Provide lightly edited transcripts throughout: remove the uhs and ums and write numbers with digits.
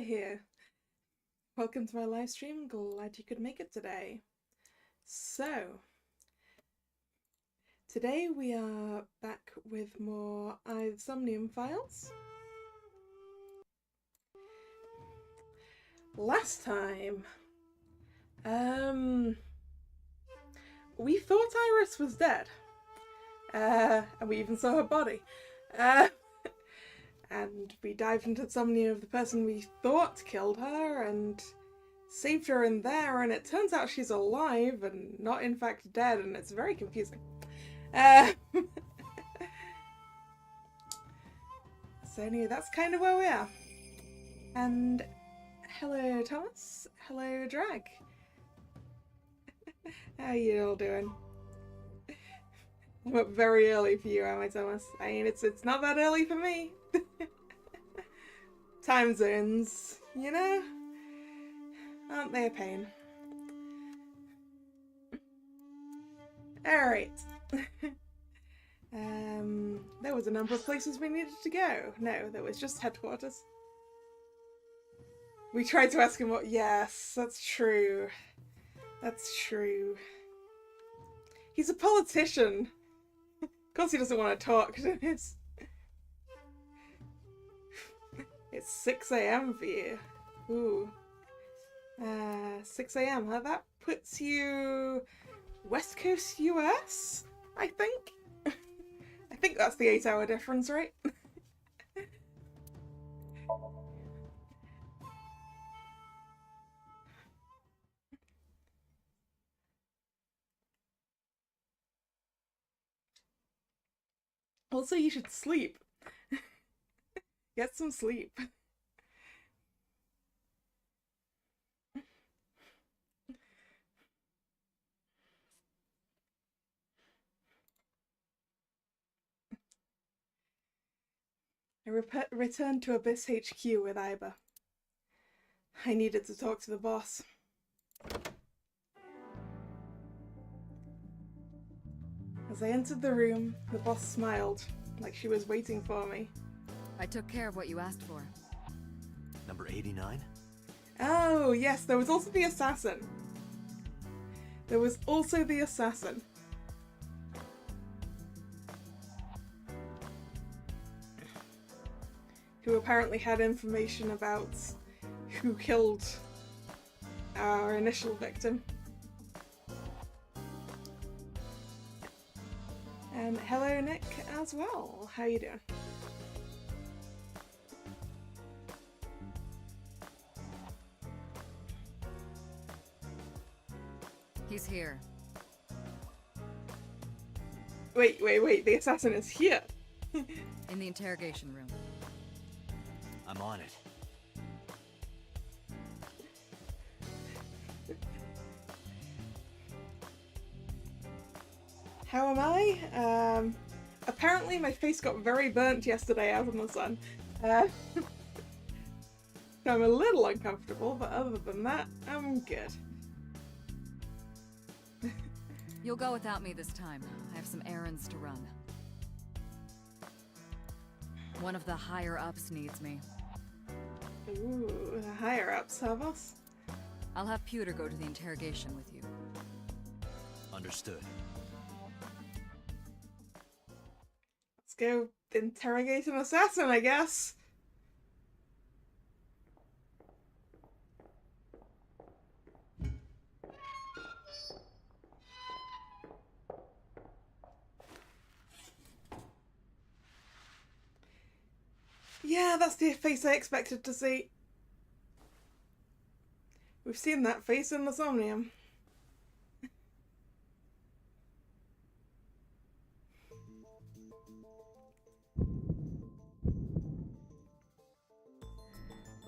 here. Welcome to my live stream. Glad you could make it today. So, today we are back with more Somnium Files. Last time, we thought Iris was dead. And we even saw her body. And we dived into the Somnium of the person we thought killed her and saved her in there, and it turns out she's alive and not in fact dead, and it's very confusing. So anyway, that's kind of where we are. And hello Thomas, hello Drag. How you all doing? I'm up very early for you, am I, Thomas? I mean, it's not that early for me. Time zones, you know? Aren't they a pain? Alright. There was a number of places we needed to go. No, there was just headquarters. We tried to ask him what... Yes, that's true. That's true. He's a politician. Of course he doesn't want to talk. It's 6 AM for you. Ooh. 6 AM, huh? That puts you West Coast US, I think? I think that's the 8-hour difference, right? Also, you should sleep. Get some sleep. I returned to Abyss HQ with Iba. I needed to talk to the boss. As I entered the room, the boss smiled, like she was waiting for me. I took care of what you asked for. Number 89? Oh, yes, there was also the assassin. There was also the assassin. Who apparently had information about who killed our initial victim. And hello Nick as well. How you doing? He's here. Wait, the assassin is here. In the interrogation room. I'm on it. How am I? Apparently my face got very burnt yesterday out in the sun. So I'm a little uncomfortable, but other than that, I'm good. You'll go without me this time. I have some errands to run. One of the higher-ups needs me. Ooh, the higher-ups, huh, boss? I'll have Pewter go to the interrogation with you. Understood. Let's go interrogate an assassin, I guess. Yeah, that's the face I expected to see. We've seen that face in the Somnium.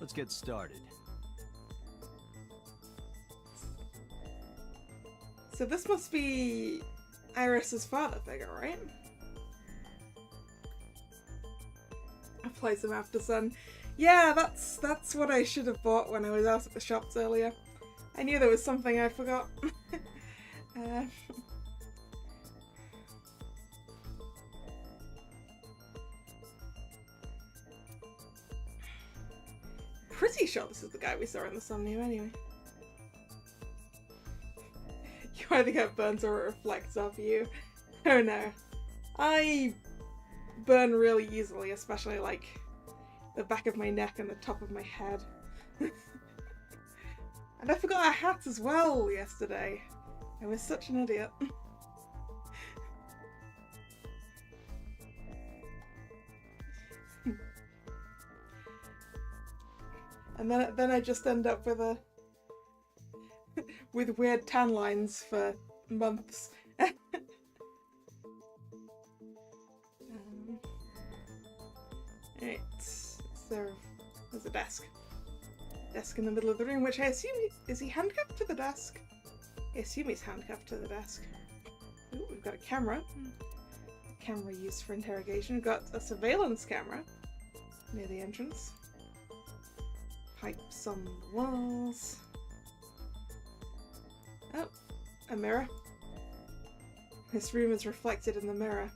Let's get started. So this must be Iris's father figure, right? Apply some after sun. Yeah, that's what I should have bought when I was out at the shops earlier. I knew there was something I forgot. pretty sure this is the guy we saw in the Somnium anyway. You either get burnt or it reflects off you. Oh no. I burn really easily, especially like the back of my neck and the top of my head. And I forgot a hat as well yesterday. I was such an idiot. And then I just end up with a with weird tan lines for months. Right, so there's a desk. Desk in the middle of the room, which I assume is he handcuffed to the desk? I assume he's handcuffed to the desk. Ooh, we've got a camera. Camera used for interrogation. We've got a surveillance camera near the entrance. Pipes on the walls. Oh, a mirror. This room is reflected in the mirror.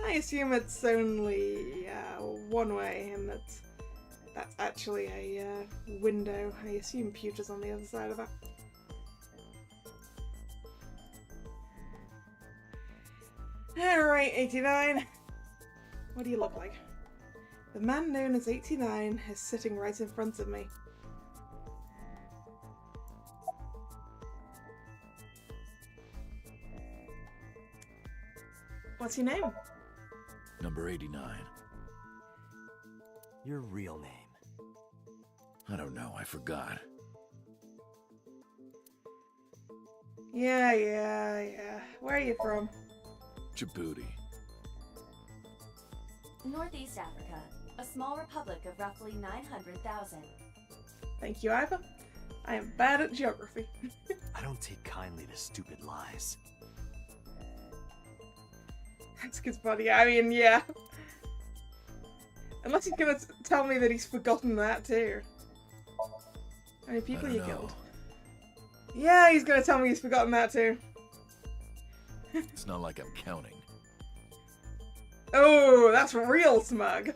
I assume it's only one way, and that's actually a window. I assume Pewter's on the other side of that. Alright, 89. What do you look like? The man known as 89 is sitting right in front of me. What's your name? Number 89. Your real name. I don't know, I forgot. Yeah. Where are you from? Djibouti. Northeast Africa, a small republic of roughly 900,000. Thank you, Ivor. I am bad at geography. I don't take kindly to stupid lies. That's good, buddy. I mean, yeah. Unless he's gonna tell me that he's forgotten that too. How many people you killed? Yeah, he's gonna tell me he's forgotten that too. It's not like I'm counting. Oh, that's real smug.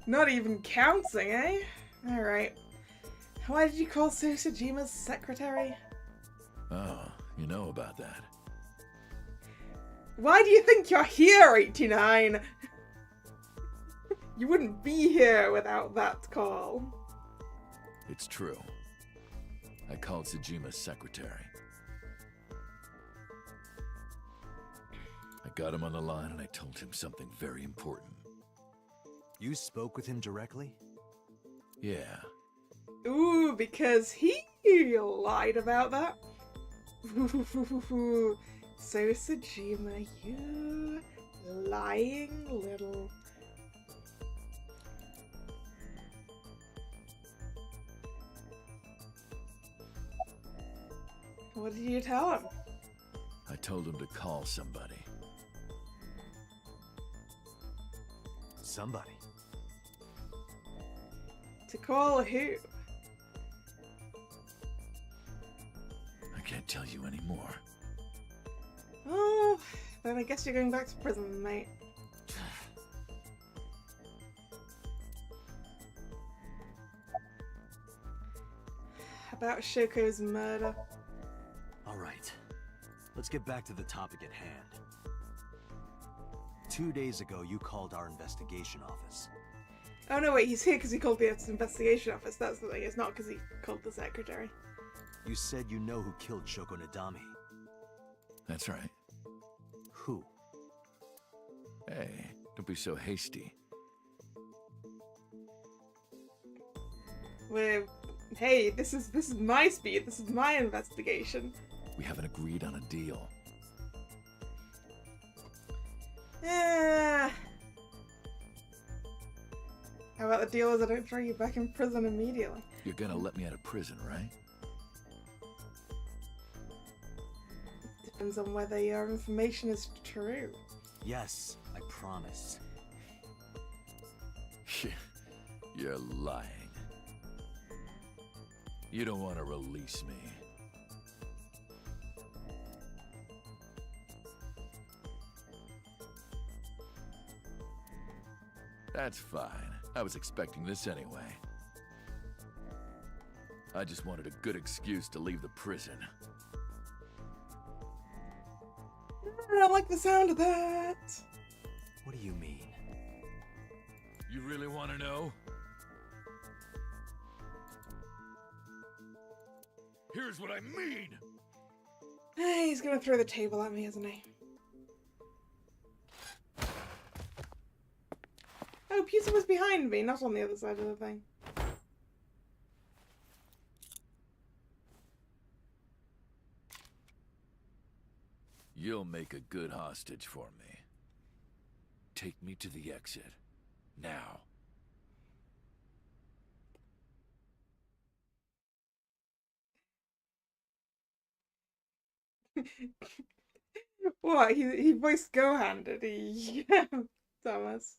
Not even counting, eh? Alright. Why did you call Susajima's secretary? Oh, you know about that. Why do you think you're here, 89? You wouldn't be here without that call. It's true. I called Sajima's secretary. I got him on the line and I told him something very important. You spoke with him directly? Yeah. Ooh, because he lied about that. So Sajima, you lying little... What did you tell him? I told him to call somebody. Somebody. To call who? I can't tell you anymore. Oh, then I guess you're going back to prison, mate. About Shoko's murder. Alright. Let's get back to the topic at hand. 2 days ago, you called our investigation office. Oh no, wait, he's here because he called the investigation office. That's the thing, it's not because he called the secretary. You said you know who killed Shoko Nadami. That's right. Who? Hey, don't be so hasty. Well, hey, this is my speed. This is my investigation. We haven't agreed on a deal. How about the deal is I don't throw you back in prison immediately? You're gonna let me out of prison, right? Depends on whether your information is true. Yes, I promise. You're lying. You don't want to release me. That's fine. I was expecting this anyway. I just wanted a good excuse to leave the prison. I don't like the sound of that. What do you mean? You really want to know? Here's what I mean! Hey, he's gonna throw the table at me, isn't he? Oh, Pizza was behind me, not on the other side of the thing. You'll make a good hostage for me. Take me to the exit. Now. What? He voiced Gohan, did he? Thomas.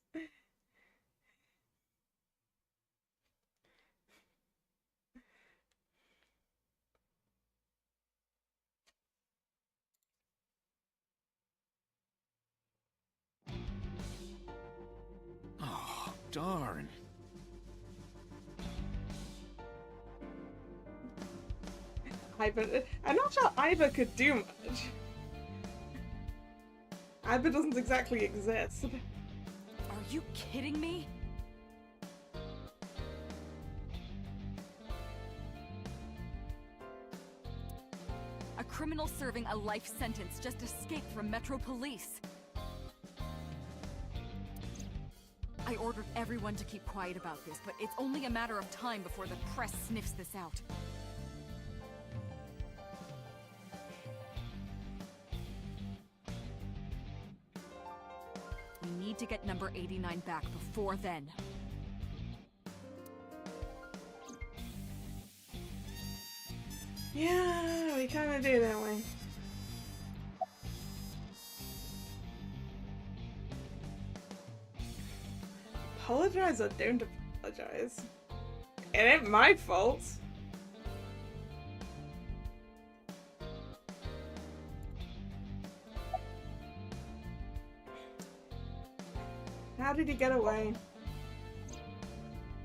Oh, darn. Iba, I'm not sure Iba could do much. Iba doesn't exactly exist. Are you kidding me? A criminal serving a life sentence just escaped from Metro Police. I ordered everyone to keep quiet about this, but it's only a matter of time before the press sniffs this out. We need to get number 89 back before then. Yeah, we kind of do, don't we? Apologize or don't apologize. It ain't my fault. How did he get away?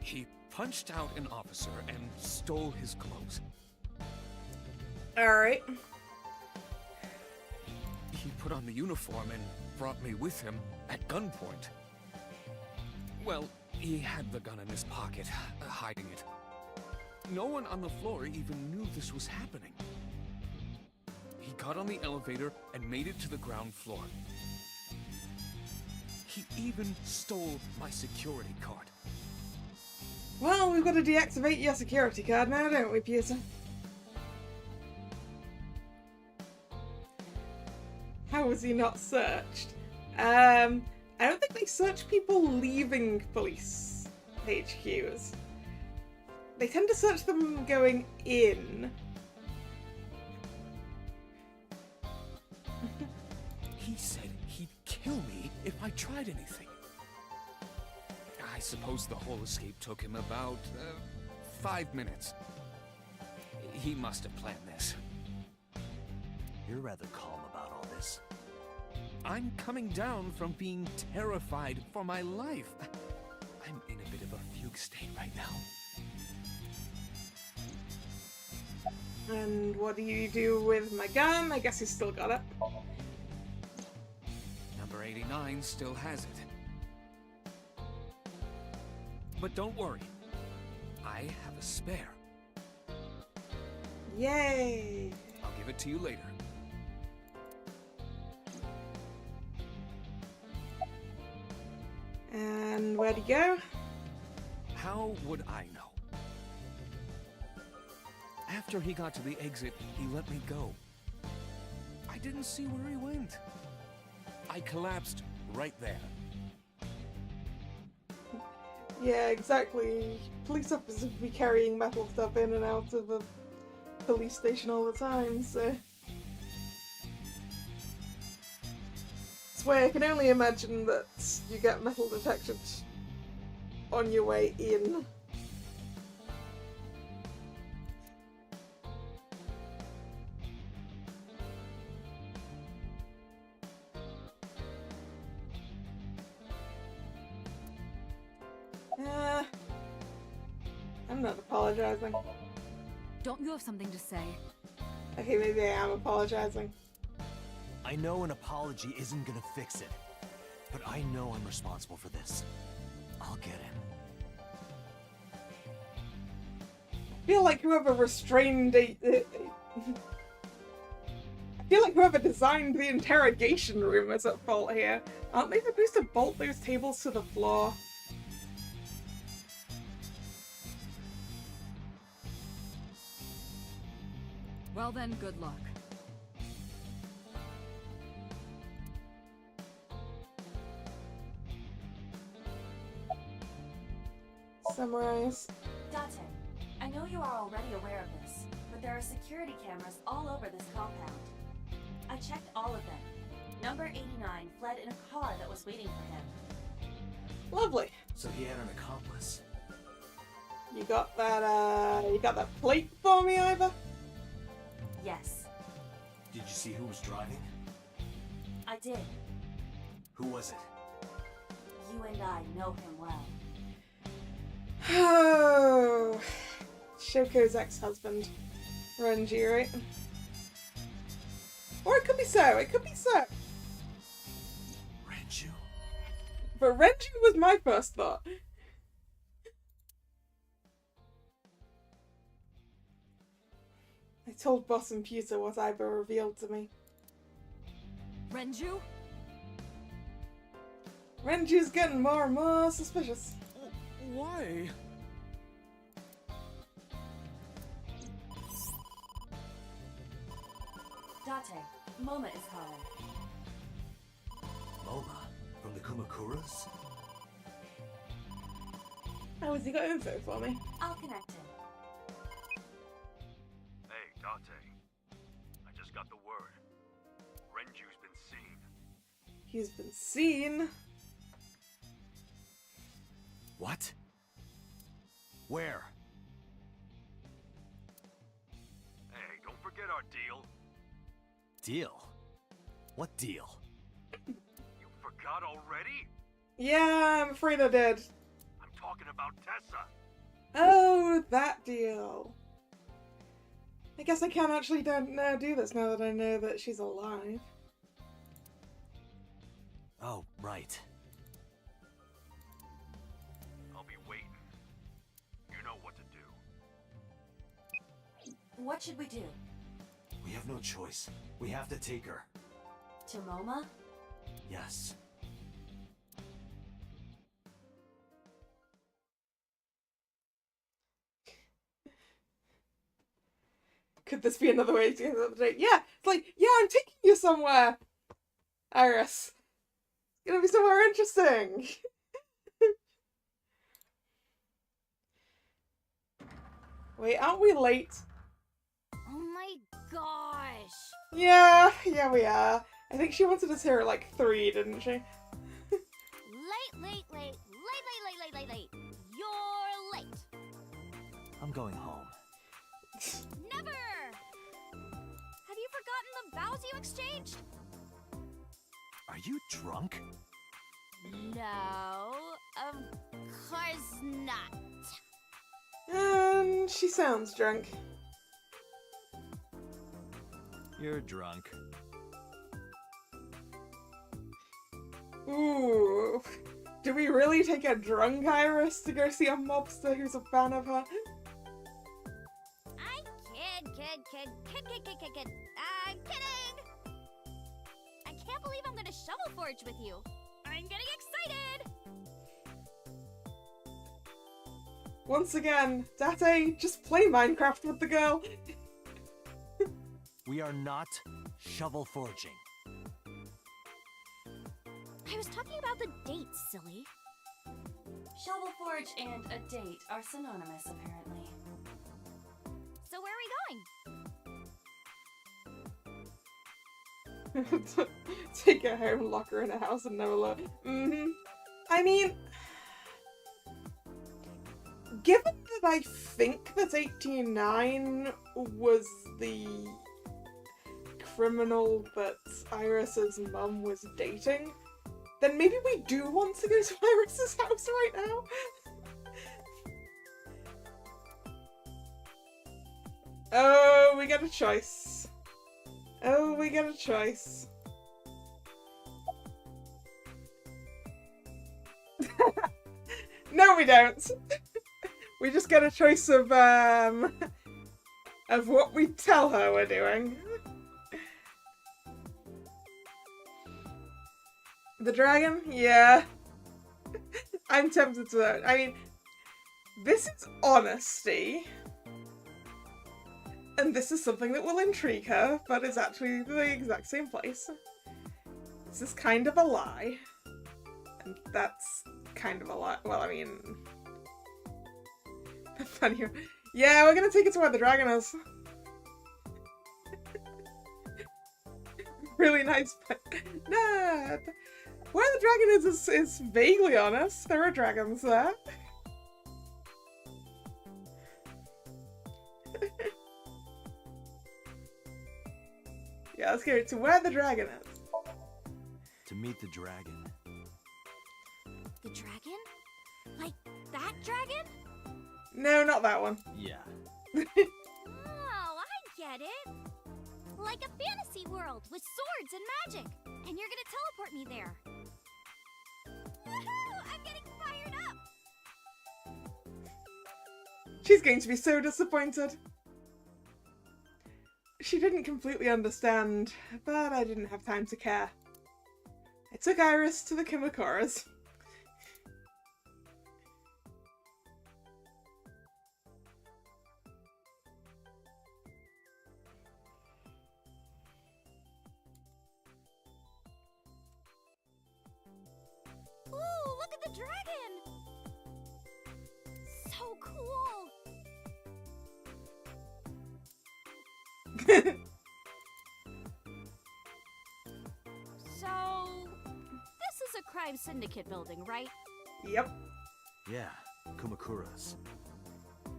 He punched out an officer and stole his clothes. Alright. He put on the uniform and brought me with him at gunpoint. Well, he had the gun in his pocket, hiding it. No one on the floor even knew this was happening. He got on the elevator and made it to the ground floor. He even stole my security card. Well, we've got to deactivate your security card now, don't we, Pearson? How was he not searched? I don't think they search people leaving police HQs. They tend to search them going in. He said he'd kill me if I tried anything. I suppose the whole escape took him about 5 minutes. He must have planned this. You're rather calm about all this. I'm coming down from being terrified for my life. I'm in a bit of a fugue state right now. And what do you do with my gun? I guess he's still got it. Number 89 still has it. But don't worry. I have a spare. Yay! I'll give it to you later. And where'd he go? How would I know? After he got to the exit, he let me go. I didn't see where he went. I collapsed right there. Yeah, exactly. Police officers would be carrying metal stuff in and out of a police station all the time, so... It's why I can only imagine that you get metal detected on your way in. I'm not apologizing. Don't you have something to say? Okay, maybe I am apologizing. I know an apology isn't gonna fix it, but I know I'm responsible for this. I'll get him. I feel like whoever restrained I feel like whoever designed the interrogation room is at fault here. Aren't they supposed to bolt those tables to the floor? Well then, good luck. Summarize. Date, I know you are already aware of this, but there are security cameras all over this compound. I checked all of them. Number 89 fled in a car that was waiting for him. Lovely. So he had an accomplice. You got that plate for me, Ivor? Yes, Did you see who was driving? I did. Who was it? You and I know him well. Oh, Shoko's ex-husband, Renji, right? Or it could be so. It could be so. Renju? But Renji was my first thought. I told Boss and Pewter what Ivor revealed to me. Renju? Renju's getting more and more suspicious. Why? Date, Moma is calling. Moma? From the Kumakuras? Oh, has he got info for me? I'll connect him. Hey, Date. I just got the word. Renju's been seen. He's been seen. What? Where? Hey, don't forget our deal. Deal? What deal? You forgot already? Yeah, I'm afraid I did. I'm talking about Tessa. Oh, that deal. I guess I can't actually do this now that I know that she's alive. Oh, right. I'll be waiting. You know what to do. What should we do? We have no choice. We have to take her. To Moma? Yes. Could this be another way to get another date? Yeah, it's like, yeah, I'm taking you somewhere, Iris. It's gonna be somewhere interesting. Wait, aren't we late? Oh my gosh! Yeah, we are. I think she wanted us here at like 3, didn't she? Late. You're late. I'm going home. Never! Have you forgotten the vows you exchanged? Are you drunk? No, of course not. And she sounds drunk. You're drunk. Ooh. Do we really take a drunk Iris to go see a mobster who's a fan of her? I kid. I'm kidding! I can't believe I'm gonna shovel forge with you. I'm getting excited! Once again, Date, just play Minecraft with the girl. We are not shovel forging. I was talking about the date, silly. Shovel Forge and a date are synonymous, apparently. So where are we going? Take her home, lock her in a house, and never look. I mean, given that I think that 189 was the criminal that Iris's mum was dating, then maybe we do want to go to Iris's house right now. Oh, we got a choice. Oh, we got a choice. No, we don't. We just get a choice of what we tell her we're doing. The dragon? Yeah. I'm tempted to. I mean, this is honesty. And this is something that will intrigue her, but it's actually the exact same place. This is kind of a lie. And that's kind of a lie. Well, I mean... funny. Yeah, we're gonna take it to where the dragon is. Really nice. Nah. Where the dragon is vaguely honest. There are dragons there. Yeah, let's get to where the dragon is. To meet the dragon. The dragon? Like that dragon? No, not that one. Yeah. Oh, I get it. Like a fantasy world with swords and magic. And you're gonna teleport me there. Woohoo! I'm getting fired up! She's going to be so disappointed. She didn't completely understand, but I didn't have time to care. I took Iris to the Kimakoras. Ooh, look at the dragon! So cool! So, this is a crime syndicate building, right? Yep. Yeah, Kumakuras. And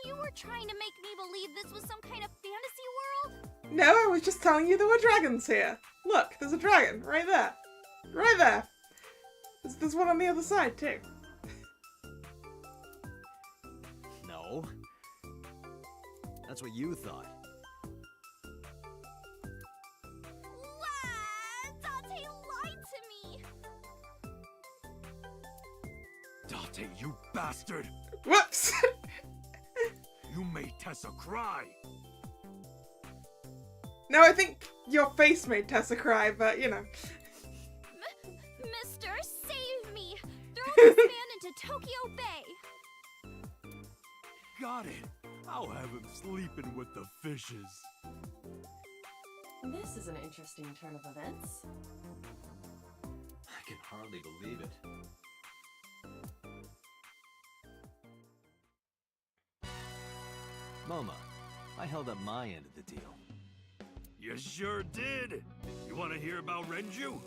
you were trying to make me believe this was some kind of fantasy world? No, I was just telling you there were dragons here. Look, there's a dragon right there. Right there. There's one on the other side, too. No. That's what you thought. What? Dante lied to me! Dante, you bastard! Whoops! You made Tessa cry! No, I think your face made Tessa cry, but, you know. Mister, save me! Throw this man into Tokyo Bay! Got it! I'll have him sleeping with the fishes. This is an interesting turn of events. I can hardly believe it. Moma, I held up my end of the deal. You sure did! You want to hear about Renju?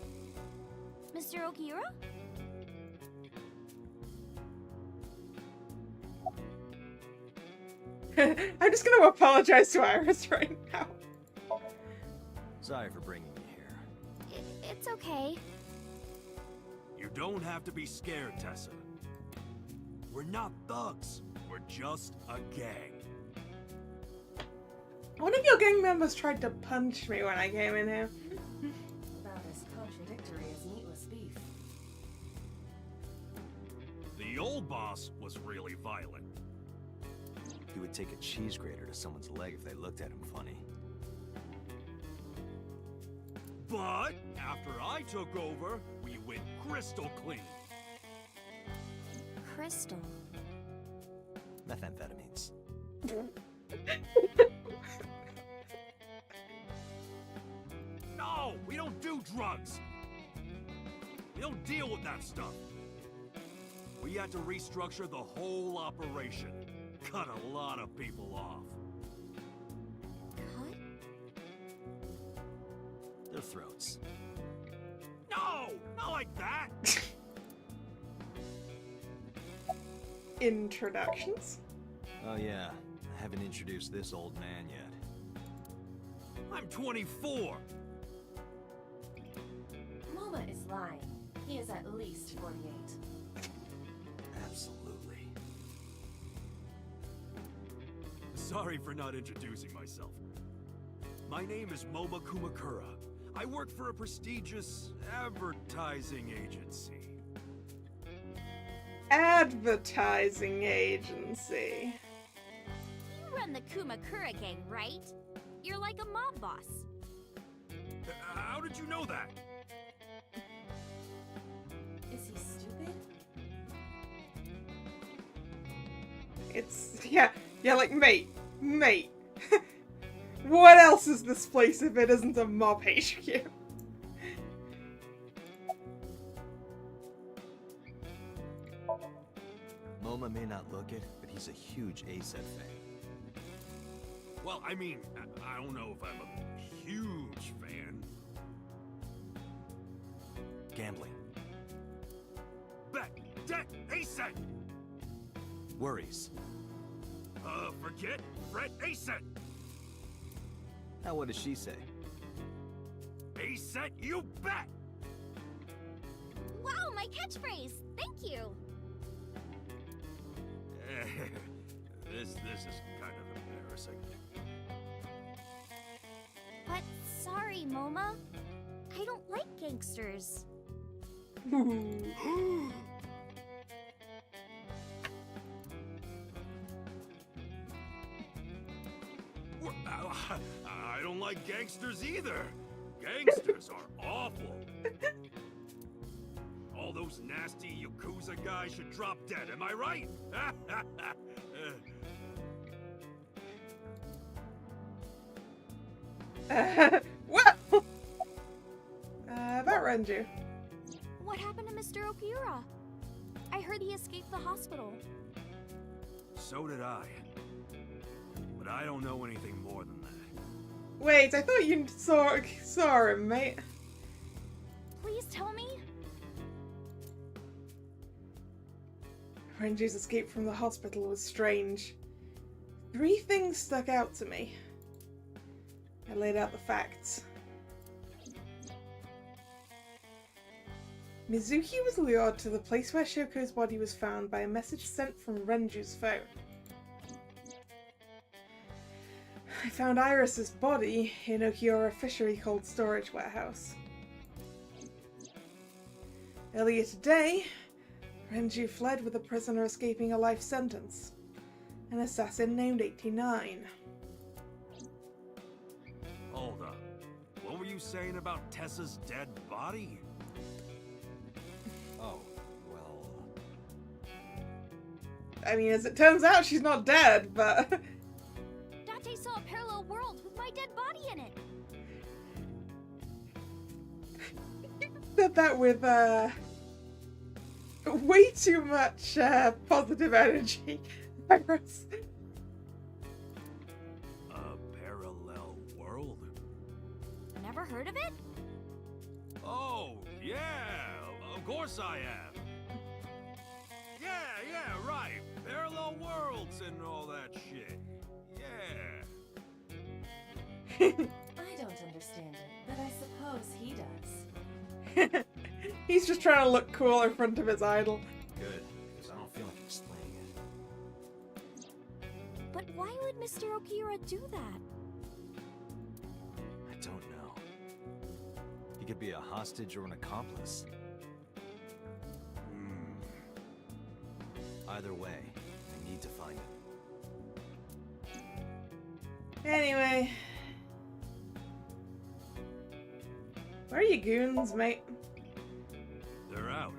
Mr. Okira? I'm just gonna apologize to Iris right now. Sorry for bringing you here. It's okay. You don't have to be scared, Tessa. We're not thugs. We're just a gang. One of your gang members tried to punch me when I came in here. About as contradictory as meatless beef. The old boss was really violent. He would take a cheese grater to someone's leg if they looked at him funny. But after I took over, we went crystal clean. Crystal. Methamphetamines. No, we don't do drugs. We don't deal with that stuff. We had to restructure the whole operation. Cut a lot of people off. Cut? Their throats. No, not like that. Introductions? Oh yeah, I haven't introduced this old man yet. I'm 24. Moma is lying. He is at least 48. Absolutely. Sorry for not introducing myself. My name is Moma Kumakura. I work for a prestigious advertising agency. Advertising agency. You run the Kumakura gang, right? You're like a mob boss. How did you know that? Is he stupid? It's, yeah, like, mate. What else is this place if it isn't a mob HQ? Moma may not look it, but he's a huge ASET fan. Well, I mean, I don't know if I'm a huge fan. Gambling. Bet, debt, ASET! Worries. Forget, Fred, ASET! Now what does she say? ASET, you bet! Wow, my catchphrase! Thank you! This is kind of embarrassing. But sorry, Moma. I don't like gangsters. I don't like gangsters either. Gangsters are awful. All those nasty Yakuza guys should drop dead, am I right? Well, about Renju. What happened to Mr. Okiura? I heard he escaped the hospital. So did I. But I don't know anything more than that. Wait, I thought you saw him, mate. Please tell me. Renju's escape from the hospital was strange. 3 things stuck out to me. I laid out the facts. Mizuki was lured to the place where Shoko's body was found by a message sent from Renju's phone. I found Iris's body in Okiura Fishery Cold Storage Warehouse. Earlier today, Renju fled with a prisoner escaping a life sentence. An assassin named 89. Hold up. What were you saying about Tessa's dead body? Oh, well... I mean, as it turns out, she's not dead, but... Date saw a parallel world with my dead body in it. Said that with, way too much, positive energy. Iris. A parallel world? Never heard of it? Oh, yeah! Of course I have! Yeah, right! Parallel worlds and all that shit. Yeah. I don't understand it, but I suppose he does. He's just trying to look cool in front of his idol. Good, because I don't feel like explaining it. But why would Mr. Okiura do that? I don't know. He could be a hostage or an accomplice. Either way, I need to find him. Anyway. Where are your goons, mate? They're out.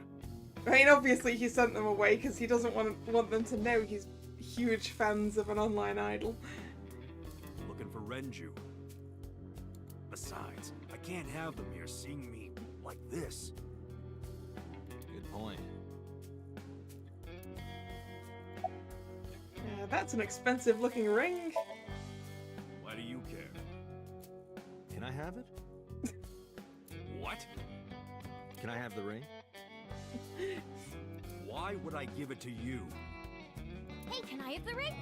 I mean, obviously he sent them away because he doesn't want them to know he's huge fans of an online idol. Looking for Renju. Besides, I can't have them here seeing me like this. Good point. That's an expensive looking ring. Why do you care? Can I have it? What? Can I have the ring? Why would I give it to you? Hey, can I have the ring?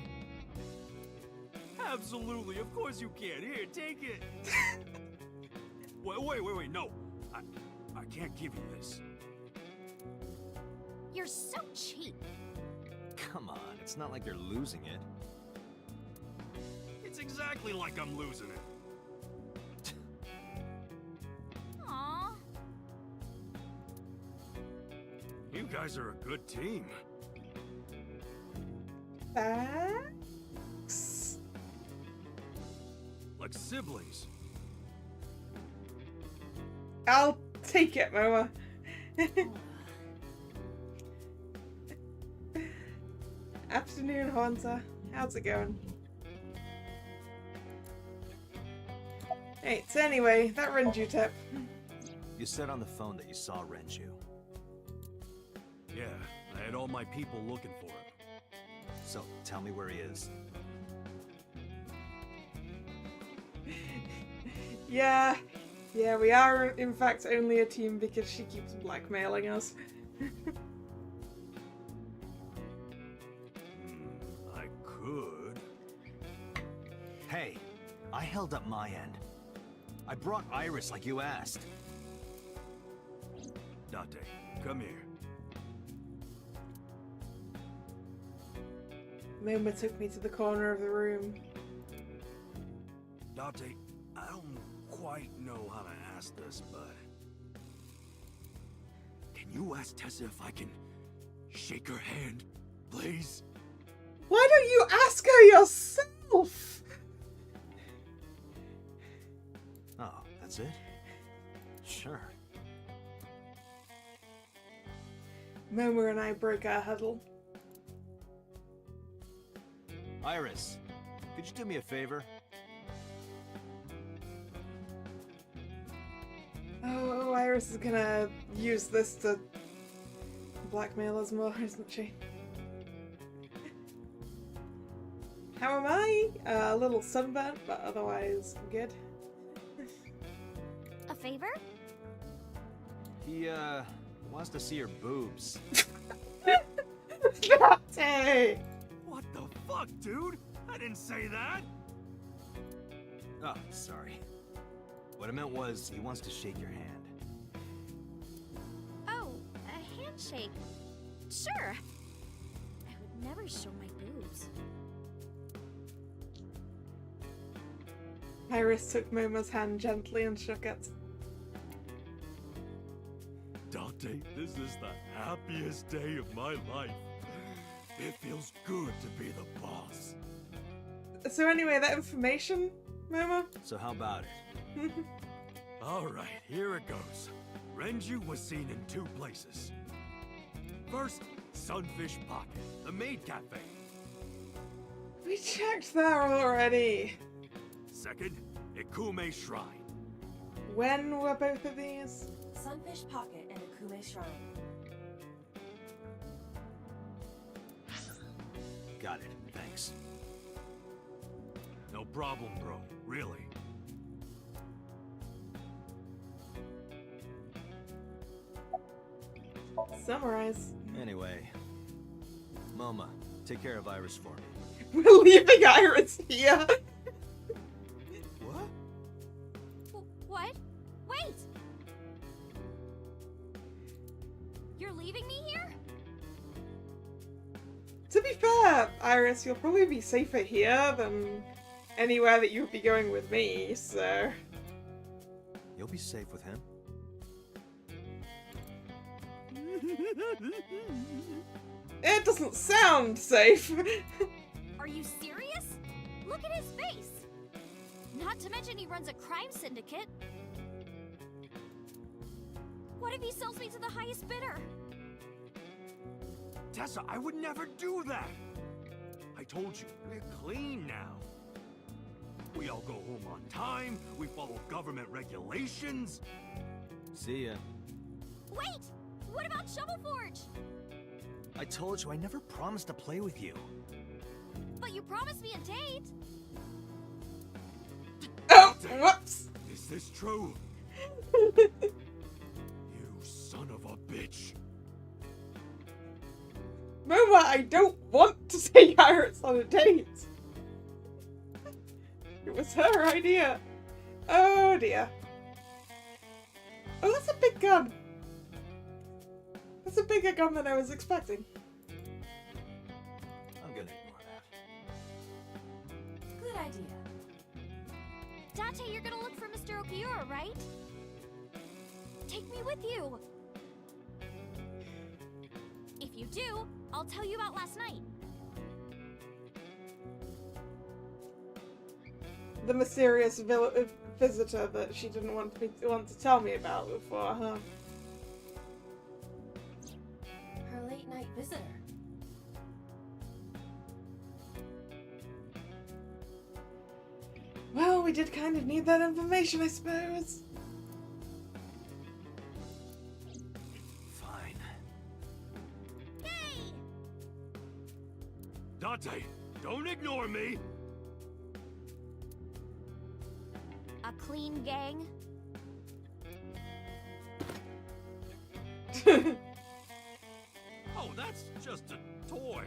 Absolutely, of course you can. Here, take it. Wait, no. I can't give you this. You're so cheap. Come on, it's not like they're losing it. Exactly like I'm losing it. Aww. You guys are a good team. Thanks. Like siblings. I'll take it, Moa. Afternoon, Haunter. How's it going? Hey, so anyway, that Renju tip. You said on the phone that you saw Renju. Yeah, I had all my people looking for him. So, tell me where he is. Yeah, we are in fact only a team because she keeps blackmailing us. I could. Hey, I held up my end. I brought Iris like you asked. Date, come here. Moma took me to the corner of the room. Date, I don't quite know how to ask this, but... Can you ask Tessa if I can shake her hand, please? Why don't you ask her yourself? Oh, that's it? Sure. Moma and I broke our huddle. Iris, could you do me a favor? Oh, Iris is gonna use this to blackmail us more, isn't she? How am I? A little sunburnt, but otherwise good. A favor? He, wants to see your boobs. Hey! What the fuck, dude? I didn't say that! Oh, sorry. What I meant was, he wants to shake your hand. Oh, a handshake. Sure. I would never show my boobs. Iris took Moma's hand gently and shook it. Dante, this is the happiest day of my life. It feels good to be the boss. So anyway, that information, Moma? So how about it? Alright, here it goes. Renju was seen in 2 places. First, Sunfish Pocket, the maid cafe. We checked there already. Second, Ikume Shrine. When were both of these? Sunfish Pocket and Akume Shrine. Got it, thanks. No problem, bro. Really. Summarize. Anyway, Moma, take care of Iris for me. We're leaving Iris here. What? What? Wait! You're leaving me here? To be fair, Iris, you'll probably be safer here than anywhere that you would be going with me, so... You'll be safe with him. It doesn't sound safe. Are you serious? Look at his face! Not to mention he runs a crime syndicate. What if he sells me to the highest bidder? Tessa, I would never do that! I told you, we're clean now. We all go home on time, we follow government regulations. See ya. Wait! What about Shovelforge? I told you I never promised to play with you. But you promised me a date! Oh, whoops. Is this true? You son of a bitch. Moma, I don't want to take Iris on a date. It was her idea. Oh dear. Oh, that's a big gun. That's a bigger gun than I was expecting. I'm gonna ignore that. Good idea. Date, you're gonna look for Mr. Okiura, right? Take me with you! If you do, I'll tell you about last night. The mysterious visitor that she didn't want to tell me about before, huh? Her late night visitor. Well, we did kind of need that information, I suppose. Fine. Hey! Dante, don't ignore me! A clean gang? Oh, that's just a toy.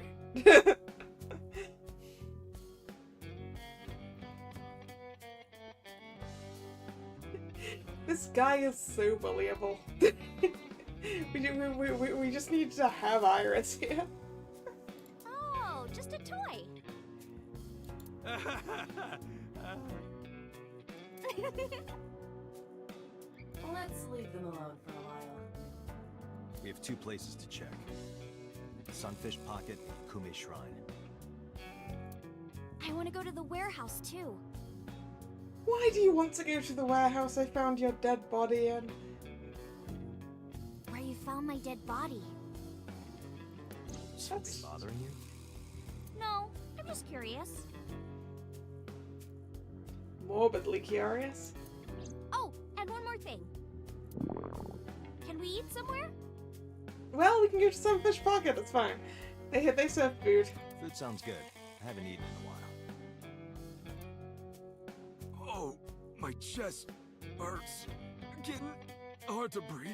This guy is so bullyable. we just need to have Iris here. Oh, just a toy. Let's leave them alone for a while. We have 2 places to check. Sunfish Pocket, Kume Shrine. I want to go to the warehouse too. Why do you want to go to the warehouse I found your dead body in? Where you found my dead body. Something bothering you? No, I'm just curious. Morbidly curious. Oh, and one more thing. Can we eat somewhere? Well, we can go to Sunfish Pocket, it's fine. They serve food. Food sounds good. I haven't eaten in a while. Oh, my chest hurts. Getting hard to breathe.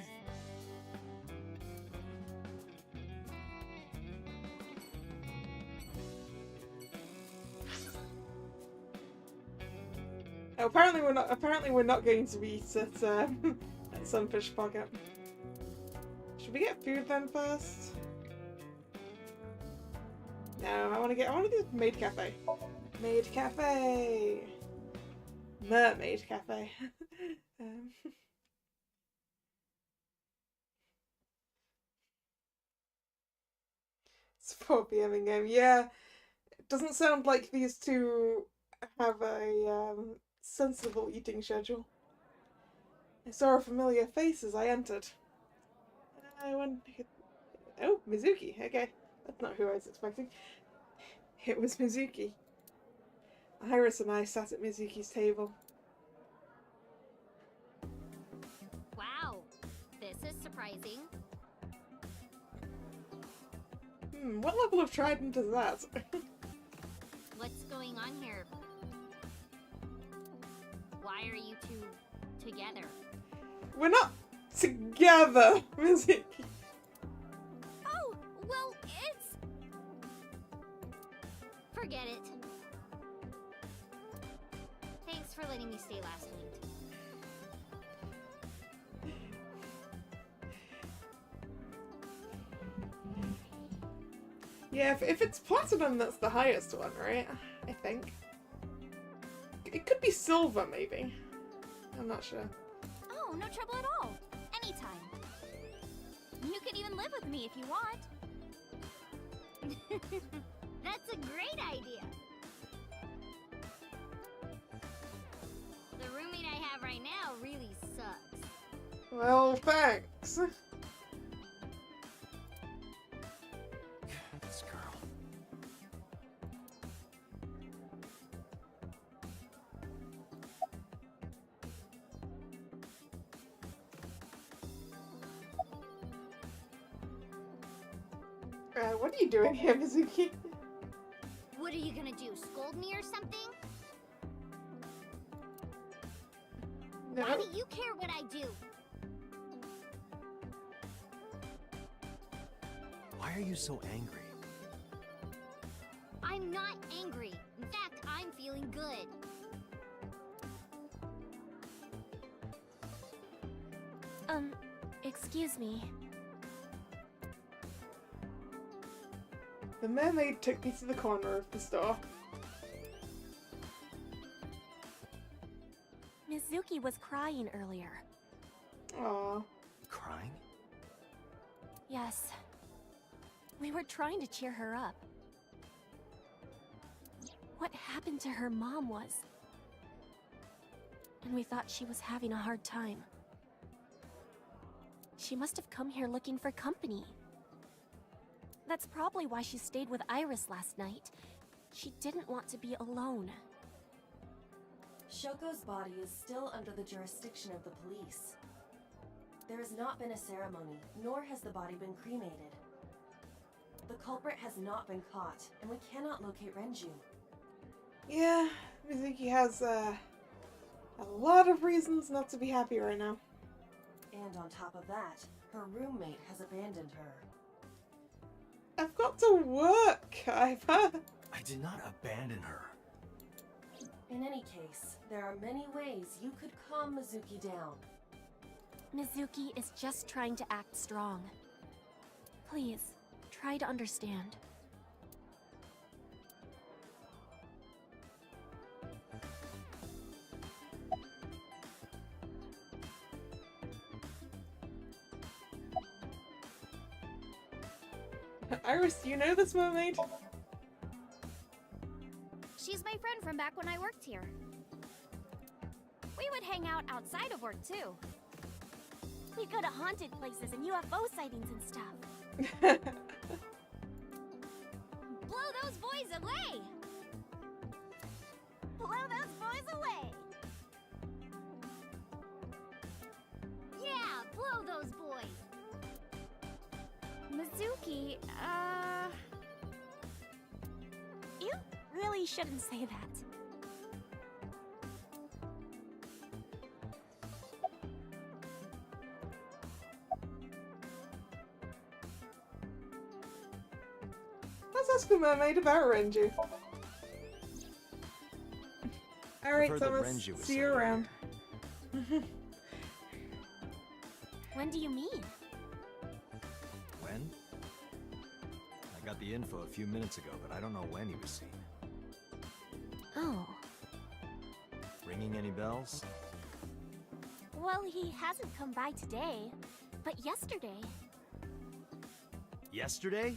Oh, apparently we're not going to eat at Sunfish Pocket. Should we get food then first? No, I want to do Maid Cafe. Maid Cafe. Mermaid Cafe. It's 4 PM in game. Yeah, it doesn't sound like these two have a sensible eating schedule. I saw a familiar face as I entered. Oh, Mizuki. Okay, that's not who I was expecting. It was Mizuki. Iris and I sat at Mizuki's table. Wow, this is surprising. What level of trident is that? What's going on here? Why are you two together? We're not together, Mizuki. Oh, well, it's... Forget it. Thanks for letting me stay last night. Yeah, if it's platinum, that's the highest one, right? I think. It could be silver, maybe. I'm not sure. Oh, no trouble at all. Anytime. You could even live with me if you want. That's a great idea. The roommate I have right now really sucks. Well, thanks. This girl. What are you doing here, Mizuki? What are you gonna do? Scold me or something? No. Why do you care what I do? Why are you so angry? I'm not angry. In fact, I'm feeling good. Excuse me. The mermaid took me to the corner of the store. Mizuki was crying earlier. Aw. Crying? Yes. We were trying to cheer her up. What happened to her mom was... And we thought she was having a hard time. She must have come here looking for company. That's probably why she stayed with Iris last night. She didn't want to be alone. Shoko's body is still under the jurisdiction of the police. There has not been a ceremony, nor has the body been cremated. The culprit has not been caught, and we cannot locate Renju. Yeah, Mizuki has a lot of reasons not to be happy right now. And on top of that, her roommate has abandoned her. I've got to work, Iva. I did not abandon her. In any case, there are many ways you could calm Mizuki down. Mizuki is just trying to act strong. Please, try to understand. Iris, do you know this mermaid? She's my friend from back when I worked here. We would hang out outside of work, too. We'd go to haunted places and UFO sightings and stuff. Blow those boys away! Blow those boys away! Yeah, blow those boys! Mizuki, You really shouldn't say that. Let's ask the mermaid about Renju. Alright, I've heard that Thomas, Renju was see you somewhere around. When do you mean? When? I got the info a few minutes ago, but I don't know when he was seen. Oh. Ringing any bells? Well, he hasn't come by today, but yesterday. Yesterday?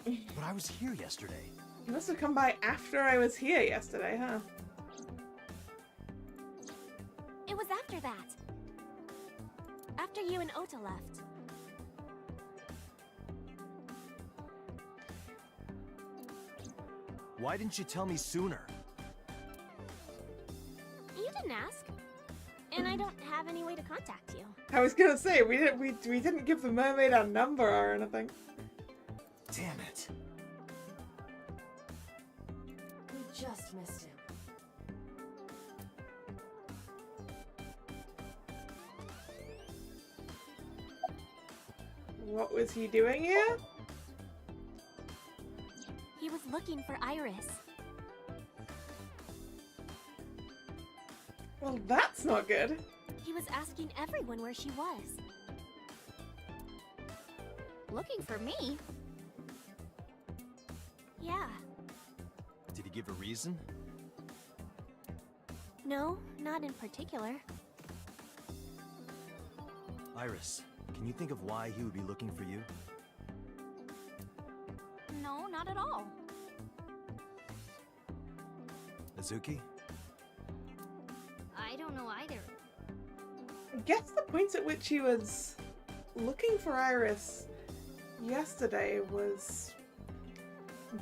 But I was here yesterday. You must have come by after I was here yesterday, huh? It was after that. After you and Ota left. Why didn't you tell me sooner? You didn't ask. And I don't have any way to contact you. I was gonna say, we didn't give the mermaid our number or anything. Damn it. We just missed him. What was he doing here? He was looking for Iris. Well, that's not good. He was asking everyone where she was. looking for me. Yeah. Did he give a reason? No, not in particular. Iris, can you think of why he would be looking for you? No, not at all. Mizuki? I don't know either. I guess the point at which he was looking for Iris yesterday was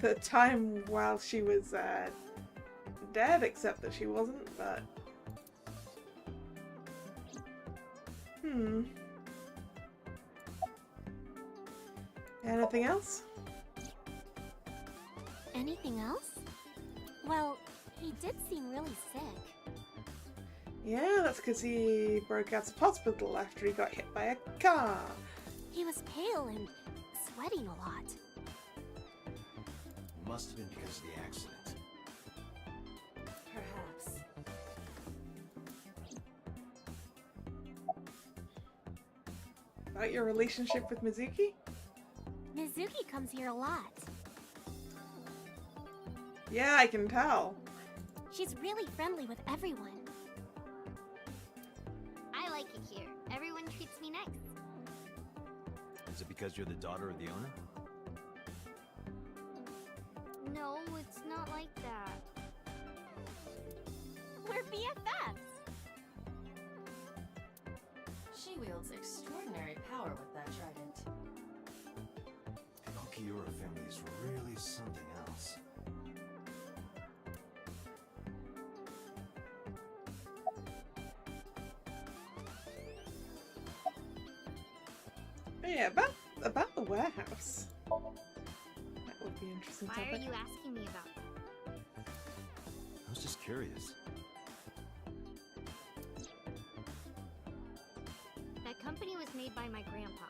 the time while she was dead, except that she wasn't, but... Anything else? Anything else? Well, he did seem really sick. Yeah, that's because he broke out of hospital after he got hit by a car. He was pale and sweating a lot. Must have been because of the accident. Perhaps. About your relationship with Mizuki? Mizuki comes here a lot. Yeah, I can tell. She's really friendly with everyone. it here. Everyone treats me nice. Is it because you're the daughter of the owner? No, it's not like that. We're BFFs. She wields extraordinary power with that trident. The Okiura family is really something else. Oh, yeah, about the warehouse. That would be interesting. Why are you asking me about that? I was just curious. That company was made by my grandpa.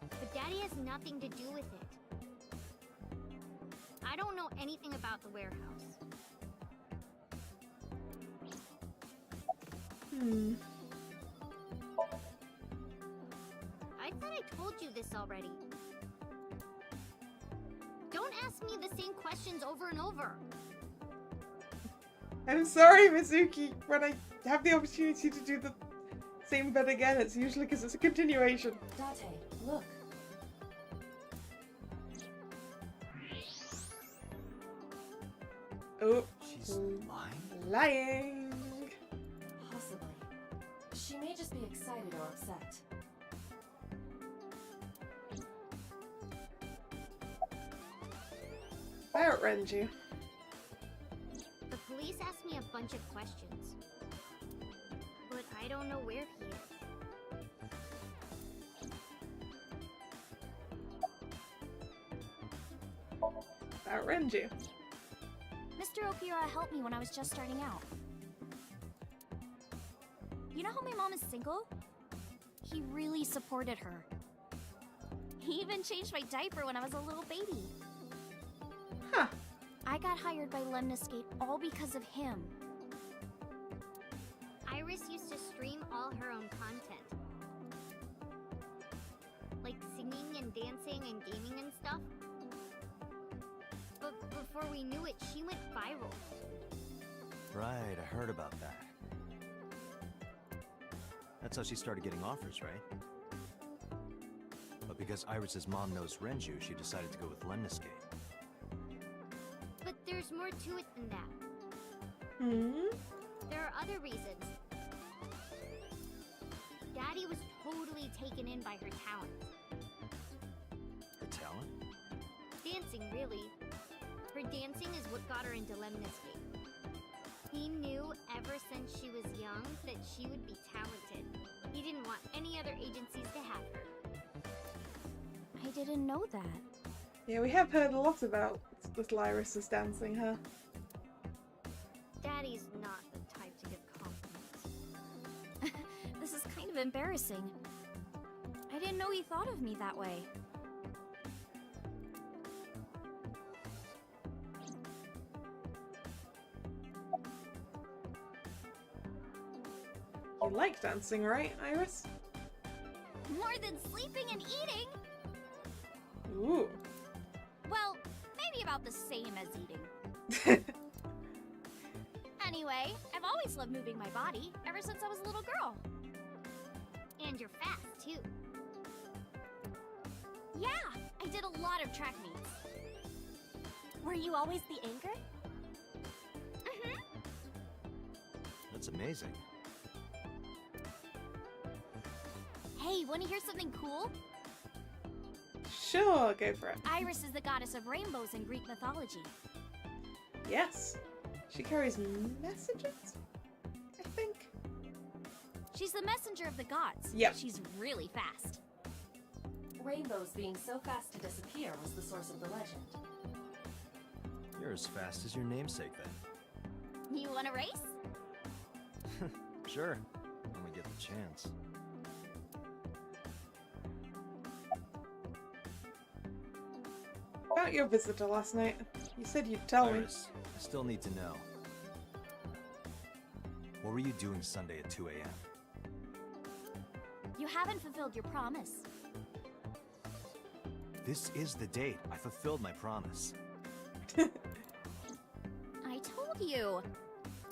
But Daddy has nothing to do with it. I don't know anything about the warehouse. I thought I told you this already. Don't ask me the same questions over and over. I'm sorry, Mizuki. When I have the opportunity to do the same bit again, it's usually because it's a continuation. Date, look. Oh, She's lying? lying. Possibly. She may just be excited or upset. About Renju. The police asked me a bunch of questions. But I don't know where he is. About Renju. Mr. Okiura helped me when I was just starting out. You know how my mom is single? He really supported her. He even changed my diaper when I was a little baby. Huh. I got hired by Lemniscate all because of him. Iris used to stream all her own content. Like singing and dancing and gaming and stuff. But before we knew it, she went viral. Right, I heard about that. That's how she started getting offers, right? But because Iris's mom knows Renju, she decided to go with Lemniscate. But there's more to it than that. There are other reasons. Daddy was totally taken in by her talent. Her talent? Dancing, really. Her dancing is what got her into Lemniscate. He knew ever since she was young that she would be talented. He didn't want any other agencies to have her. I didn't know that. Yeah, we have heard a lot about little Iris's dancing, huh? Daddy's not the type to give compliments. This is kind of embarrassing. I didn't know he thought of me that way. You like dancing, right, Iris? More than sleeping and eating! Ooh. Well, maybe about the same as eating. Anyway, I've always loved moving my body, ever since I was a little girl. And you're fast, too. Yeah, I did a lot of track meets. Were you always the anchor? That's amazing. Hey, wanna hear something cool? Sure, go for it. Iris is the goddess of rainbows in Greek mythology. Yes. She carries messages, I think. She's the messenger of the gods. Yep. She's really fast. Rainbows being so fast to disappear was the source of the legend. You're as fast as your namesake, then. You wanna race? Sure, when we get the chance. About your visitor last night. You said you'd tell me. Iris, I still need to know. What were you doing Sunday at 2 a.m.? You haven't fulfilled your promise. This is the date. I fulfilled my promise. I told you.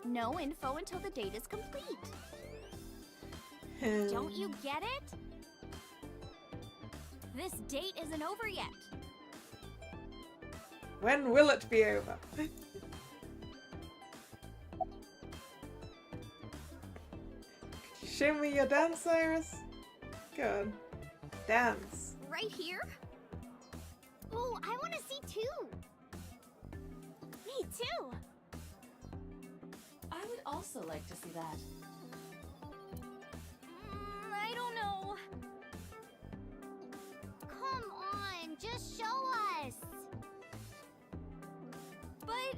No info until the date is complete. Don't you get it? This date isn't over yet. When will it be over? Show me your dance, Iris. Good. Dance. Right here? Oh, I want to see too. Me too. I would also like to see that. I don't know. Come on, just show us. But...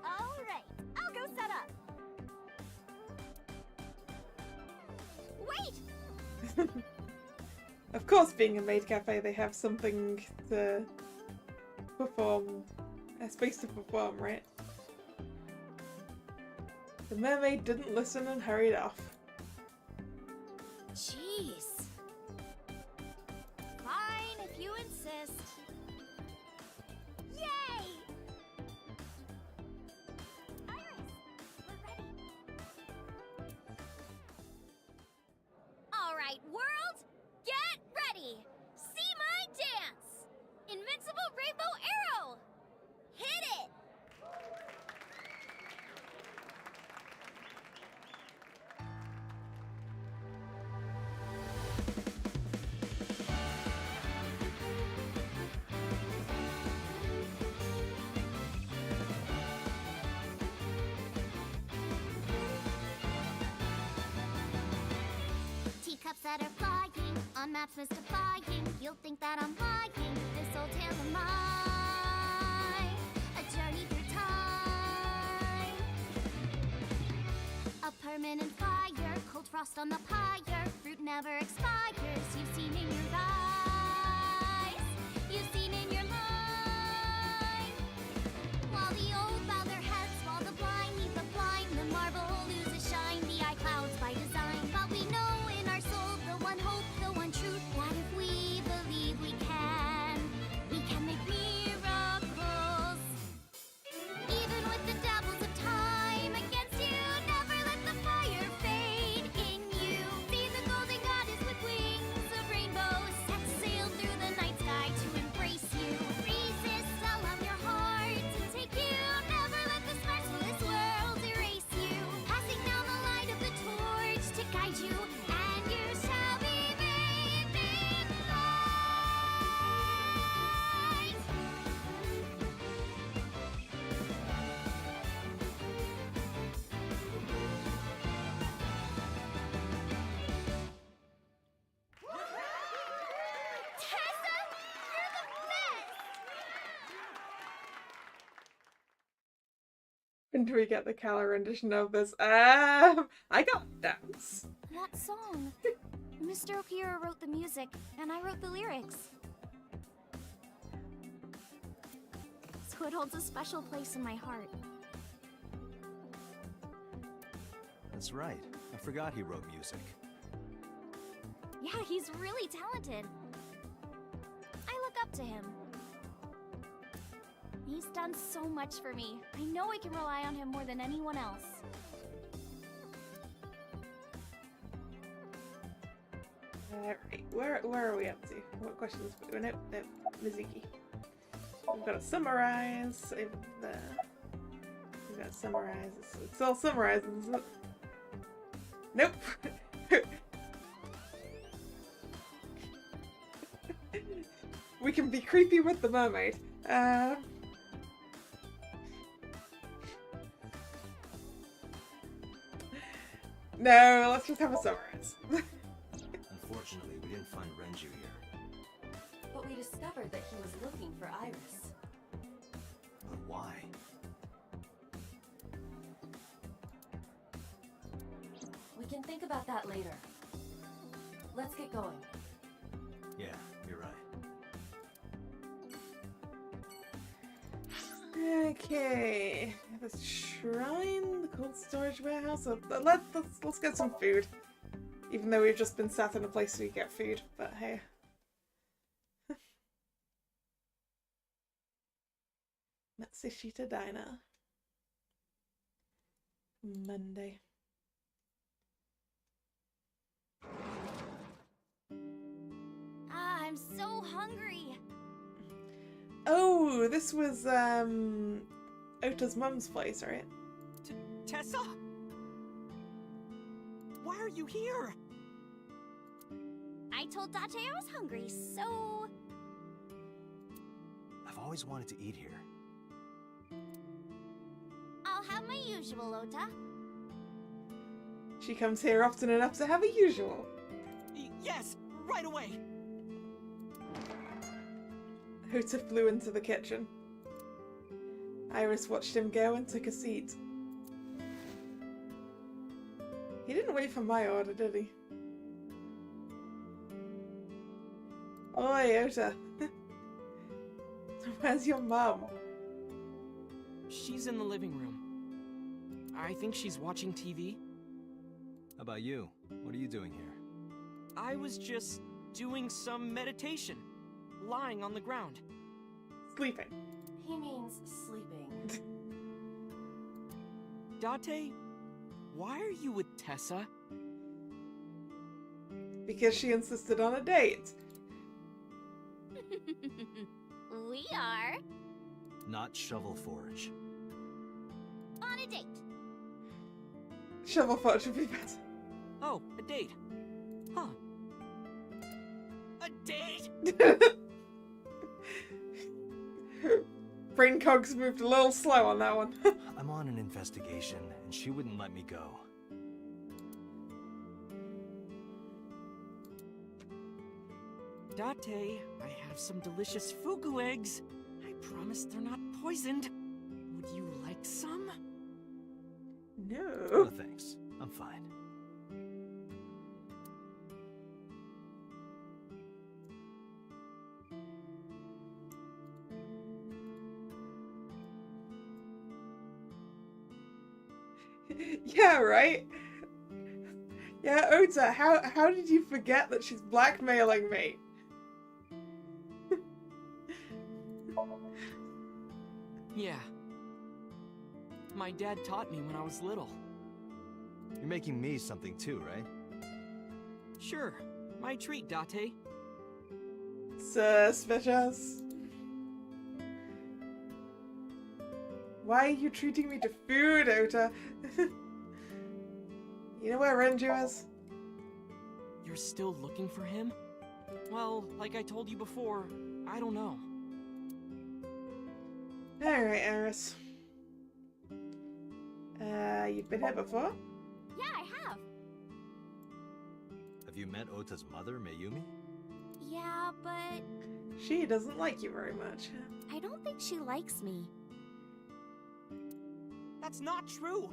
Alright, I'll go set up. Wait! Of course, being a maid cafe, they have something to perform. A space to perform, right? The mermaid didn't listen and hurried off. Jeez. Fine, if you insist. Yay! Iris, we're ready. All right, world, get ready. See my dance. Invincible Rainbow Arrow. Hit it. Teacups that are flying, on maps mystifying. You'll think that I'm lying. This old tale of mine, a journey through time. A permanent fire, cold frost on the pyre. Fruit never expires. You've seen in your eyes, you've seen in your mind. While the old bow their heads, while the blind lead the blind, the marble loses shine. The eye clouds by design, but we know in our soul the one hope, the one truth, that if we believe we can make miracles. Even with the dabbles of time against you, never let the fire fade in you. See the golden goddess with wings of rainbows set sail through the night sky to embrace you. Resist, allow your heart to take you. Never let the merciless world erase you. Passing down the light of the torch to guide you, and you shall be bathed in light. Tessa, you're the best! When do we get the Kalla rendition of this? I got dance. What song? Mr. Okira wrote the music, and I wrote the lyrics. So it holds a special place in my heart. That's right. I forgot he wrote music. Yeah, he's really talented. I look up to him. He's done so much for me. I know I can rely on him more than anyone else. Alright, where are we up to? What questions? Nope, Mizuki. We've got to summarize. We've got to summarize. It's all summarized, isn't it? Nope. We can be creepy with the mermaid. No, let's just have a summarize. Unfortunately, we didn't find Renju here. But we discovered that he was looking for Iris. But why? We can think about that later. Let's get going. Yeah, you're right. Okay, the shrine, the cold storage warehouse. Let's get some food. Even though we've just been sat in a place where you get food, but hey. Matsushita Diner. Monday. Ah, I'm so hungry. Oh, this was Ota's mum's place, right? Tessa? Why are you here? I told Date I was hungry, so... I've always wanted to eat here. I'll have my usual, Ota. She comes here often enough to have a usual. Yes, right away. Ota flew into the kitchen. Iris watched him go and took a seat. He didn't wait for my order, did he? Oi, Ota. Where's your mum? She's in the living room. I think she's watching TV. How about you? What are you doing here? I was just doing some meditation, lying on the ground. Sleeping. He means sleeping. Date, why are you with Tessa? Because she insisted on a date. We are Not Shovel Forge. on a date. Shovel Forge would be better. Oh, a date. Huh. A date? Brain cogs moved a little slow on that one. I'm on an investigation, and she wouldn't let me go. Date, I have some delicious fugu eggs. I promise they're not poisoned. Would you like some? No No. thanks. I'm fine. Yeah, right? Yeah, Ota, how did you forget that she's blackmailing me? Yeah. My dad taught me when I was little. You're making me something too, right? Sure. My treat, Date. Suspicious. Why are you treating me to food, Ota? You know where Renju is? You're still looking for him? Well, like I told you before, I don't know. Alright, Iris. You've been here before? Yeah, I have. Have you met Ota's mother, Mayumi? Yeah, but She doesn't like you very much. I don't think she likes me. That's not true!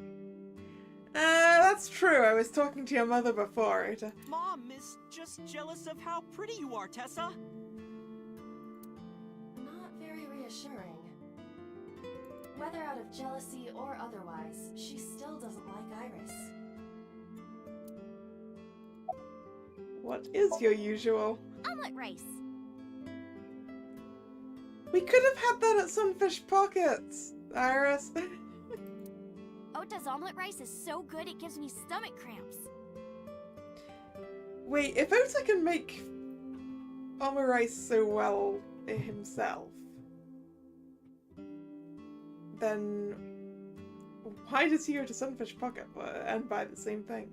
That's true. I was talking to your mother before, Ota. Mom is just jealous of how pretty you are, Tessa. Not very reassuring. Whether out of jealousy or otherwise, she still doesn't like Iris. What is your usual? Omelet rice. We could have had that at Sunfish Pockets, Iris. Ota's omelet rice is so good it gives me stomach cramps. Wait, if Ota can make omurice so well himself, then why does he go to Sunfish Pocket and buy the same thing?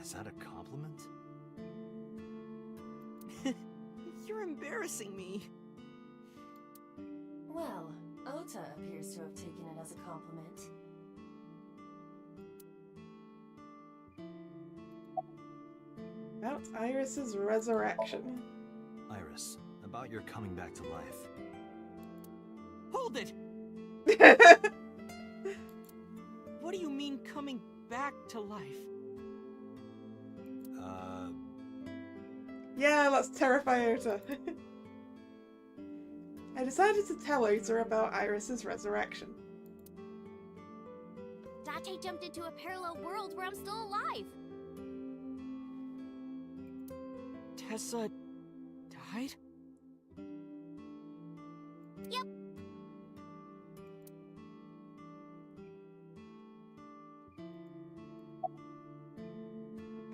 Is that a compliment? You're embarrassing me. Well, Ota appears to have taken it as a compliment. About Iris's resurrection. Iris, about your coming back to life. Hold it! What do you mean coming back to life? Yeah, let's terrify Ota. I decided to tell Ota about Iris's resurrection. Date jumped into a parallel world where I'm still alive. Tessa died? Yep.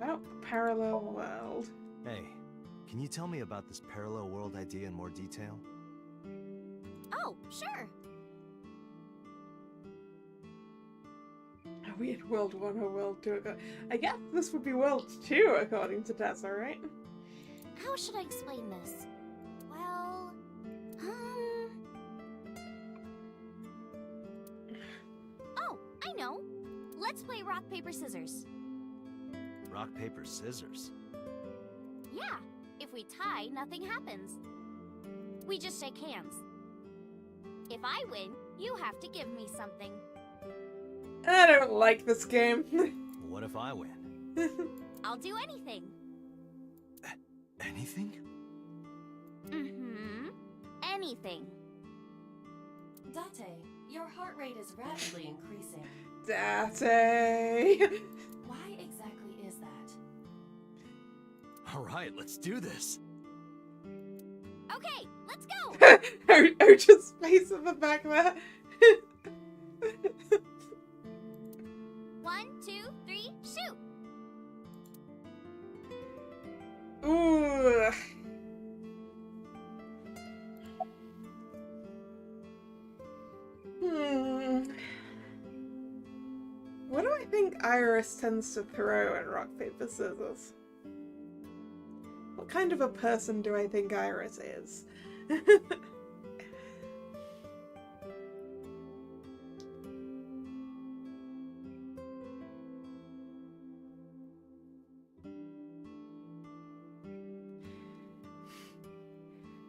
About the parallel world. Hey, can you tell me about this parallel world idea in more detail? Oh, sure. Are we in World 1 or World 2? I guess this would be World 2 according to Tessa, right? How should I explain this? Well, Oh, I know. Let's play rock, paper, scissors. Rock, paper, scissors. Yeah, if we tie, nothing happens. We just shake hands. If I win, you have to give me something. I don't like this game. What if I win? I'll do anything. Anything? Mm-hmm. Anything. Date, your heart rate is rapidly increasing. Date. Why exactly is that? Alright, let's do this. Okay, let's go! Ocha's face in the back there. 1, 2, 3, shoot! Ooh. What do I think Iris tends to throw in rock, paper, scissors? What kind of a person do I think Iris is?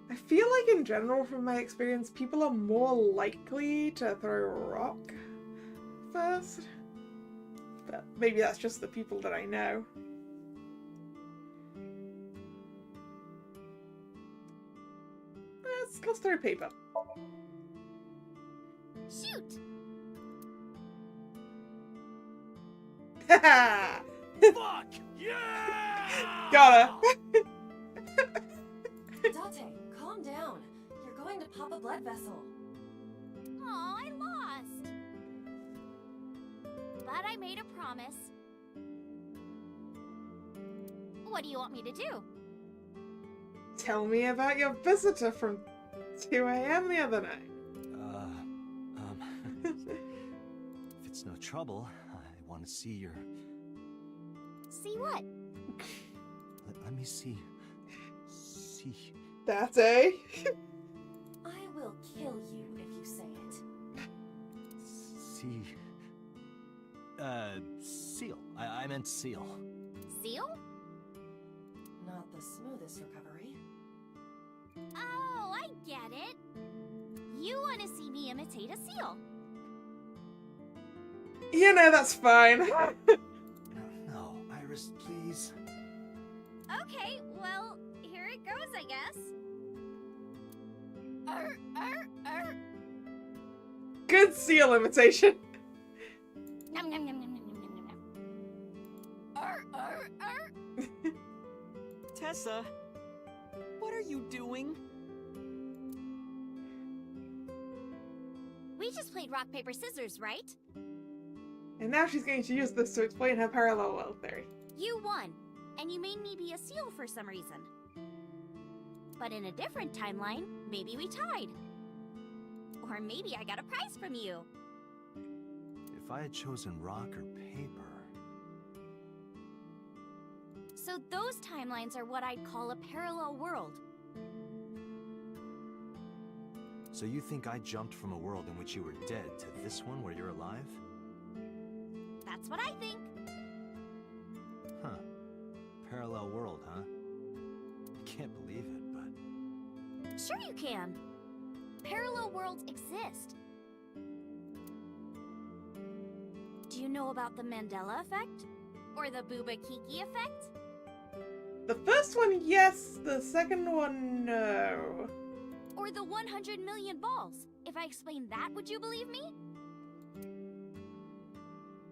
I feel like in general, from my experience, people are more likely to throw rock first. But maybe that's just the people that I know. Let's throw paper. Shoot! Haha! Fuck! Yeah! Got her! Date, calm down. You're going to pop a blood vessel. Aw, I lost. But I made a promise. What do you want me to do? Tell me about your visitor from 2 a.m. the other night. If it's no trouble, I want to see your... See what? Let me see... See... That's a... I will kill you if you say it. See... seal. I meant seal. Seal? Not the smoothest recovery. Oh, I get it. You want to see me imitate a seal. You know, that's fine. No, Iris, please. Okay, well, here it goes, I guess. Good seal imitation. Nom, nom, nom, nom, nom, nom, nom, nom. Tessa, what are you doing? We just played rock, paper, scissors, right? And now she's going to use this to explain her parallel world theory. You won, and you made me be a seal for some reason. But in a different timeline, maybe we tied. Or maybe I got a prize from you. If I had chosen rock or paper... So those timelines are what I'd call a parallel world. So you think I jumped from a world in which you were dead to this one where you're alive? That's what I think. Huh. Parallel world, huh? I can't believe it, but... Sure you can. Parallel worlds exist. Do you know about the Mandela effect? Or the Booba Kiki effect? The first one, yes. The second one, no. Or the 100 million balls? If I explained that, would you believe me?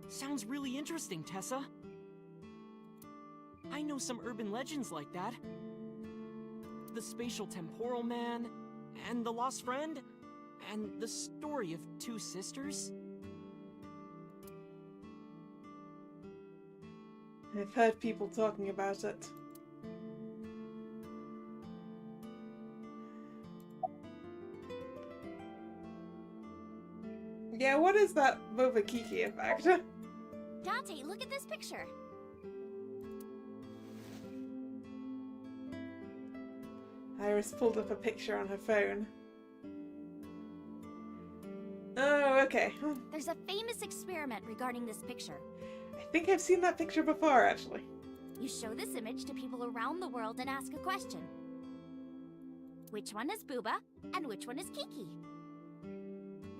Sounds really interesting, Tessa. I know some urban legends like that. The spatial temporal man, and the lost friend, and the story of two sisters. I've heard people talking about it. Yeah, what is that Boba Kiki effect? Dante, look at this picture. Iris pulled up a picture on her phone. Oh, okay. There's a famous experiment regarding this picture. I think I've seen that picture before, actually. You show this image to people around the world and ask a question. Which one is Booba and which one is Kiki?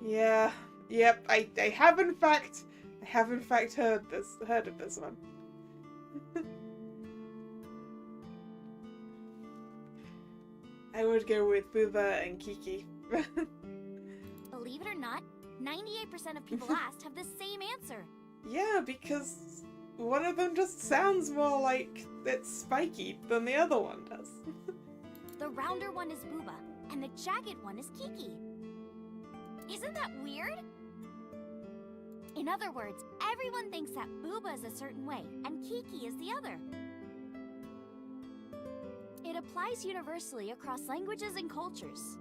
Yeah. Yep. I have in fact heard of this one. I would go with Booba and Kiki. Believe it or not, 98% of people asked have the same answer. Yeah, because one of them just sounds more like it's spiky than the other one does. The rounder one is Booba, and the jagged one is Kiki. Isn't that weird? In other words, everyone thinks that Booba is a certain way, and Kiki is the other. It applies universally across languages and cultures.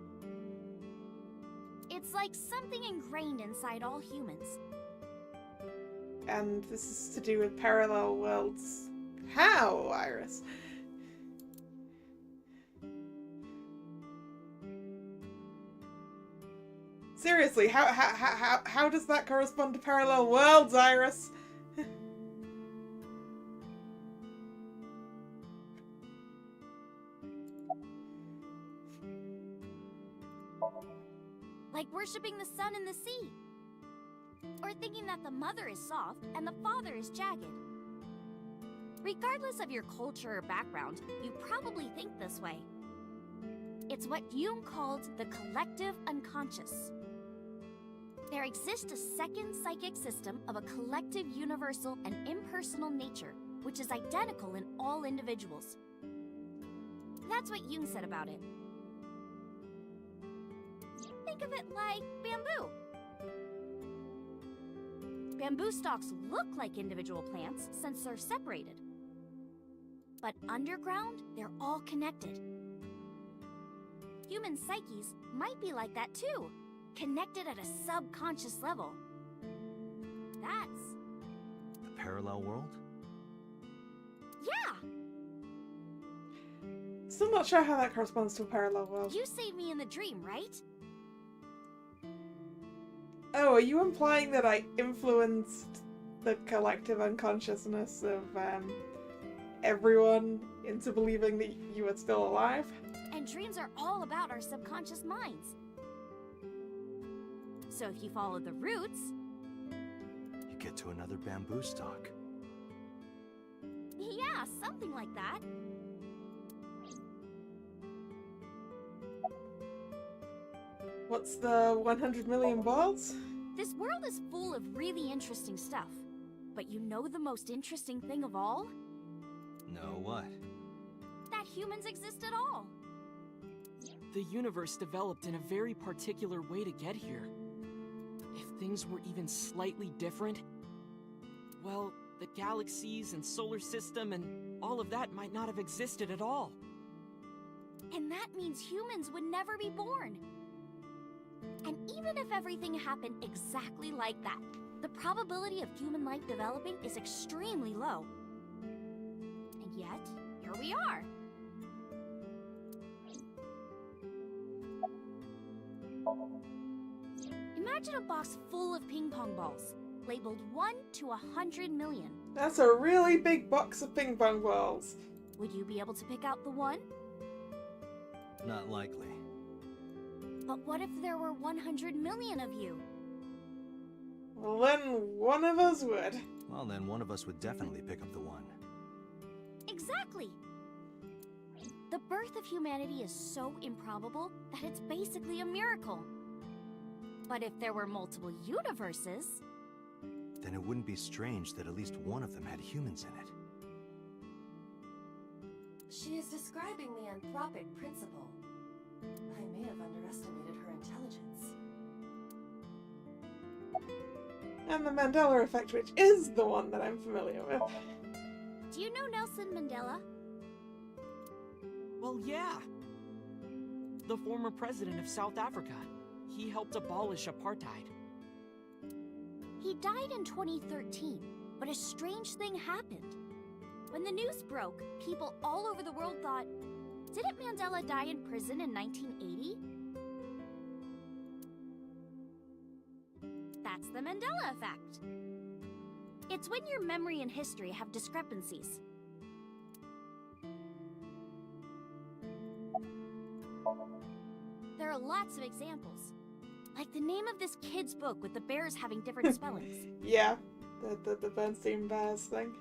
It's like something ingrained inside all humans. And this is to do with parallel worlds. How, Iris? Seriously, how does that correspond to parallel worlds, Iris? Like worshipping the sun and the sea. Or thinking that the mother is soft and the father is jagged. Regardless of your culture or background, you probably think this way. It's what Jung called the collective unconscious. There exists a second psychic system of a collective universal and impersonal nature, which is identical in all individuals. That's what Jung said about it. Think of it like bamboo. Bamboo stalks look like individual plants since they're separated. But underground, they're all connected. Human psyches might be like that too, connected at a subconscious level. That's... The parallel world? Yeah! Still not sure how that corresponds to a parallel world. You saved me in the dream, right? Oh, are you implying that I influenced the collective unconsciousness of everyone into believing that you were still alive? And dreams are all about our subconscious minds. So if you follow the roots... You get to another bamboo stalk. Yeah, something like that. What's the 100 million balls? This world is full of really interesting stuff. But you know the most interesting thing of all? No, what? That humans exist at all. The universe developed in a very particular way to get here. If things were even slightly different, well, the galaxies and solar system and all of that might not have existed at all. And that means humans would never be born. And even if everything happened exactly like that, the probability of human life developing is extremely low. And yet, here we are. Imagine a box full of ping pong balls, labeled 1 to 100 million. That's a really big box of ping pong balls. Would you be able to pick out the one? Not likely. But what if there were 100 million of you? Well, then one of us would. Well, then one of us would definitely pick up the one. Exactly! The birth of humanity is so improbable that it's basically a miracle. But if there were multiple universes... Then it wouldn't be strange that at least one of them had humans in it. She is describing the anthropic principle. I may have underestimated her intelligence. And the Mandela effect, which is the one that I'm familiar with. Do you know Nelson Mandela? Well, yeah. The former president of South Africa. He helped abolish apartheid. He died in 2013, but a strange thing happened. When the news broke, people all over the world thought, didn't Mandela die in prison in 1980? That's the Mandela effect. It's when your memory and history have discrepancies. There are lots of examples. Like the name of this kid's book with the bears having different spellings. Yeah, the Bernstein Bears thing.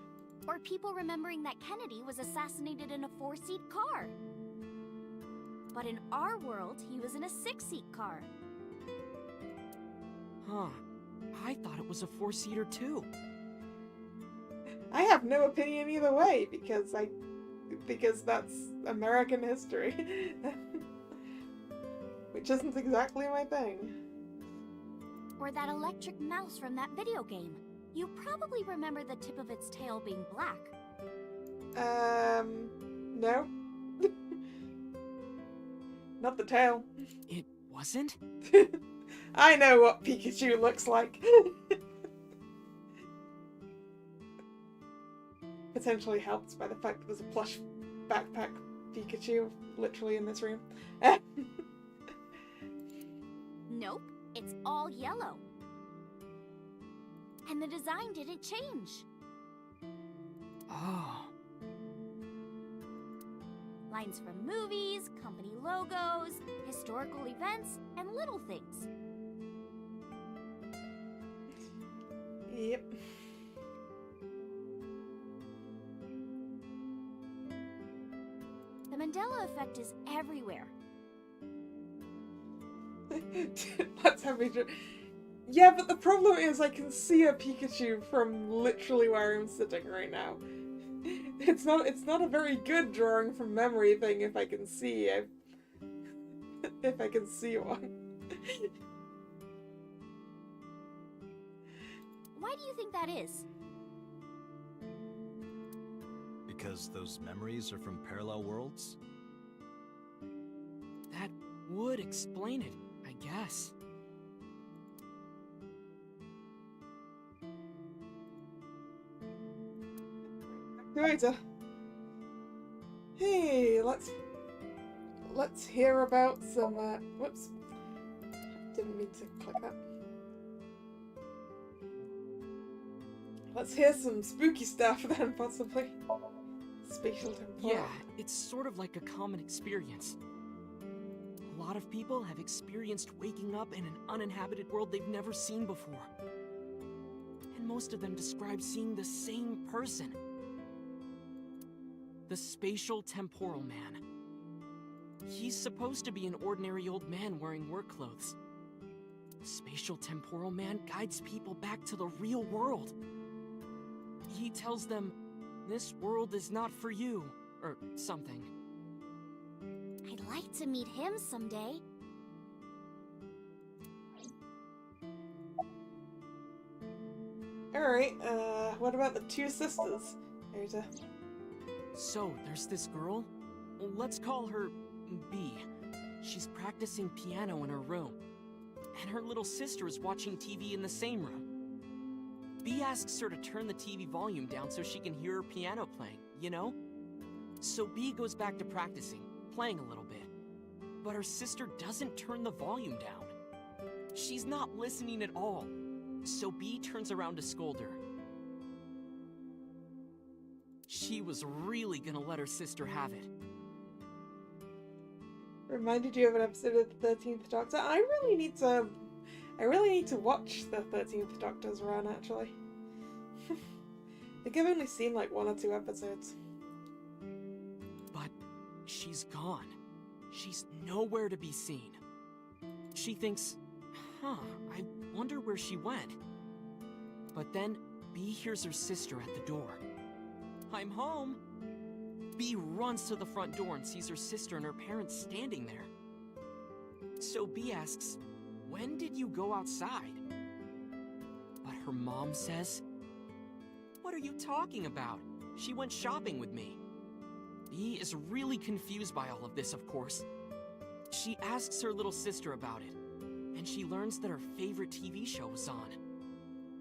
Or people remembering that Kennedy was assassinated in a 4-seat car. But in our world, he was in a 6-seat car. Huh. I thought it was a 4-seater too. I have no opinion either way because that's American history. Which isn't exactly my thing. Or that electric mouse from that video game. You probably remember the tip of its tail being black. No. Not the tail. It wasn't? I know what Pikachu looks like. Potentially helped by the fact that there's a plush backpack Pikachu literally in this room. Nope, it's all yellow. And the design didn't change. Oh. Lines from movies, company logos, historical events, and little things. Yep. The Mandela effect is everywhere. That's how major. Yeah, but the problem is I can see a Pikachu from literally where I'm sitting right now. It's not a very good drawing from memory thing if I can see if I can see one. Why do you think that is? Because those memories are from parallel worlds? That would explain it, I guess. Right, hey, let's hear about some, whoops. Didn't mean to click that. Let's hear some spooky stuff then, possibly. Spatial temporal. Yeah, it's sort of like a common experience. A lot of people have experienced waking up in an uninhabited world they've never seen before. And most of them describe seeing the same person. The Spatial Temporal Man. He's supposed to be an ordinary old man wearing work clothes. The Spatial Temporal Man guides people back to the real world. He tells them, this world is not for you, or something. I'd like to meet him someday. Alright, what about the two sisters? So, there's this girl. Let's call her B. She's practicing piano in her room. And her little sister is watching TV in the same room. B asks her to turn the TV volume down so she can hear her piano playing, you know? So B goes back to practicing, playing a little bit. But her sister doesn't turn the volume down. She's not listening at all. So B turns around to scold her. She was really gonna let her sister have it. Reminded you of an episode of the 13th Doctor. I really need to watch the 13th Doctor's run, actually. I think I've only seen like 1 or 2 episodes. But she's gone. She's nowhere to be seen. She thinks, I wonder where she went. But then B hears her sister at the door. I'm home. B runs to the front door and sees her sister and her parents standing there. So B asks, when did you go outside? But her mom says, what are you talking about? She went shopping with me. B is really confused by all of this, of course. She asks her little sister about it, and she learns that her favorite TV show was on.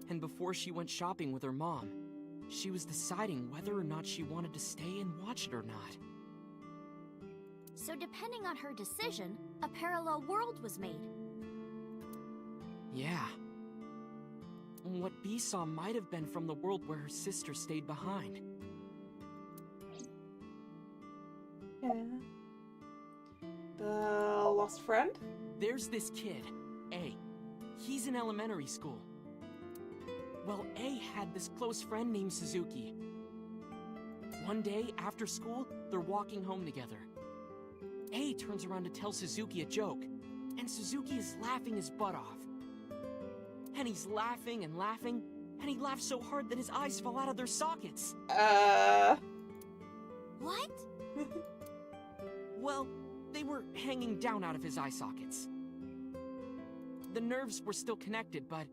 And before she went shopping with her mom, she was deciding whether or not she wanted to stay and watch it or not. So depending on her decision, a parallel world was made. Yeah. What B saw might have been from the world where her sister stayed behind. Yeah. The lost friend? There's this kid, A. He's in elementary school. Well, A had this close friend named Suzuki. One day, after school, they're walking home together. A turns around to tell Suzuki a joke, and Suzuki is laughing his butt off. And he's laughing and laughing, and he laughed so hard that his eyes fell out of their sockets. What? Well, they were hanging down out of his eye sockets. The nerves were still connected, but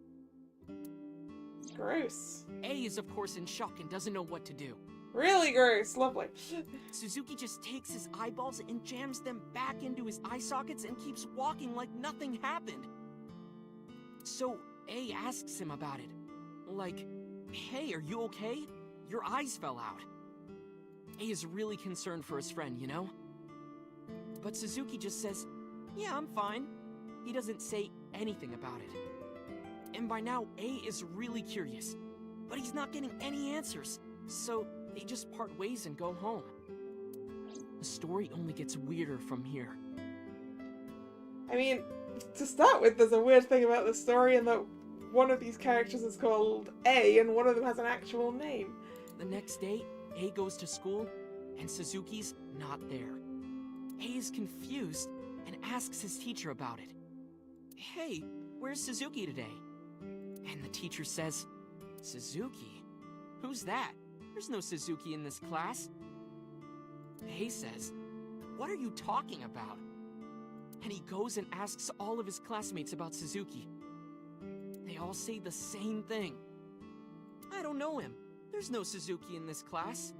Gross. A is of course in shock and doesn't know what to do. Really gross. Lovely. Suzuki just takes his eyeballs and jams them back into his eye sockets and keeps walking like nothing happened. So A asks him about it. Like, hey, are you okay? Your eyes fell out. A is really concerned for his friend, you know? But Suzuki just says, yeah, I'm fine. He doesn't say anything about it. And by now, A is really curious, but he's not getting any answers, so they just part ways and go home. The story only gets weirder from here. I mean, to start with, there's a weird thing about the story in that one of these characters is called A and one of them has an actual name. The next day, A goes to school, and Suzuki's not there. A is confused and asks his teacher about it. Hey, where's Suzuki today? And the teacher says, Suzuki? Who's that? There's no Suzuki in this class. A says, what are you talking about? And he goes and asks all of his classmates about Suzuki. They all say the same thing. I don't know him. There's no Suzuki in this class.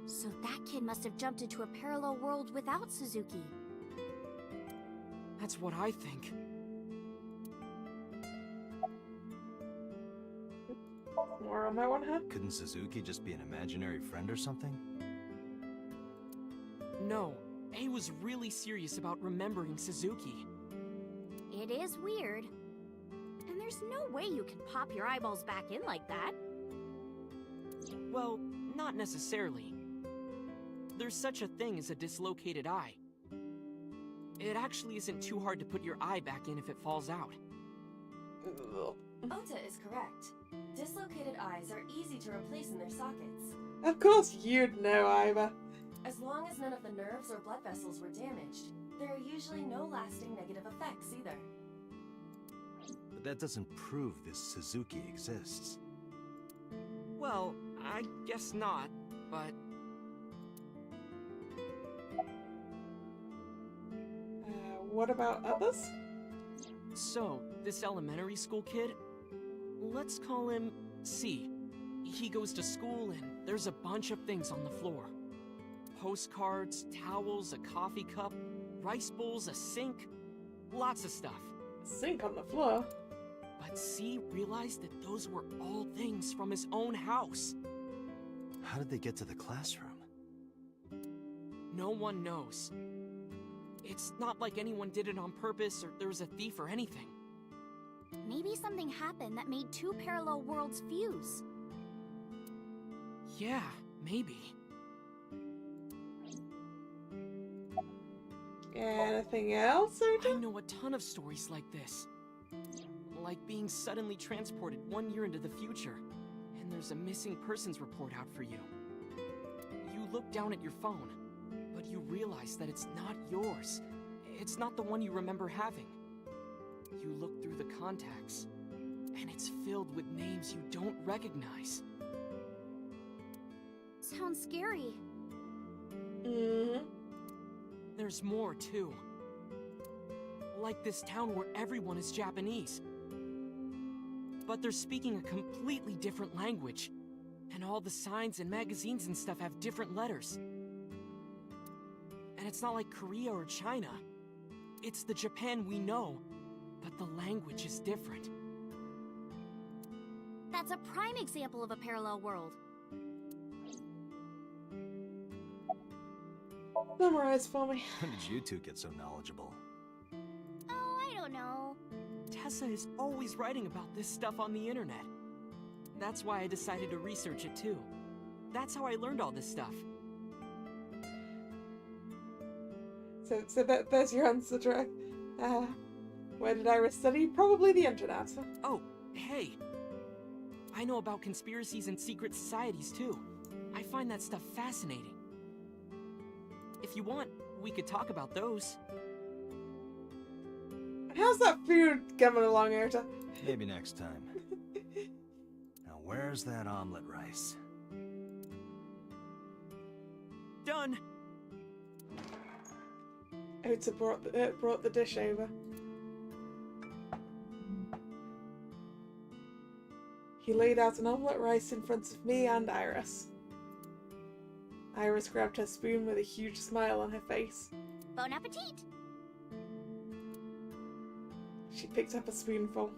So that kid must have jumped into a parallel world without Suzuki. That's what I think. More on that one, huh? Couldn't Suzuki just be an imaginary friend or something? No, A was really serious about remembering Suzuki. It is weird. And there's no way you can pop your eyeballs back in like that. Well, not necessarily. There's such a thing as a dislocated eye. It actually isn't too hard to put your eye back in if it falls out. Ota is correct. Dislocated eyes are easy to replace in their sockets. Of course you'd know, Iva. As long as none of the nerves or blood vessels were damaged, there are usually no lasting negative effects either. But that doesn't prove this Suzuki exists. Well, I guess not, but... What about others? So, this elementary school kid, let's call him C. He goes to school and there's a bunch of things on the floor. Postcards, towels, a coffee cup, rice bowls, a sink, lots of stuff. Sink on the floor. But C realized that those were all things from his own house. How did they get to the classroom? No one knows. It's not like anyone did it on purpose or there was a thief or anything. Maybe something happened that made two parallel worlds fuse. Yeah, maybe. Anything else, I Sergeant? know a ton of stories like this. Like being suddenly transported 1 year into the future, and there's a missing persons report out for you. You look down at your phone, but you realize that it's not yours. It's not the one you remember having. You look through the contacts, and it's filled with names you don't recognize. Sounds scary. Mm-hmm. There's more, too. Like this town where everyone is Japanese. But they're speaking a completely different language. And all the signs and magazines and stuff have different letters. And it's not like Korea or China. It's the Japan we know, but the language is different. That's a prime example of a parallel world. Memorize for me. When did you two get so knowledgeable? Oh, I don't know. Tessa is always writing about this stuff on the internet. That's why I decided to research it too. That's how I learned all this stuff. So there's your answer, Drake. Where did Iris study? Probably the internet. Oh, hey. I know about conspiracies and secret societies too. I find that stuff fascinating. If you want, we could talk about those. How's that food coming along, Erta? Maybe next time. Now, where's that omelet rice? Done! Ota brought the dish over. He laid out an omelette rice in front of me and Iris. Iris grabbed her spoon with a huge smile on her face. Bon appetit! She picked up a spoonful.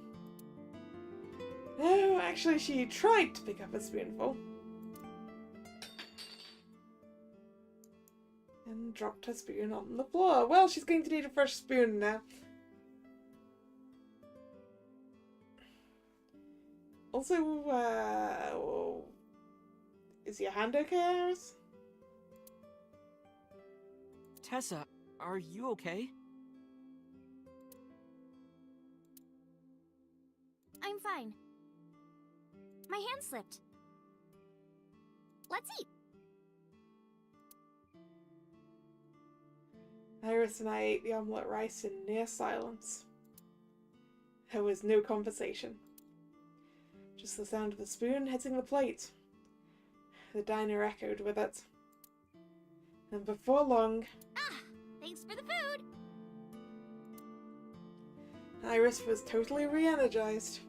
No, actually, she tried to pick up a spoonful. And dropped her spoon on the floor. Well, she's going to need a fresh spoon now. Also, is your hand okay, Iris? Tessa, are you okay? I'm fine. My hand slipped. Let's eat. Iris and I ate the omelette rice in near silence. There was no conversation. Just the sound of the spoon hitting the plate. The diner echoed with it. And before long... Ah! Thanks for the food! Iris was totally re-energized.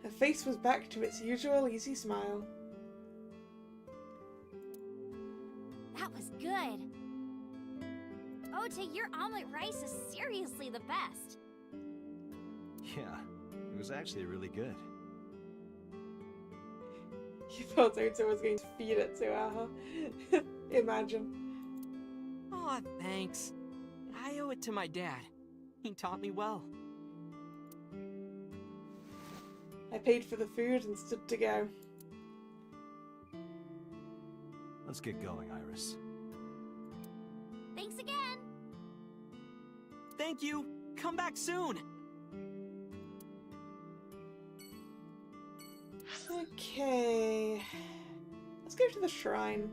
Her face was back to its usual easy smile. That was good. Ota, your omelet rice is seriously the best. Yeah, it was actually really good. You thought Ota was going to feed it to her, huh? Imagine. Aw, thanks. I owe it to my dad. He taught me well. I paid for the food and stood to go. Let's get going, Iris. Thanks again! Thank you! Come back soon! Okay. Let's go to the shrine.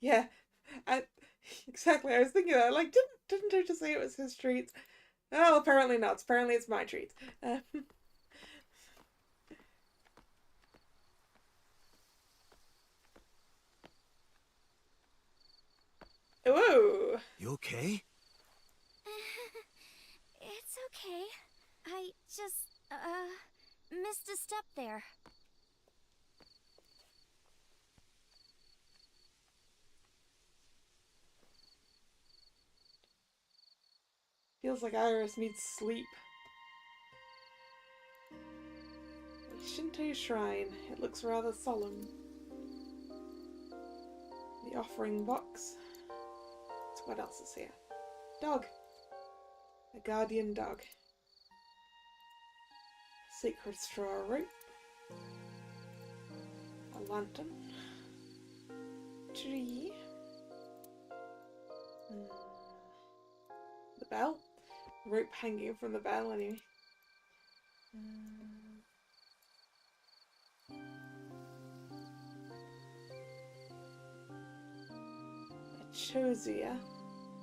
Yeah, exactly. I was thinking that. Like, didn't I just say it was his treat? Oh, apparently not. Apparently it's my treat. Whoa! You okay? It's okay. I just, missed a step there. Feels like Iris needs sleep. A Shinto shrine. It looks rather solemn. The offering box. So what else is here? Dog. A guardian dog. Sacred straw rope. A lantern. Tree. The bell. Rope hanging from the bell anyway. A chosia.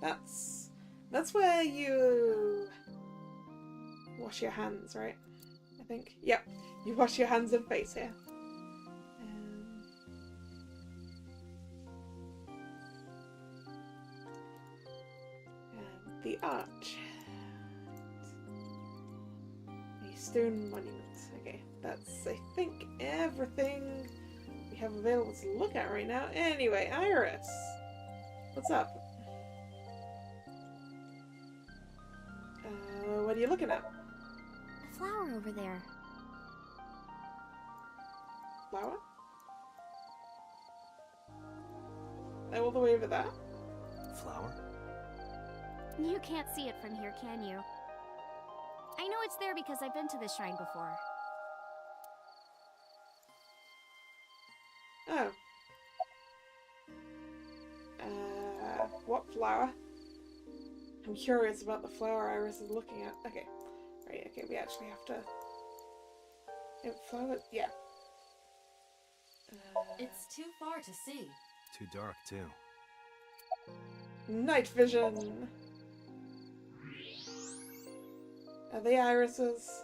That's where you wash your hands, right? I think. Yep. You wash your hands and face here. The arch. A stone monument. Okay, that's, I think, everything we have available to look at right now. Anyway, Iris. What's up? What are you looking at? A flower over there. Flower? All the way over there? Flower? You can't see it from here, can you? I know it's there because I've been to this shrine before. Oh. What flower? I'm curious about the flower Iris is looking at. Okay. Right, okay, we actually have to... flower? Yeah. It's too far to see. Too dark, too. Night vision! Are they irises?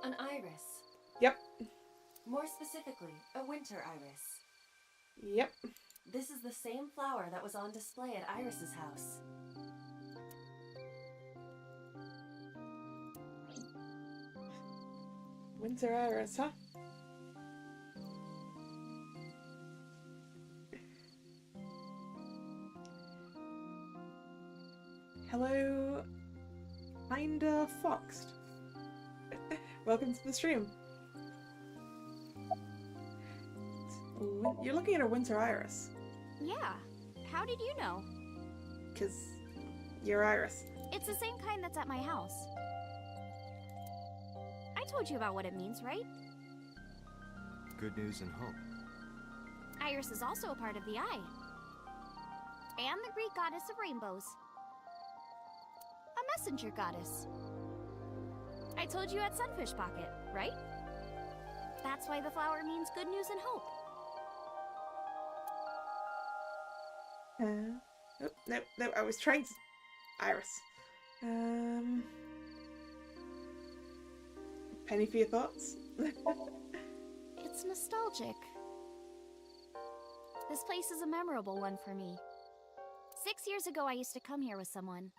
An iris. Yep. More specifically, a winter iris. Yep. This is the same flower that was on display at Iris's house. Winter iris, huh? Hello, Kinda Foxed. Welcome to the stream. You're looking at a winter iris. Yeah. How did you know? 'Cause you're Iris. It's the same kind that's at my house. I told you about what it means, right? Good news and hope. Iris is also a part of the eye. And the Greek goddess of rainbows. A messenger goddess. I told you at Sunfish Pocket, right? That's why the flower means good news and hope. No, I was trying to... Iris. Penny for your thoughts? It's nostalgic. This place is a memorable one for me. 6 years ago, I used to come here with someone.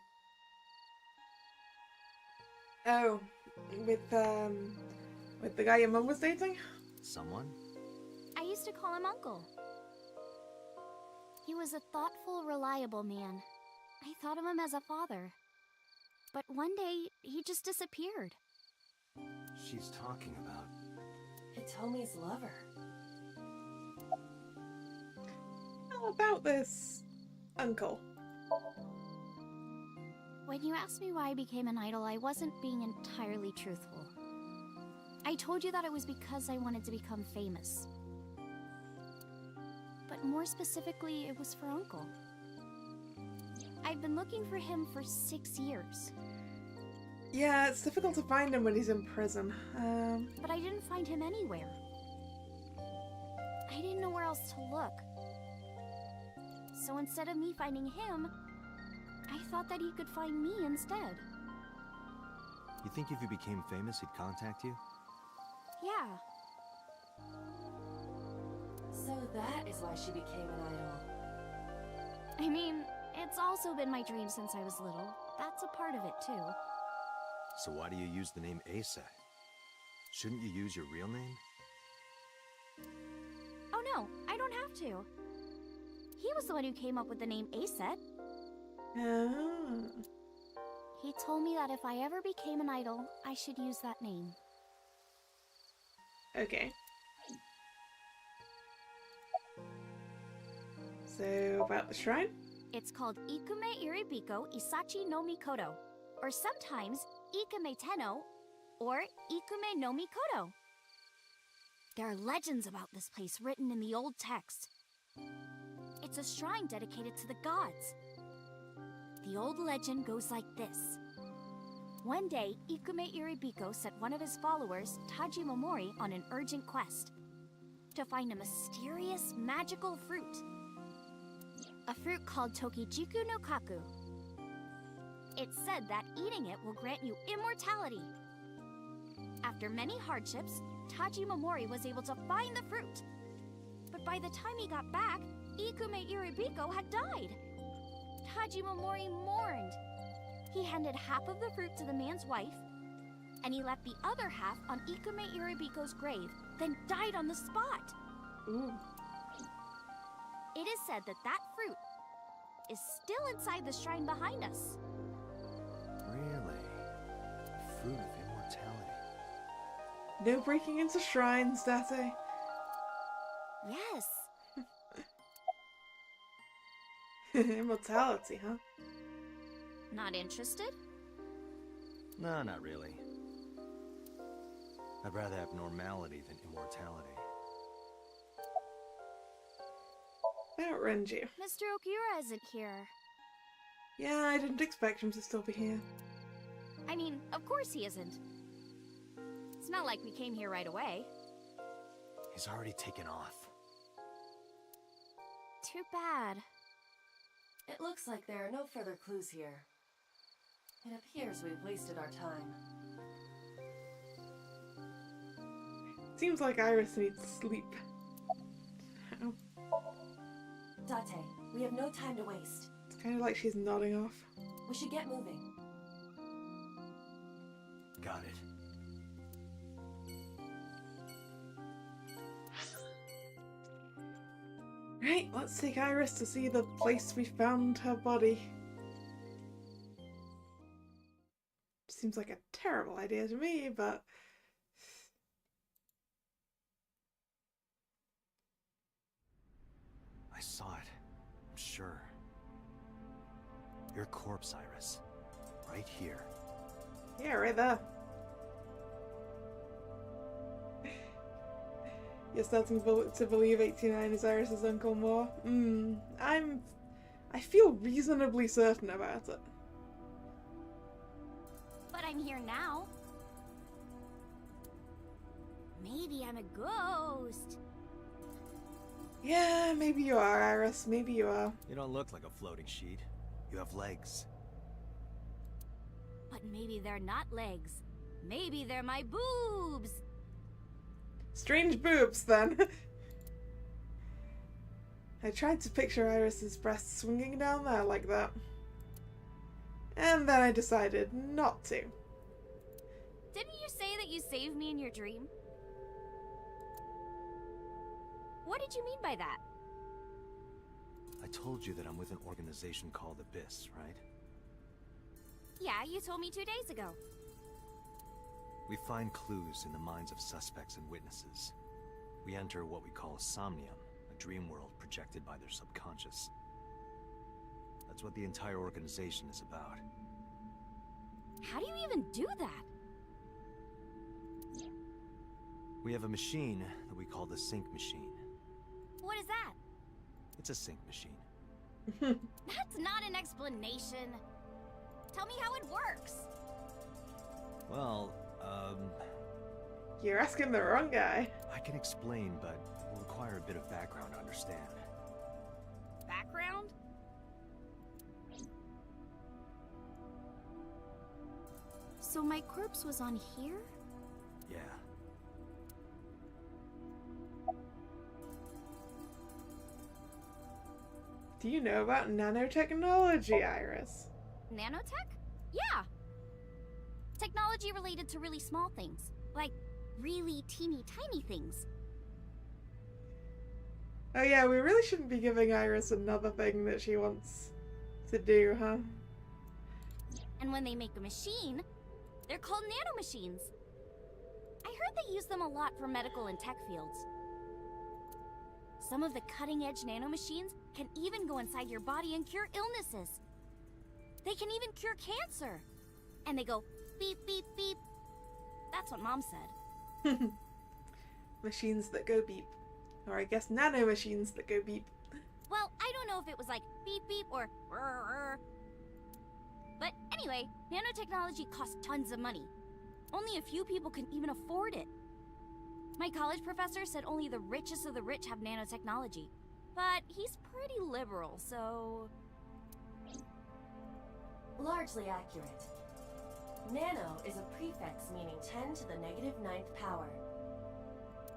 Oh, with the guy your mum was dating? Someone? I used to call him Uncle. He was a thoughtful, reliable man. I thought of him as a father. But one day, he just disappeared. She's talking about... Hitomi's lover. How about this, Uncle? When you asked me why I became an idol, I wasn't being entirely truthful. I told you that it was because I wanted to become famous. But more specifically, it was for Uncle. I've been looking for him for 6 years. Yeah, it's difficult to find him when he's in prison. But I didn't find him anywhere. I didn't know where else to look. So instead of me finding him, I thought that he could find me instead. You think if you became famous, he'd contact you? Yeah. So that is why she became an idol. I mean, it's also been my dream since I was little. That's a part of it, too. So why do you use the name Asa? Shouldn't you use your real name? Oh no, I don't have to. He was the one who came up with the name Aset. Oh. He told me that if I ever became an idol, I should use that name. Okay. So, about the shrine? It's called Ikume Iribiko Isachi no Mikoto, or sometimes Ikume Tenno, or Ikume no Mikoto. There are legends about this place written in the old text. It's a shrine dedicated to the gods. The old legend goes like this. One day, Ikume Iribiko sent one of his followers, Taji Momori, on an urgent quest to find a mysterious magical fruit. A fruit called Tokijiku no Kaku. It's said that eating it will grant you immortality. After many hardships, Taji Momori was able to find the fruit. But by the time he got back, Ikume Iribiko had died. Taji Momori mourned, he handed half of the fruit to the man's wife, and he left the other half on Ikume Iribiko's grave, then died on the spot. Ooh. It is said that that fruit is still inside the shrine behind us. Really? Fruit of immortality. No breaking into shrines, Date. Yes. Immortality, huh? Not interested? No, not really. I'd rather have normality than immortality. About Renji. Mr. Okura isn't here. Yeah, I didn't expect him to still be here. I mean, of course he isn't. It's not like we came here right away. He's already taken off. Too bad. It looks like there are no further clues here. It appears we've wasted our time. Seems like Iris needs sleep. Oh, Date, we have no time to waste. it's kind of like she's nodding off. We should get moving. Got it. Right, let's take Iris to see the place we found her body. Seems like a terrible idea to me, but... I saw it. I'm sure. Your corpse, Iris. Right here. Yeah, right there. You're starting to believe 89 is Iris's Uncle more? I feel reasonably certain about it. But I'm here now. Maybe I'm a ghost. Yeah, maybe you are, Iris. Maybe you are. You don't look like a floating sheet. You have legs. But maybe they're not legs. Maybe they're my boobs. Strange boobs, then. I tried to picture Iris's breasts swinging down there like that. And then I decided not to. Didn't you say that you saved me in your dream? What did you mean by that? I told you that I'm with an organization called Abyss, right? Yeah, you told me 2 days ago. We find clues in the minds of suspects and witnesses. We enter what we call Somnium, a dream world projected by their subconscious. That's what the entire organization is about. How do you even do that? We have a machine that we call the sync machine. What is that? It's a sync machine. That's not an explanation. Tell me how it works. Well, You're asking the wrong guy. I can explain, but it will require a bit of background to understand. Background? So my corpse was on here? Yeah. Do you know about nanotechnology, Iris? Nanotech? Yeah. Technology related to really small things. Like really teeny tiny things. Oh yeah, we really shouldn't be giving Iris another thing that she wants to do, huh? And when they make a machine, they're called nanomachines. I heard they use them a lot for medical and tech fields. Some of the cutting-edge nanomachines can even go inside your body and cure illnesses. They can even cure cancer. And they go beep, beep, beep. That's what Mom said. Machines that go beep. Or I guess nanomachines that go beep. Well, I don't know if it was like beep, beep or rrr. But anyway, nanotechnology costs tons of money. Only a few people can even afford it. My college professor said only the richest of the rich have nanotechnology. But he's pretty liberal, so... Largely accurate. Nano is a prefix meaning 10 to the negative 9th power.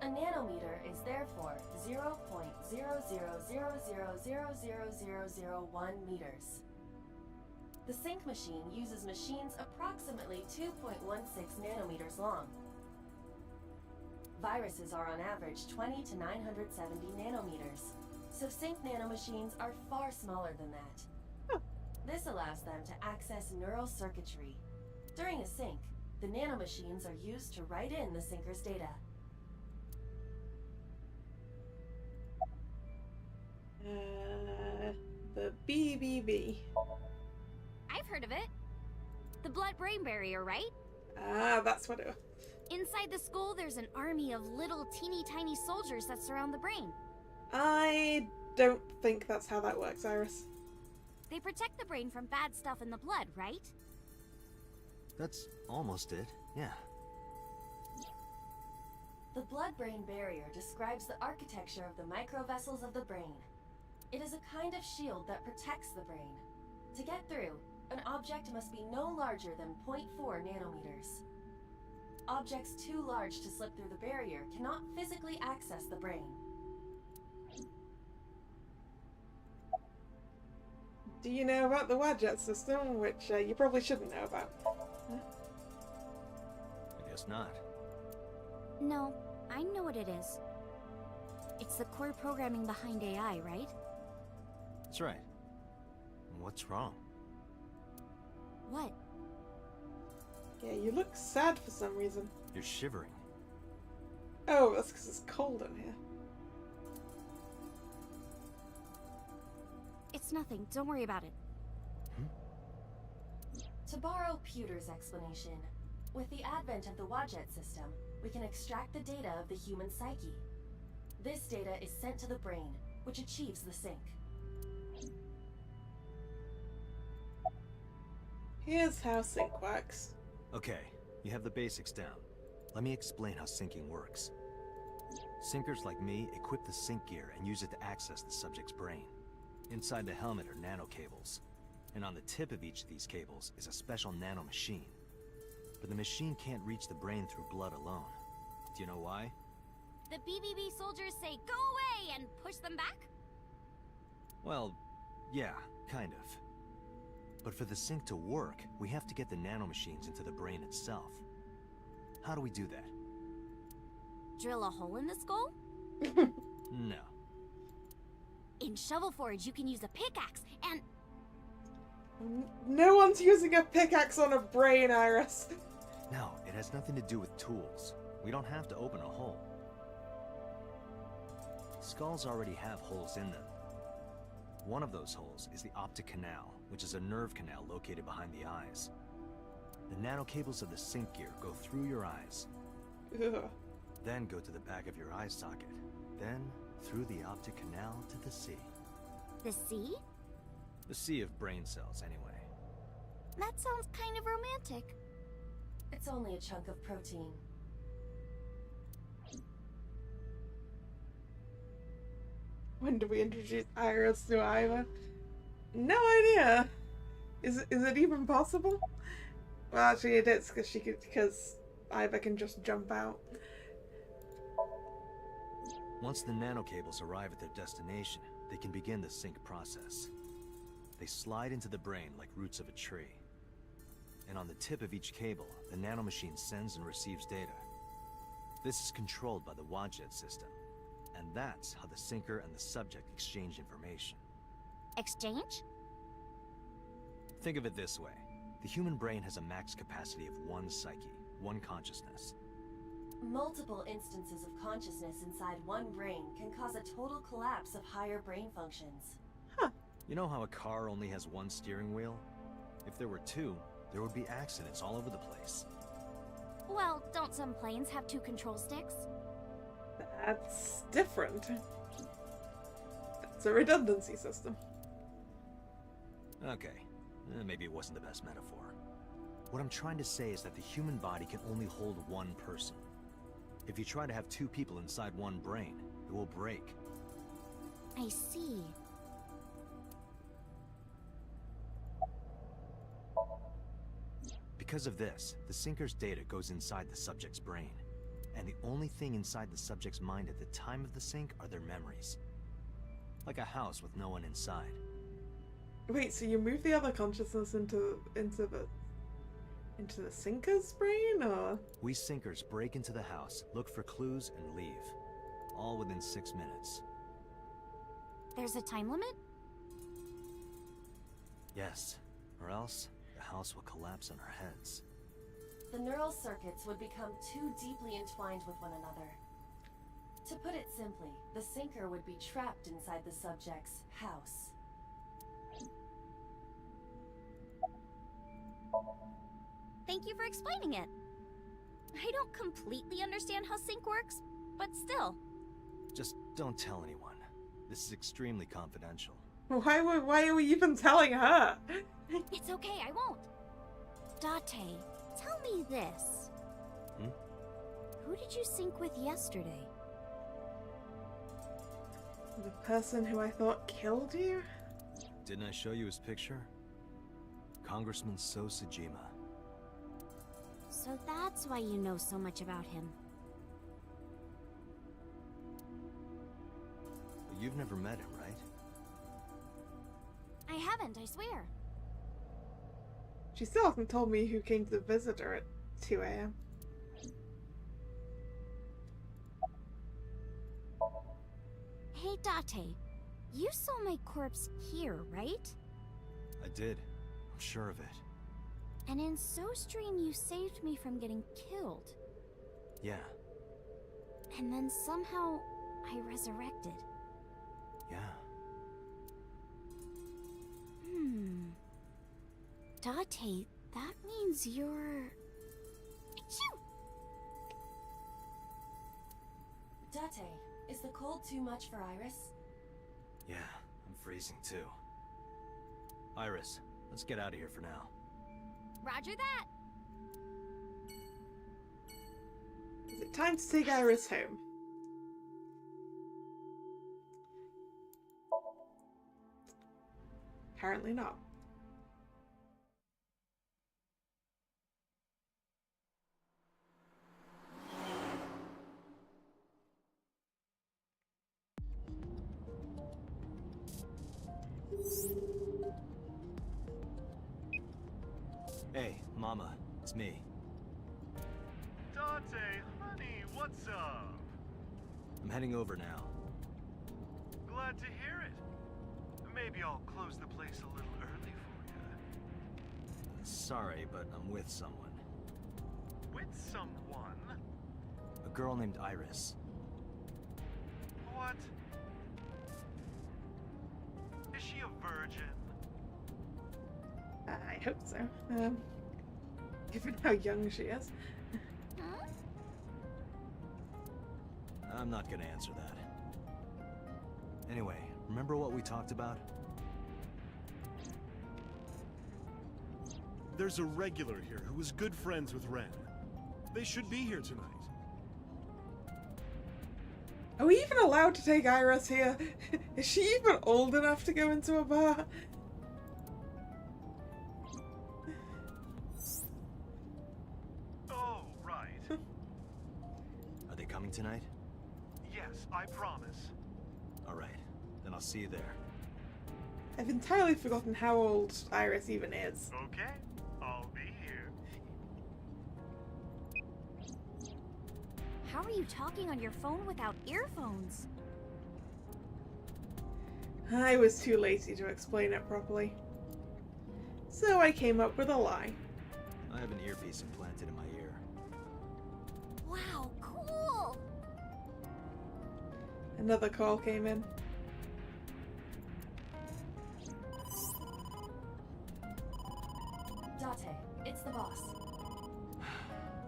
A nanometer is therefore 0.000000001 meters. The sync machine uses machines approximately 2.16 nanometers long. Viruses are on average 20 to 970 nanometers, so sync nanomachines are far smaller than that. Oh. This allows them to access neural circuitry. During a sync, the nanomachines are used to write in the syncer's data. The BBB. I've heard of it. The blood-brain barrier, right? Ah, that's what it was. Inside the skull, there's an army of little teeny tiny soldiers that surround the brain. I don't think that's how that works, Iris. They protect the brain from bad stuff in the blood, right? That's almost it, yeah. The blood-brain barrier describes the architecture of the microvessels of the brain. It is a kind of shield that protects the brain. To get through, an object must be no larger than 0.4 nanometers. Objects too large to slip through the barrier cannot physically access the brain. Do you know about the Wadjet system, which you probably shouldn't know about? Huh? I guess not. No, I know what it is. It's the core programming behind AI, right? That's right. What's wrong? What? Yeah, you look sad for some reason. You're shivering. Oh, that's because it's cold in here. It's nothing. Don't worry about it. To borrow Pewter's explanation, with the advent of the Wadjet system, we can extract the data of the human psyche. This data is sent to the brain, which achieves the sync. Here's how sync works. Okay, you have the basics down. Let me explain how syncing works. Syncers like me equip the sync gear and use it to access the subject's brain. Inside the helmet are nanocables, and on the tip of each of these cables is a special nanomachine. But the machine can't reach the brain through blood alone. Do you know why? The BBB soldiers say go away and push them back? Well, yeah, kind of. But for the sync to work, we have to get the nanomachines into the brain itself. How do we do that? Drill a hole in the skull? No. In Shovel Forge, you can use a pickaxe and... No one's using a pickaxe on a brain, Iris. No, it has nothing to do with tools. We don't have to open a hole. Skulls already have holes in them. One of those holes is the optic canal, which is a nerve canal located behind the eyes. The nanocables of the sync gear go through your eyes, Ugh. then go to the back of your eye socket, then through the optic canal to the sea. The sea? The sea of brain cells, anyway. That sounds kind of romantic. It's only a chunk of protein. When do we introduce Iris to Iva? No idea. Is it even possible? Well, actually, it is because Iva can just jump out. Once the nanocables arrive at their destination, they can begin the sync process. They slide into the brain like roots of a tree. And on the tip of each cable, the nanomachine sends and receives data. This is controlled by the Wadjet system. And that's how the syncer and the subject exchange information. Exchange? Think of it this way. The human brain has a max capacity of one psyche, one consciousness. Multiple instances of consciousness inside one brain can cause a total collapse of higher brain functions. You know how a car only has one steering wheel? If there were two, there would be accidents all over the place. Well, don't some planes have 2 control sticks? That's different. That's a redundancy system. Okay, maybe it wasn't the best metaphor. What I'm trying to say is that the human body can only hold one person. If you try to have 2 people inside one brain, it will break. I see. Because of this, the syncer's data goes inside the subject's brain. And the only thing inside the subject's mind at the time of the sync are their memories. Like a house with no one inside. Wait, so you move the other consciousness into the sinker's brain, or? We sinkers break into the house, look for clues, and leave. All within 6 minutes. There's a time limit? Yes, or else the house will collapse on our heads. The neural circuits would become too deeply entwined with one another. To put it simply, the sinker would be trapped inside the subject's house. Thank you for explaining it. I don't completely understand how sync works, but still. Just don't tell anyone. This is extremely confidential. Why are we even telling her? It's okay, I won't. Date, tell me this. Who did you sync with yesterday? The person who I thought killed you? Didn't I show you his picture? Congressman So Sejima. So that's why you know so much about him. But you've never met him, right? I haven't, I swear. She still hasn't told me who came to visit her at 2 a.m. Hey, Date, you saw my corpse here, right? I did. I'm sure of it. And in SoStream, you saved me from getting killed. Yeah. And then somehow, I resurrected. Yeah. Date, that means you're... Achoo! Date, is the cold too much for Iris? Yeah, I'm freezing too. Iris, let's get out of here for now. Roger that! Is it time to take Iris home? Apparently not. Hey, Mama, it's me. Dante, honey, what's up? I'm heading over now. Glad to hear it. Maybe I'll close the place a little early for you. Sorry, but I'm with someone. With someone? A girl named Iris. What? Is she a virgin? I hope so. Given how young she is. Huh? I'm not gonna answer that. Anyway, remember what we talked about? There's a regular here who was good friends with Ren. They should be here tonight. Are we even allowed to take Iris here? Is she even old enough to go into a bar? Oh, right. Are they coming tonight? Yes, I promise. Alright, then I'll see you there. I've entirely forgotten how old Iris even is. Okay, I'll be here. How are you talking on your phone without earphones? I was too lazy to explain it properly. So I came up with a lie. I have an earpiece implanted in my ear. Wow, cool! Another call came in. Date, it's the boss. I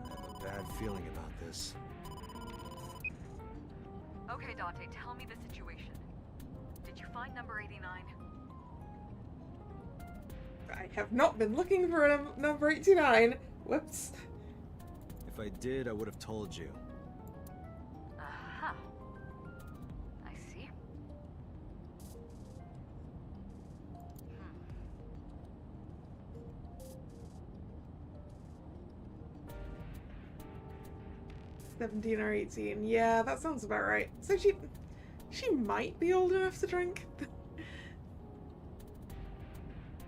have a bad feeling about this. Okay, Dante, tell me the situation. Did you find number 89? I have not been looking for number 89. Whoops. If I did, I would have told you. Uh-huh. I see. Hmm. 17 or 18. Yeah, that sounds about right. So she might be old enough to drink.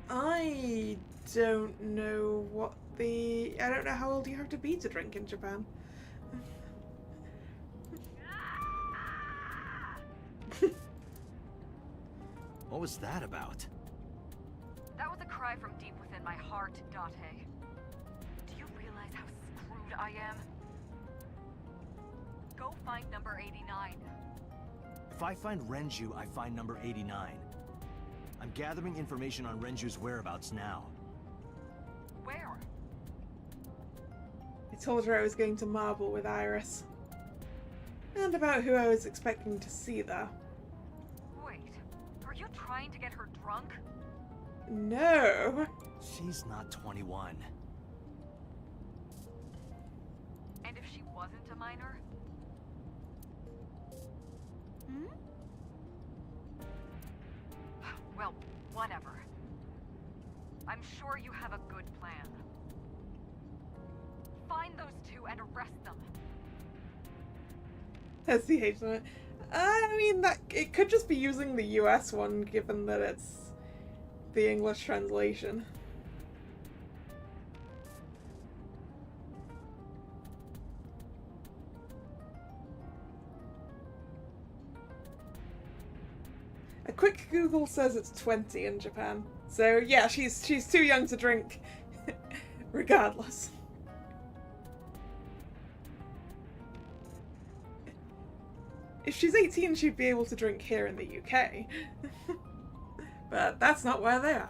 I don't know what I don't know how old you have to be to drink in Japan. What was that about? That was a cry from deep within my heart, Date. Do you realize how screwed I am? Go find number 89. If I find Renju, I find number 89. I'm gathering information on Renju's whereabouts now. Where? I told her I was going to Marble with Iris. And about who I was expecting to see there. Wait, are you trying to get her drunk? No. She's not 21. And if she wasn't a minor? Hmm? Well, whatever. I'm sure you have a good plan. Find those two and arrest them. That's the H on it. I mean, that it could just be using the US one, given that it's the English translation. A quick Google says it's 20 in Japan. So yeah, she's too young to drink, regardless. If she's 18, she'd be able to drink here in the UK. But that's not where they are.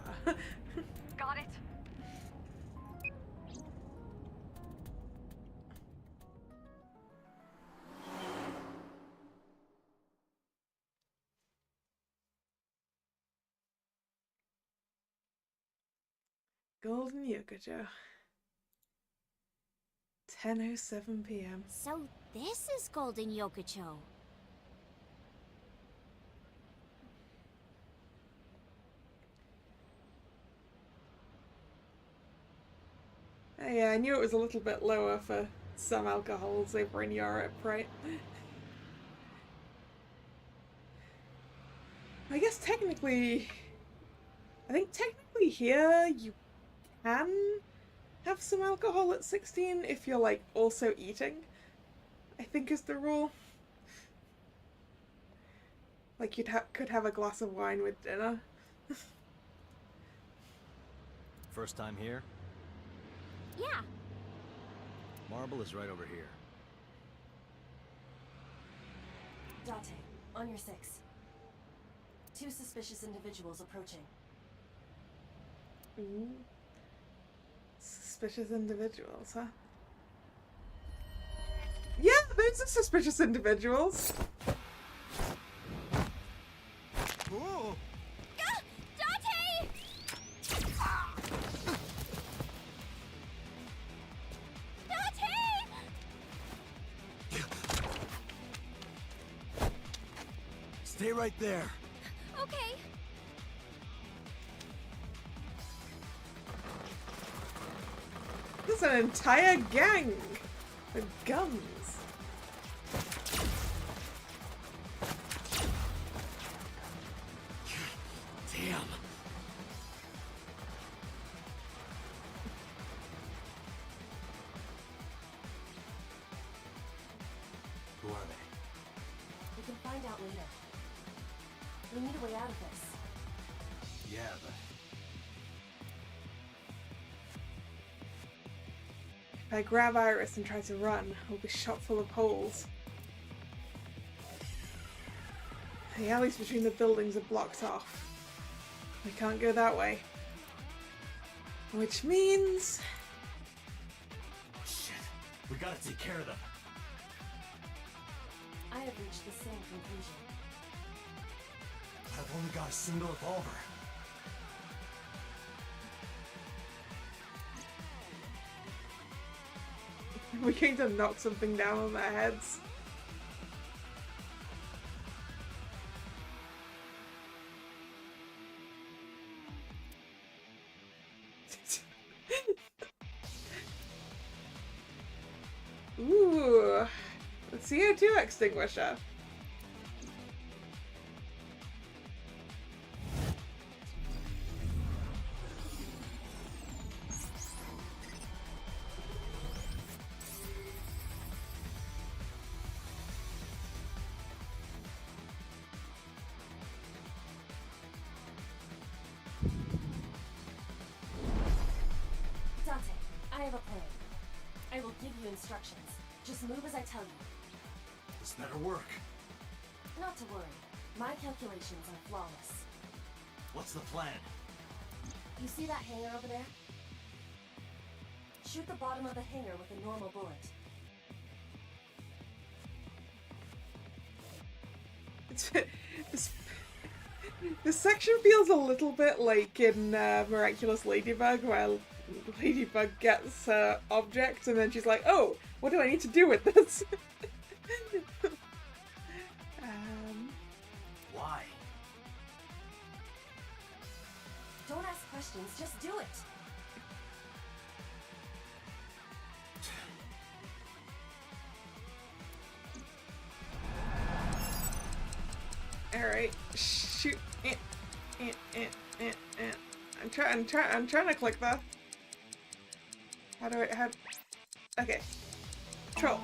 Got it? Golden Yokocho. 10:07 p.m. So this is Golden Yokocho. Oh, yeah, I knew it was a little bit lower for some alcohols over in Europe, right? I guess technically... I think technically here you can have some alcohol at 16 if you're, like, also eating, I think is the rule. Like, could have a glass of wine with dinner. First time here? Yeah. Marble is right over here. Date, on your 6. 2 suspicious individuals approaching. Ooh. Suspicious individuals, huh? Yeah, those are suspicious individuals. Ooh. Date! Stay right there. Okay. There's an entire gang with guns. Damn. Who are they? We can find out later. We need a way out of this. Yeah, but If I grab Iris and try to run, I'll be shot full of holes. The alleys between the buildings are blocked off. We can't go that way. Which means... shit. We gotta take care of them. I have reached the same conclusion. I've only got a single revolver. We're going to knock something down on their heads. Ooh, the CO2 extinguisher. give you instructions. Just move as I tell you. This better work. Not to worry. My calculations are flawless. What's the plan? You see that hangar over there? Shoot the bottom of the hangar with a normal bullet. This section feels a little bit like in Miraculous Ladybug, where Ladybug gets her object and then she's like, oh, what do I need to do with this? Why? Don't ask questions, just do it. Alright, shoot. I'm trying to click that. How do I, okay. Control.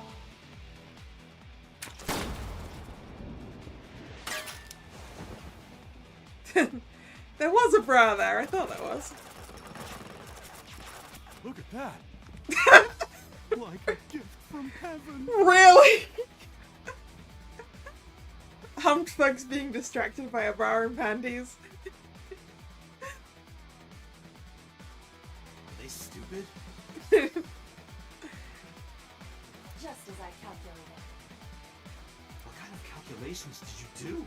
There was a bra there, I thought there was. Look at that. Like a gift from heaven. Really? Humped thugs being distracted by a bra and panties. Are they stupid? Just as I calculated. What kind of calculations did you do?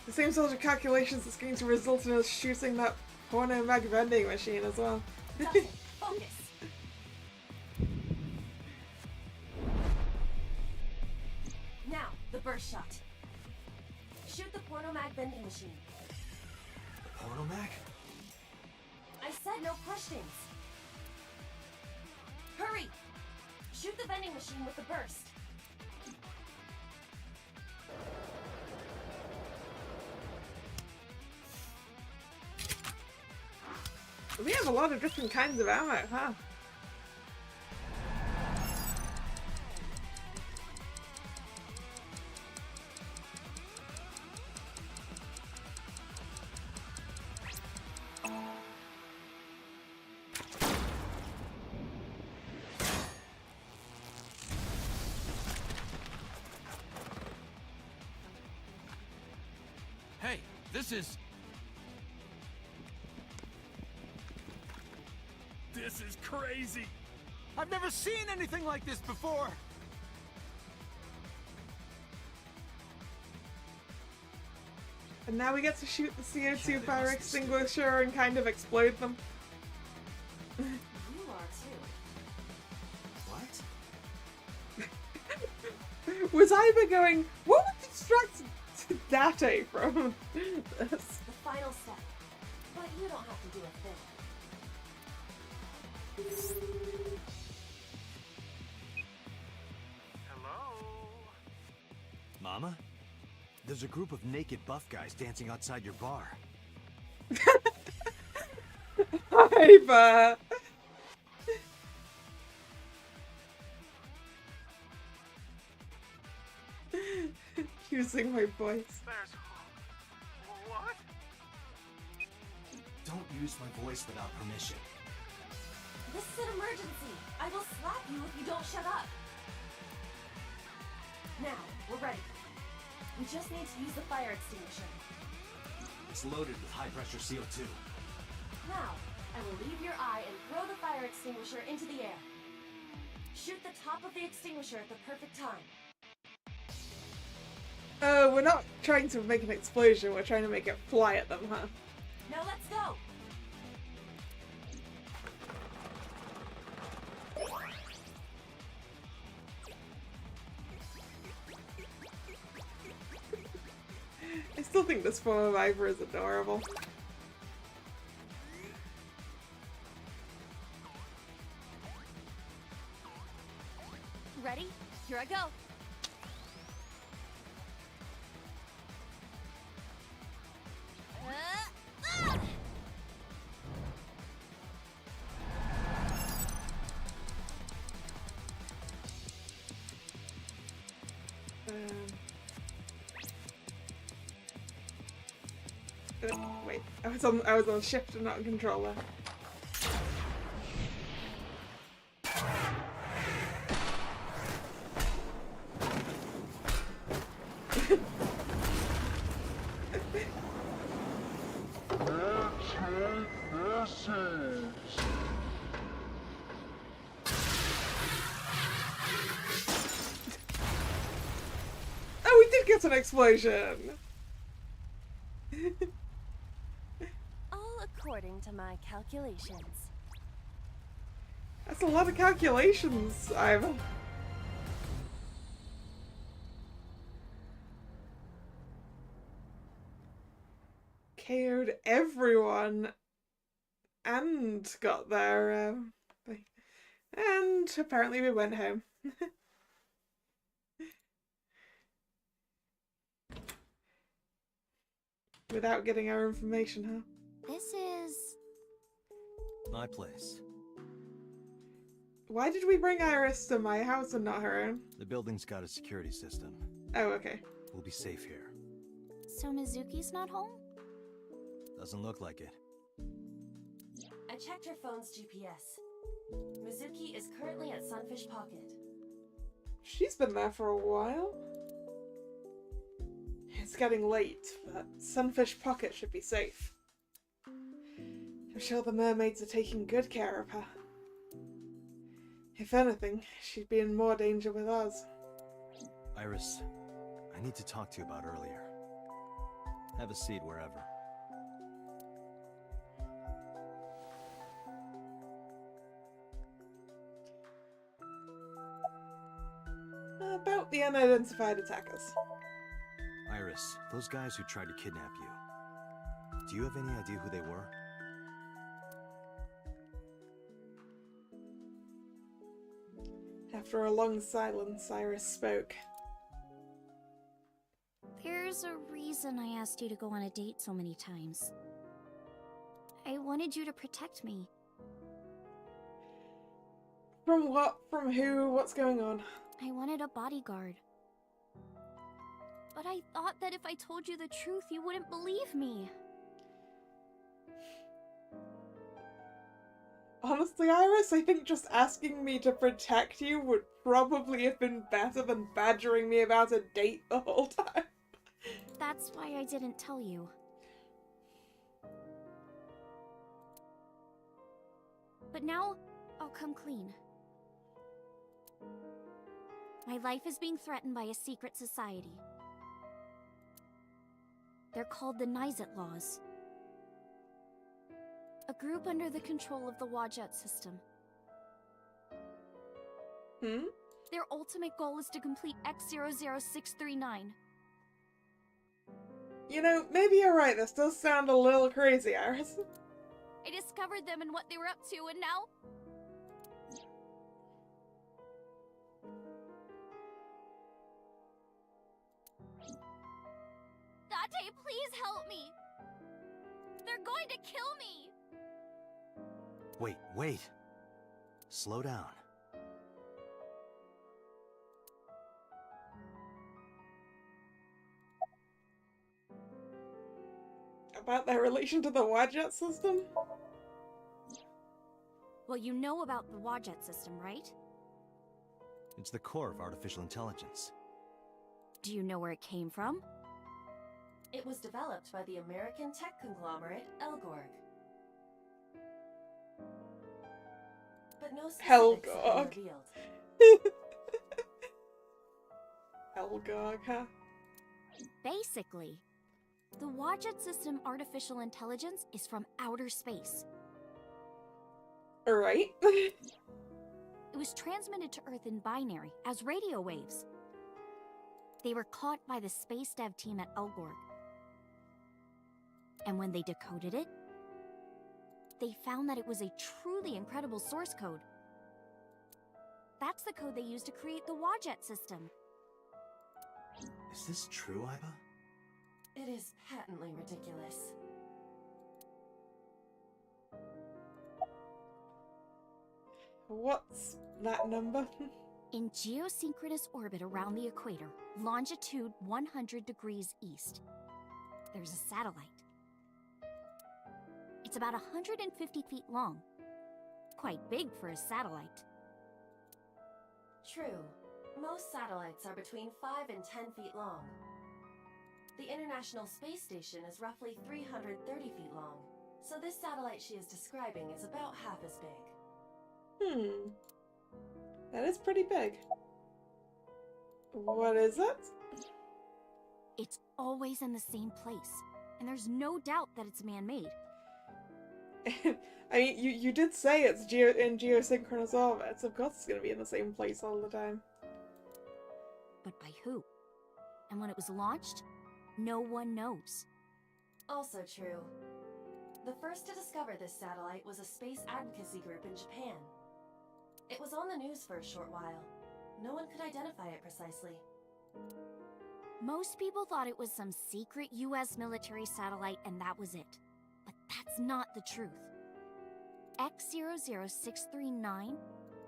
The same sort of calculations that's going to result in us shooting that porno mag vending machine as well. Got it. Focus. Now, the burst shot. Shoot the porno mag vending machine. The porno-mag? I said no questions. Hurry! Shoot the vending machine with the burst. We have a lot of different kinds of ammo, huh? Hey, this is crazy. I've never seen anything like this before. And now we get to shoot the CO2 Yeah, they fire must be extinguisher and kind of explode them. You are too. What? Was Iva going, what would distract Date from this? The final step. But you don't have to do a thing. Hello? Mama? There's a group of naked buff guys dancing outside your bar. Iva! Using my voice. There's... What? Don't use my voice without permission. This is an emergency. I will slap you if you don't shut up. Now, we're ready. We just need to use the fire extinguisher. It's loaded with high-pressure CO2. Now, I will leave your eye and throw the fire extinguisher into the air. Shoot the top of the extinguisher at the perfect time. Oh, we're not trying to make an explosion, we're trying to make it fly at them, huh? Now let's go! I still think this form of Iva is adorable. Ready? Here I go. Wait, I was on shift and not on controller. skeleton explosion! All according to my calculations. That's a lot of calculations, Ivan. KO'd everyone and got there. And apparently we went home. Without getting our information, huh? This is... My place. Why did we bring Iris to my house and not her own? The building's got a security system. Oh, okay. We'll be safe here. So Mizuki's not home? Doesn't look like it. I checked her phone's GPS. Mizuki is currently at Sunfish Pocket. She's been there for a while. It's getting late, but Sunfish Pocket should be safe. I'm sure the mermaids are taking good care of her. If anything, she'd be in more danger with us. Iris, I need to talk to you about earlier. Have a seat wherever. About the unidentified attackers. Iris, those guys who tried to kidnap you, do you have any idea who they were? After a long silence, Iris spoke. There's a reason I asked you to go on a date so many times. I wanted you to protect me. From what? From who? What's going on? I wanted a bodyguard. But I thought that if I told you the truth, you wouldn't believe me. Honestly, Iris, I think just asking me to protect you would probably have been better than badgering me about a date the whole time. That's why I didn't tell you. But now, I'll come clean. My life is being threatened by a secret society. They're called the Nizet Laws. A group under the control of the Wadjet system. Their ultimate goal is to complete X00639. You know, maybe you're right, this does sound a little crazy, Iris. I discovered them and what they were up to, and now... Date, please help me! They're going to kill me! Wait. Slow down. About their relation to the Wadjet system? Well, you know about the Wadjet system, right? It's the core of artificial intelligence. Do you know where it came from? It was developed by the American tech conglomerate Elgorg. But no specifics have been Helgorg. revealed. Elgorg, huh? Basically, the Wadjet system artificial intelligence is from outer space. Alright. It was transmitted to Earth in binary, as radio waves. They were caught by the space dev team at Elgorg. And when they decoded it, they found that it was a truly incredible source code. That's the code they used to create the Wadjet system. Is this true, Iva? It is patently ridiculous. What's that number? In geosynchronous orbit around the equator, longitude 100 degrees east, there's a satellite. It's about 150 feet long. Quite big for a satellite. True. Most satellites are between 5 and 10 feet long. The International Space Station is roughly 330 feet long, so this satellite she is describing is about half as big. That is pretty big. What is it? It's always in the same place, and there's no doubt that it's man-made. I mean, you did say it's in geosynchronous orbit, so of course it's going to be in the same place all the time. But by who? And when it was launched, no one knows. Also true. The first to discover this satellite was a space advocacy group in Japan. It was on the news for a short while. No one could identify it precisely. Most people thought it was some secret US military satellite and that was it. But that's not the truth. X00639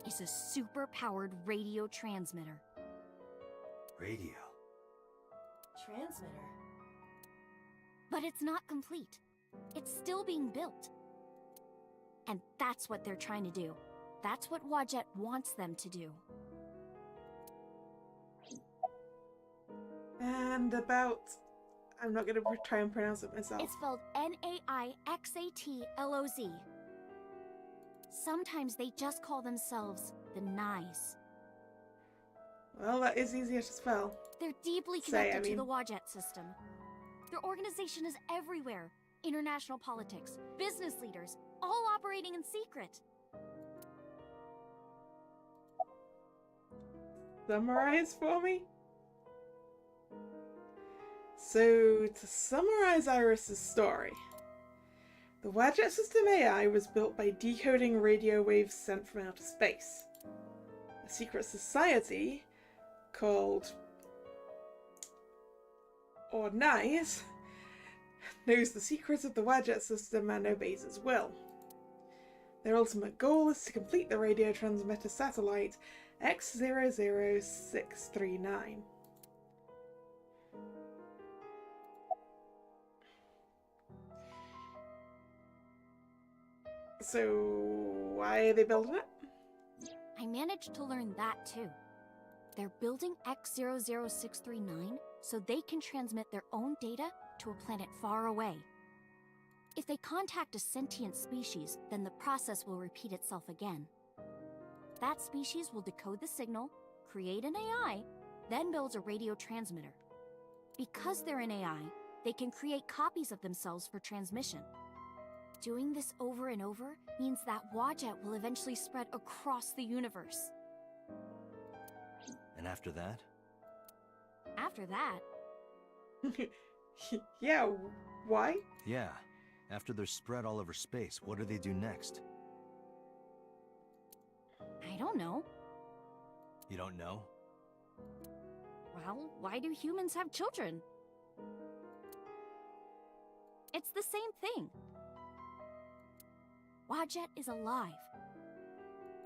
is a super-powered radio transmitter. Radio. Transmitter? But it's not complete. It's still being built. And that's what they're trying to do. That's what Wadjet wants them to do. And about... I'm not going to try and pronounce it myself. It's spelled Naixatloz. Sometimes they just call themselves the Nais. Well, that is easier to spell. They're deeply connected to the Wadjet system. Their organization is everywhere. International politics, business leaders, all operating in secret. Summarize for me? So, to summarize Iris's story, the Wadjet system AI was built by decoding radio waves sent from outer space. A secret society called Nice knows the secrets of the Wadjet system and obeys its will. Their ultimate goal is to complete the radio transmitter satellite X00639. So, why are they building it? I managed to learn that too. They're building X00639 so they can transmit their own data to a planet far away. If they contact a sentient species, then the process will repeat itself again. That species will decode the signal, create an AI, then builds a radio transmitter. Because they're an AI, they can create copies of themselves for transmission. Doing this over and over means that Wadjet will eventually spread across the universe. And after that? After that, Yeah, why? Yeah. After they're spread all over space, what do they do next? I don't know. You don't know? Well, why do humans have children? It's the same thing. Wadjet is alive.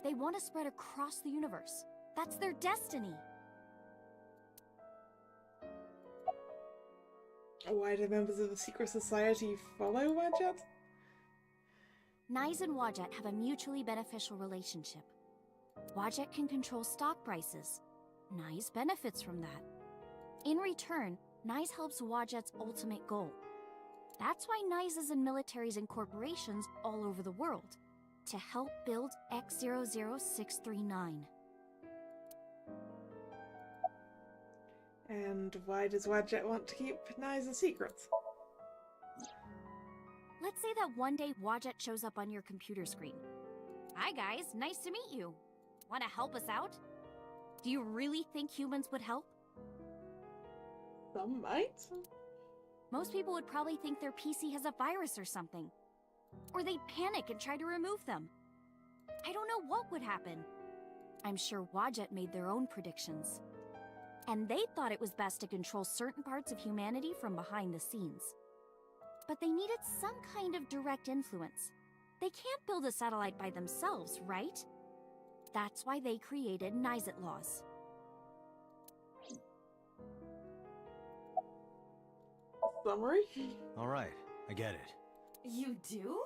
They want to spread across the universe. That's their destiny. Why do members of the secret society follow Wadjet? Nais and Wadjet have a mutually beneficial relationship. Wadjet can control stock prices. Nais benefits from that. In return, Nais helps Wadjet's ultimate goal. That's why Nais is in militaries and corporations all over the world, to help build X00639. And why does Wadjet want to keep Nice a secret? Let's say that one day Wadjet shows up on your computer screen. Hi guys, nice to meet you. Want to help us out? Do you really think humans would help? Some might. Most people would probably think their PC has a virus or something. Or they'd panic and try to remove them. I don't know what would happen. I'm sure Wadjet made their own predictions. And they thought it was best to control certain parts of humanity from behind the scenes. But they needed some kind of direct influence. They can't build a satellite by themselves, right? That's why they created Naixatloz. Summary? Alright, I get it. You do?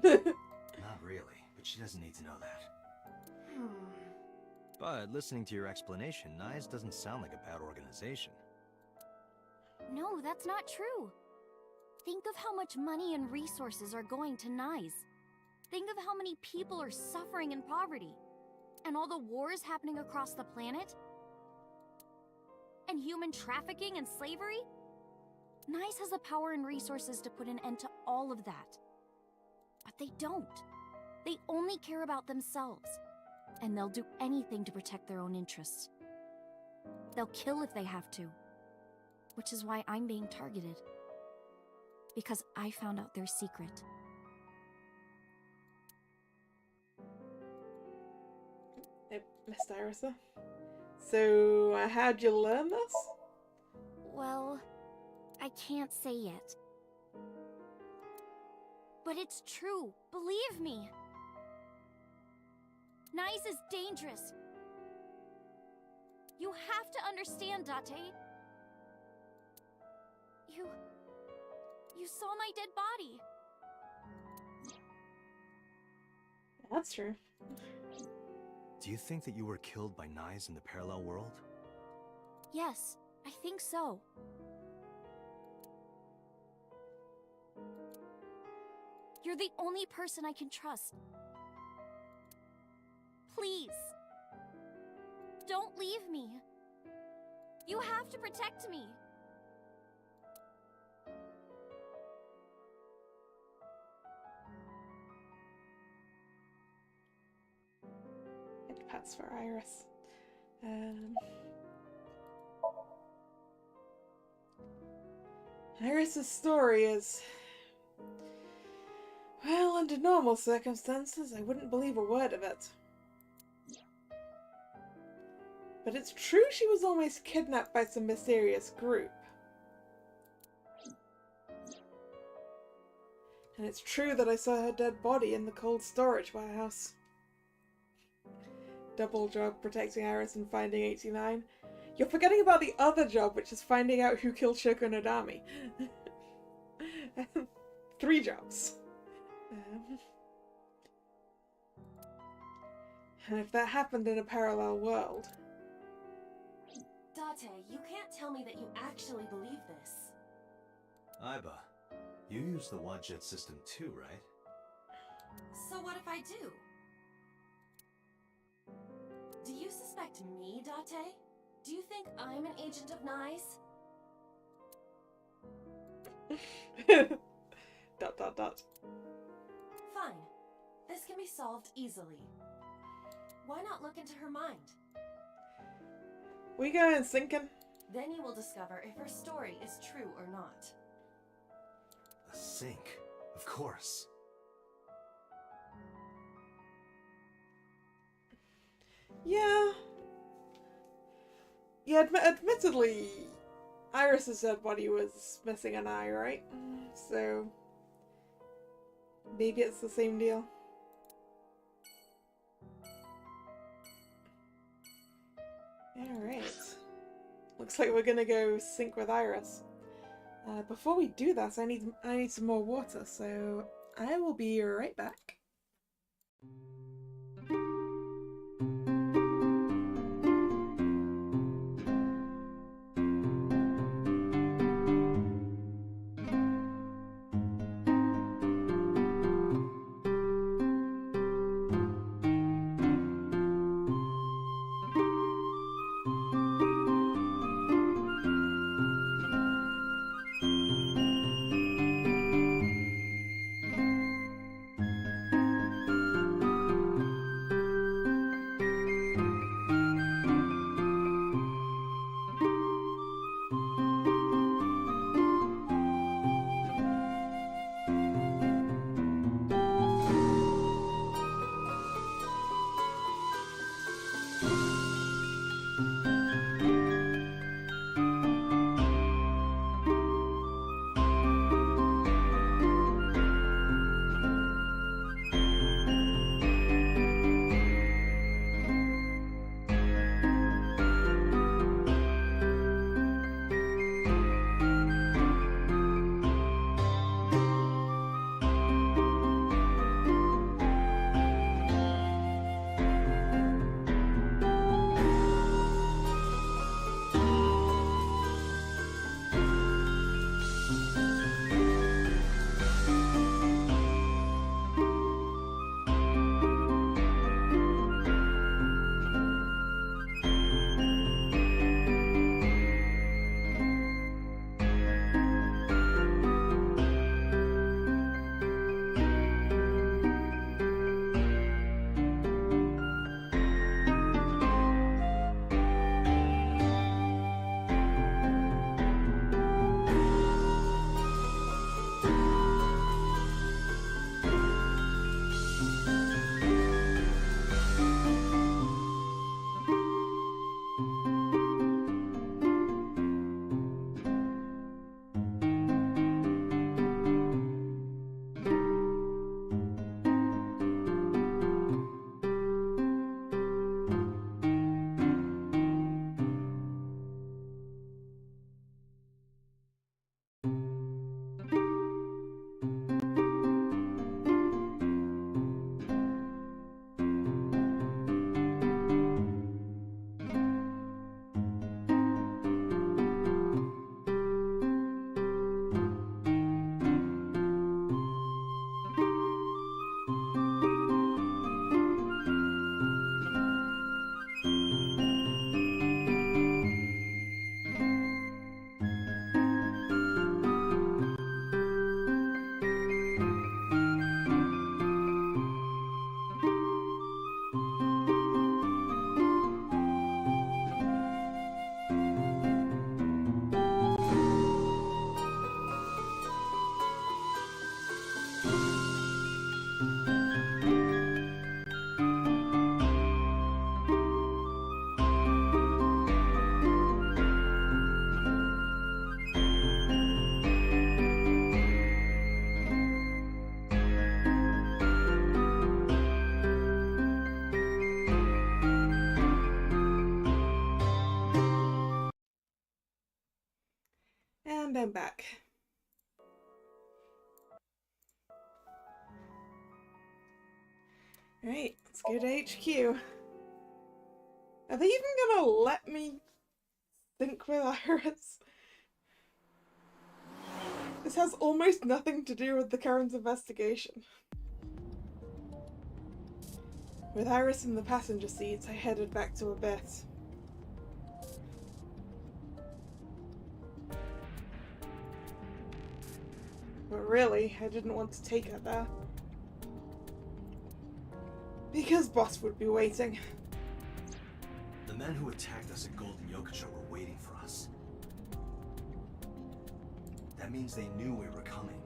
Not really, but she doesn't need to know that. But listening to your explanation, Nice doesn't sound like a bad organization. No, that's not true. Think of how much money and resources are going to Nais. Think of how many people are suffering in poverty. And all the wars happening across the planet. and human trafficking and slavery? Nice has the power and resources to put an end to all of that. But they don't. They only care about themselves. And they'll do anything to protect their own interests. They'll kill if they have to. Which is why I'm being targeted. Because I found out their secret. Mr. Irisa. So, how'd you learn this? Well, I can't say yet. But it's true, believe me. Nice is dangerous. You have to understand, Date. You saw my dead body. That's true. Do you think that you were killed by knives in the parallel world? Yes, I think so. You're the only person I can trust. Please. Don't leave me. You have to protect me. It pass for Iris. Iris's story is... Well, under normal circumstances, I wouldn't believe a word of it. But it's true she was almost kidnapped by some mysterious group. And it's true that I saw her dead body in the cold storage warehouse. Double job protecting Iris and finding 89. You're forgetting about the other job, which is finding out who killed Shoko Nodami. 3 jobs. And if that happened in a parallel world... Date, you can't tell me that you actually believe this. Aiba, you use the Wadjet system too, right? So what if I do? Do you suspect me, Date? Do you think I'm an agent of Nice? dot dot dot. Fine. This can be solved easily. Why not look into her mind? We going sinking? Then you will discover if her story is true or not. A sink, of course. Yeah. Yeah, admittedly, Iris' dead body was missing an eye, right? So, maybe it's the same deal. Alright. Looks like we're gonna go sync with Iris. Before we do that, I need some more water, so I will be right back. I'm back. Right, let's go to HQ. Are they even gonna let me sync with Iris? This has almost nothing to do with the current investigation. With Iris in the passenger seat, I headed back to Abyss. But really, I didn't want to take her there. Because Boss would be waiting. The men who attacked us at Golden Yokocho were waiting for us. That means they knew we were coming.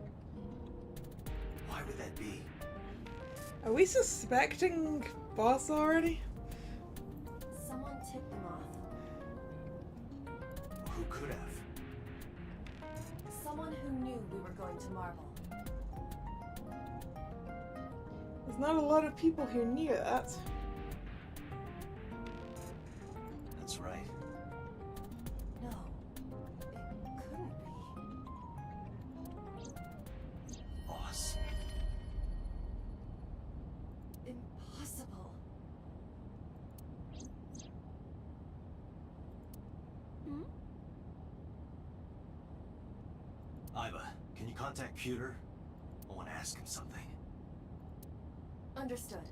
Why would that be? Are we suspecting Boss already? Someone tipped them off. Who could have? Someone who knew we were going to Marble. There's not a lot of people who knew that. That's right. No, it couldn't be. Boss. Impossible. Hmm? Iva, can you contact Pewter? I want to ask him something. Understood.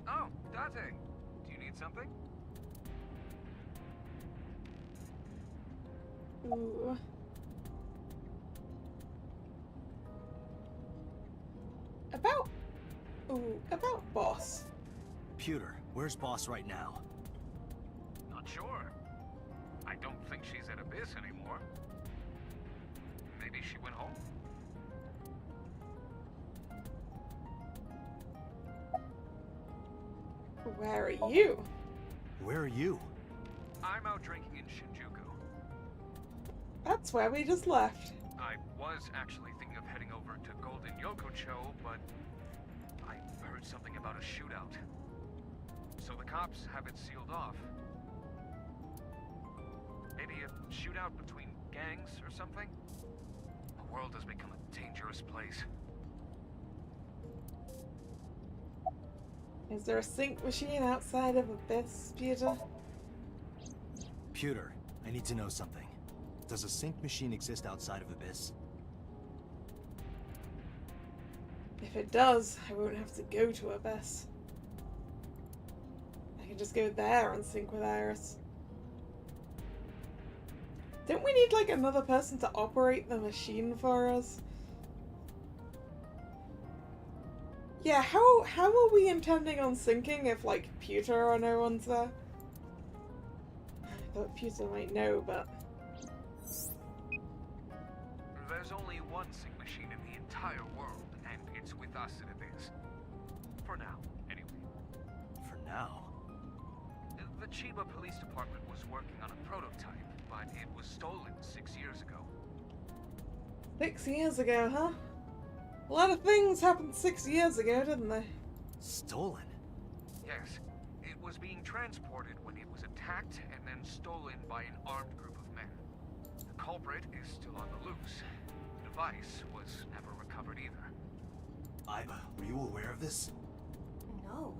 Oh, Date. Do you need something? Ooh. About Boss. Pewter, where's Boss right now? Not sure. I don't think she's at Abyss anymore. Maybe she went home? Where are you? Where are you? I'm out drinking in Shinjuku. That's where we just left. I was actually thinking of heading over to Golden Yokocho, but I heard something about a shootout. So the cops have it sealed off. Maybe a shootout between gangs or something? The world has become a dangerous place. Is there a sync machine outside of Abyss, Peter? Pewter, I need to know something. Does a sync machine exist outside of Abyss? If it does, I won't have to go to Abyss. I can just go there and sync with Iris. Don't we need, like, another person to operate the machine for us? Yeah, how are we intending on syncing if, like, Pewter or no one's there? I thought Pewter might know, but... There's only one sync machine in the entire world, and it's with us at Abyss. For now, anyway. For now? The Chiba Police Department was working on a prototype, but it was stolen 6 years ago. 6 years ago, huh? A lot of things happened 6 years ago, didn't they? Stolen? Yes, it was being transported when it was attacked and then stolen by an armed group of men. The culprit is still on the loose. The device was never recovered either. Iva, were you aware of this? No,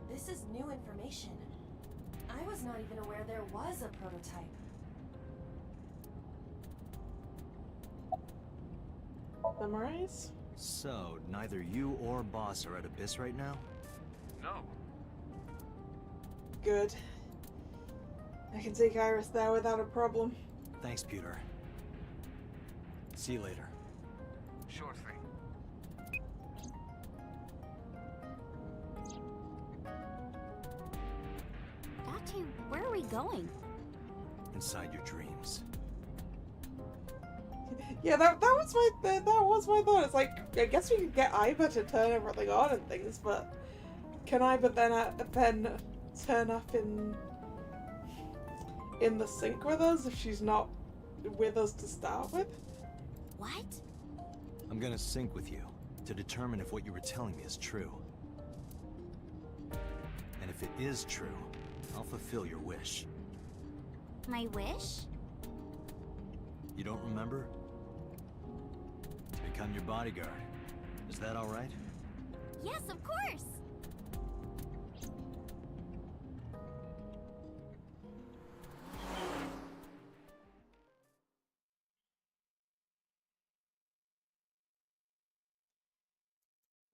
this is new information. I was not even aware there was a prototype. Memorize? So, neither you or Boss are at Abyss right now? No. Good. I can take Iris there without a problem. Thanks, Pewter. See you later. Sure thing. Datu, where are we going? Inside your dreams. Yeah, that was my thought. It's like, I guess we could get Iva to turn everything on and things, but can Iva then turn up in the sync with us if she's not with us to start with? What? I'm gonna sync with you to determine if what you were telling me is true. And if it is true, I'll fulfill your wish. My wish? You don't remember? To become your bodyguard. Is that all right? Yes, of course!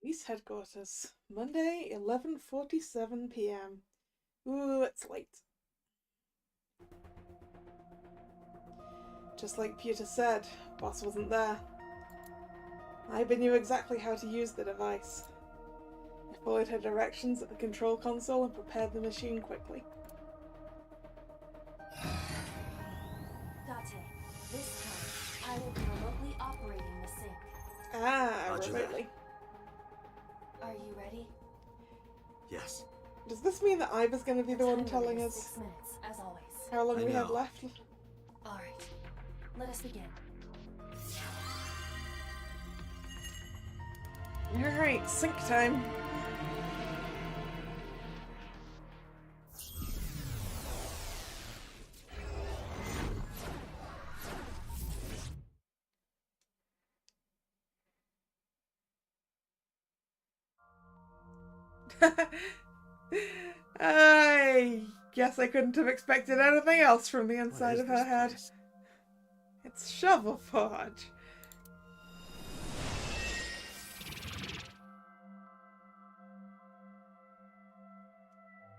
Police headquarters. Monday, 11:47 p.m. Ooh, it's late. Just like Pewter said, boss wasn't there. Iba knew exactly how to use the device. I followed her directions at the control console and prepared the machine quickly. Date, this time, I will be remotely operating the sync. Ah, Roger that. remotely. Are you ready? Yes. Does this mean that Iva's going to be the one Time telling limit is us 6 minutes, as always. how long I we have know. left? Alright, let us begin. Alright, sync time. I guess I couldn't have expected anything else from the What inside is of her this head. place? It's Shovel Forge.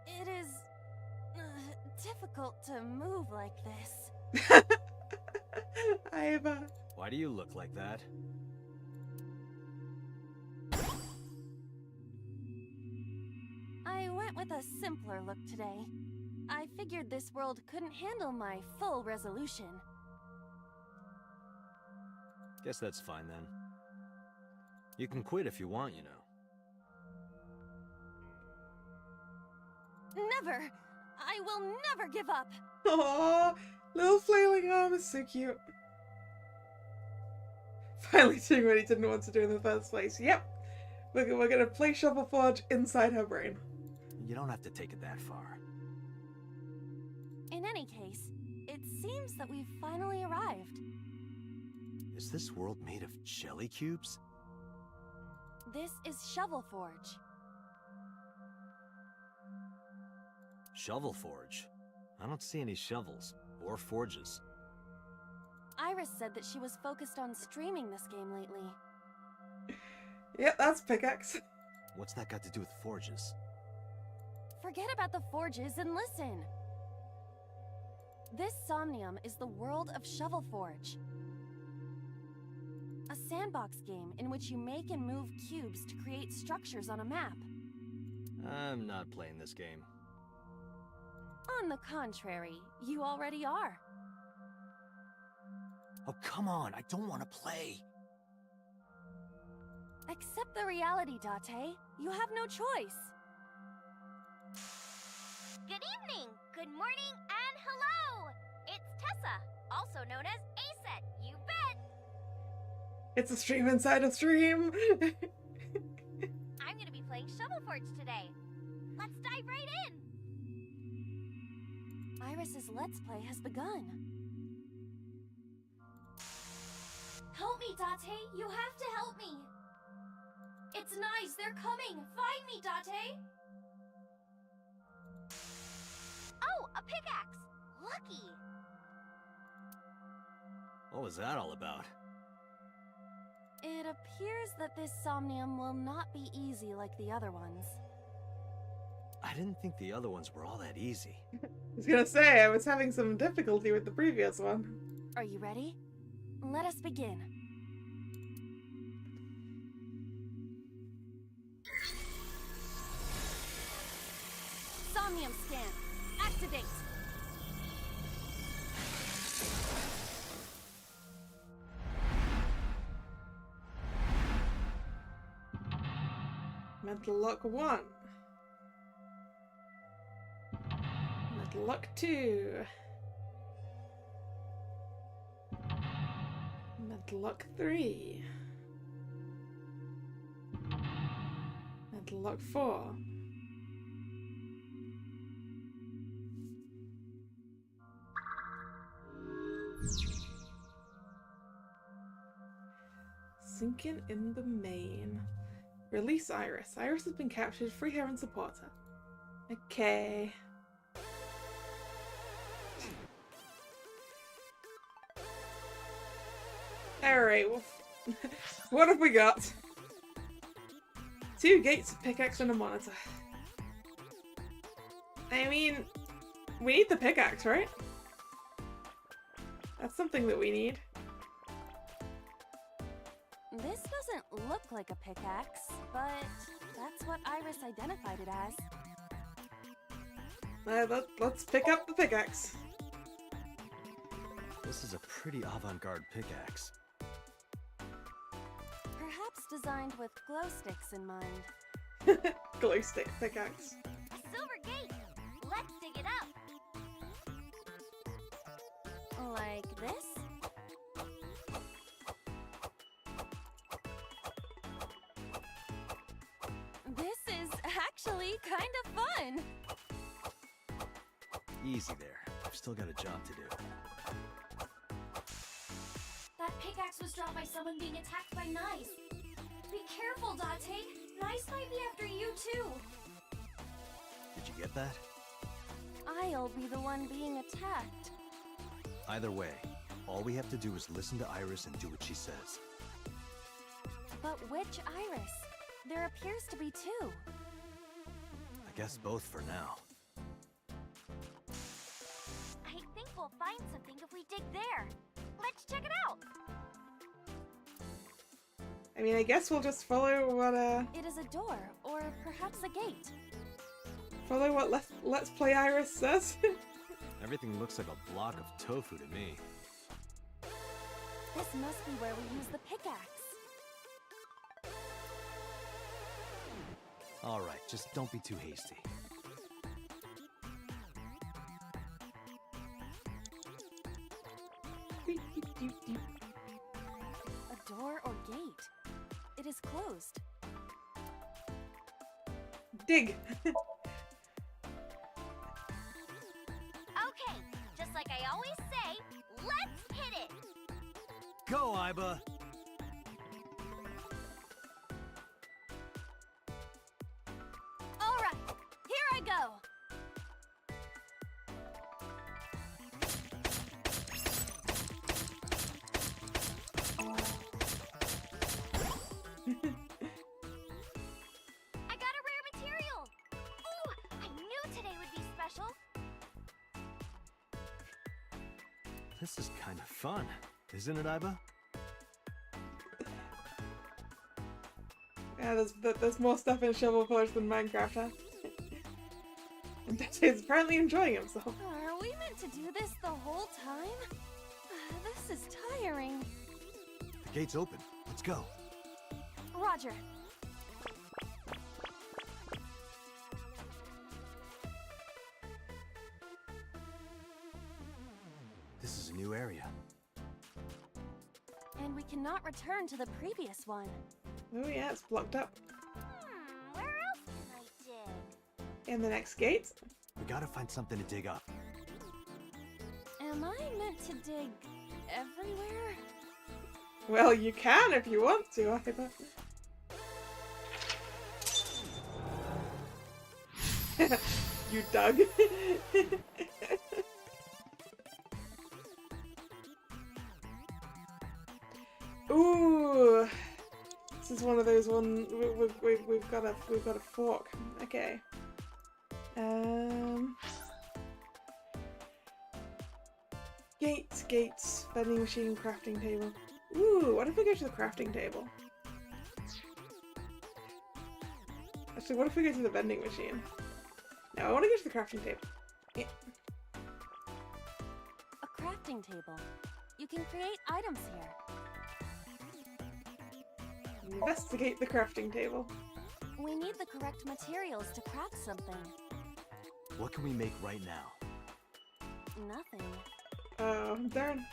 It is difficult to move like this. Iva. Why do you look like that? I went with a simpler look today. I figured this world couldn't handle my full resolution. Guess that's fine then. You can quit if you want, you know. Never! I will never give up! Aww, little flailing arm is so cute. Finally doing what he didn't want to do in the first place. Yep, we're gonna play Shovel Forge inside her brain. You don't have to take it that far. In any case, it seems that we've finally arrived. Is this world made of jelly cubes? This is Shovel Forge. Shovel Forge? I don't see any shovels or forges. Iris said that she was focused on streaming this game lately. Yep, that's pickaxe. What's that got to do with forges? Forget about the forges and listen. This Somnium is the world of Shovel Forge. A sandbox game in which you make and move cubes to create structures on a map. I'm not playing this game. On the contrary, you already are. Oh, come on, I don't want to play. Accept the reality, Date. You have no choice. Good evening, good morning, and hello! It's Tessa, also known as Aset, you bet! It's a stream inside a stream. I'm gonna be playing Shovel Forge today. Let's dive right in! Iris's Let's Play has begun. Help me, Date! You have to help me! It's nice, they're coming! Find me, Date! Oh, a pickaxe! Lucky! What was that all about? It appears that this Somnium will not be easy like the other ones. I didn't think the other ones were all that easy. I was gonna say, I was having some difficulty with the previous one. Are you ready? Let us begin. Somnium scan. Activate. Mental Lock 1. Mental Lock 2. Mental Lock 3. Mental Lock 4. Sinking in the main. Release Iris. Iris has been captured. Free her and support her. Okay. Alright, well, what have we got? 2 gates, a pickaxe, and a monitor. I mean, we need the pickaxe, right? That's something that we need. This doesn't look like a pickaxe, but that's what Iris identified it as. Let's pick up the pickaxe. This is a pretty avant-garde pickaxe. Perhaps designed with glow sticks in mind. Glow stick pickaxe. A silver gate! Let's dig it up! Like this? This is actually kind of fun! Easy there. I've still got a job to do. That pickaxe was dropped by someone being attacked by Nice. Be careful, Date. Nice might be after you too. Did you get that? I'll be the one being attacked. Either way, all we have to do is listen to Iris and do what she says. But which Iris? There appears to be 2. I guess both for now. I think we'll find something if we dig there. Let's check it out! I mean, I guess we'll just follow what, It is a door, or perhaps a gate. follow what Let's Play Iris says. Everything looks like a block of tofu to me. This must be where we use the pickaxe. Alright, just don't be too hasty. A door or gate. It is closed. Dig! Okay, just like I always say, let's hit it! Go, Iba! Alright, here I go! I got a rare material! Ooh, I knew today would be special! This is kind of fun, isn't it, Iba? Yeah, there's more stuff in Shovel Forge than Minecraft, huh? And Date's apparently enjoying himself. Are we meant to do this the whole time? This is tiring. The gate's open. Let's go. Roger. This is a new area. And we cannot return to the previous one. Oh yeah, it's blocked up. Where else can I dig? In the next gate? We gotta find something to dig up. Am I meant to dig everywhere? Well, you can if you want to, Iba. You dug. Ooh, this is one of those ones. We've got a fork. Okay. Gates, vending machine, crafting table. Ooh, what if we go to the crafting table? Actually, what if we go to the vending machine? No, I want to go to the crafting table. Yeah. A crafting table. You can create items here. Investigate the crafting table. We need the correct materials to craft something. What can we make right now? Nothing. Oh, darn.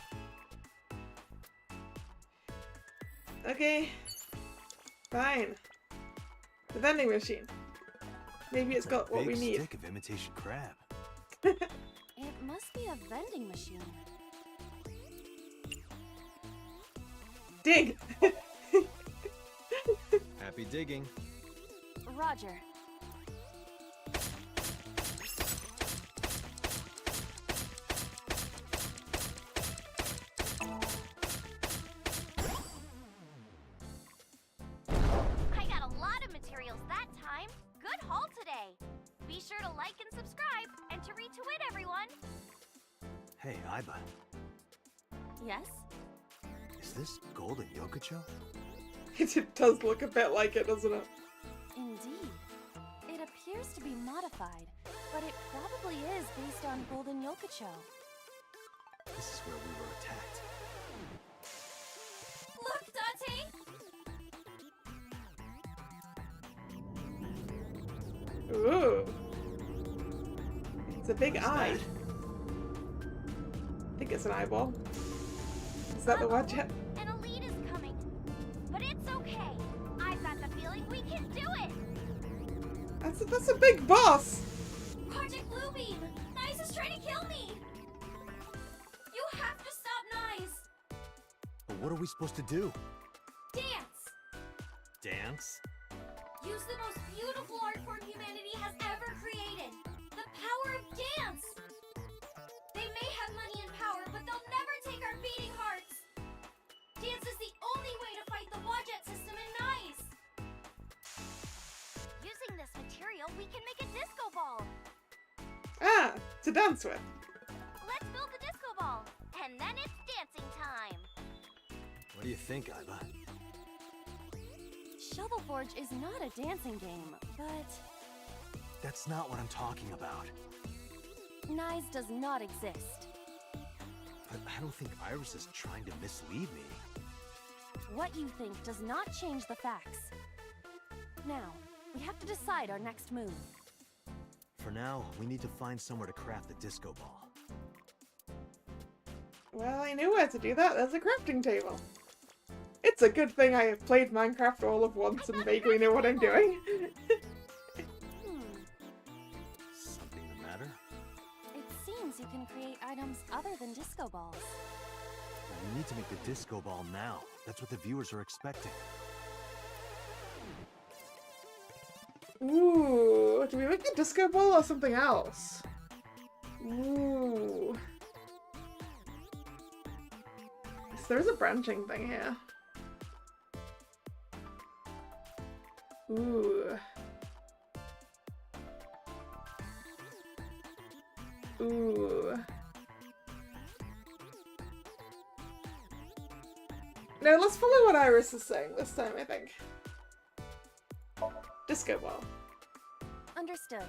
Okay. Fine. The vending machine. Maybe it's got what we Big need. stick of imitation crab. It must be a vending machine. Dig! Happy digging. Roger. I got a lot of materials that time. Good haul today. Be sure to like and subscribe, and to retweet everyone. Hey, Aiba. Yes? Is this Golden Yokocho? It does look a bit like it, doesn't it? Indeed. It appears to be modified, but it probably is based on Golden Yokocho. This is where we were attacked. Look, Dante! Ooh. It's a big What is eye. that? I think it's an eyeball. Is that the one yet? An elite is coming. But it's okay. I've got the feeling we can do it. That's a big boss! Project Bluebeam! Nice is trying to kill me! You have to stop Nice! But what are we supposed to do? Dance! Dance? Use the most beautiful art form humanity has ever created! The power of dance! They may have money and power, but they'll never take our beating hearts! Dance is the only way to fight the Wadjet system in Nice! Using this material, we can make a disco ball. Ah, to dance with. Let's build the disco ball. And then it's dancing time. What do you think, Aiba? Shovel Forge is not a dancing game, but That's not what I'm talking about. Nice does not exist. But I don't think Iris is trying to mislead me. What you think does not change the facts. Now, we have to decide our next move. For now, we need to find somewhere to craft the disco ball. Well, I knew where to do that. There's a crafting table. It's a good thing I have played Minecraft all of once and vaguely know what I'm doing. Something the matter? It seems you can create items other than disco balls. Well, we need to make the disco ball now. That's what the viewers are expecting. Ooh, do we make the disco ball or something else? Ooh. So there's a branching thing here. Ooh. Ooh. No, let's follow what Iris is saying this time, I think. Disco ball. Understood.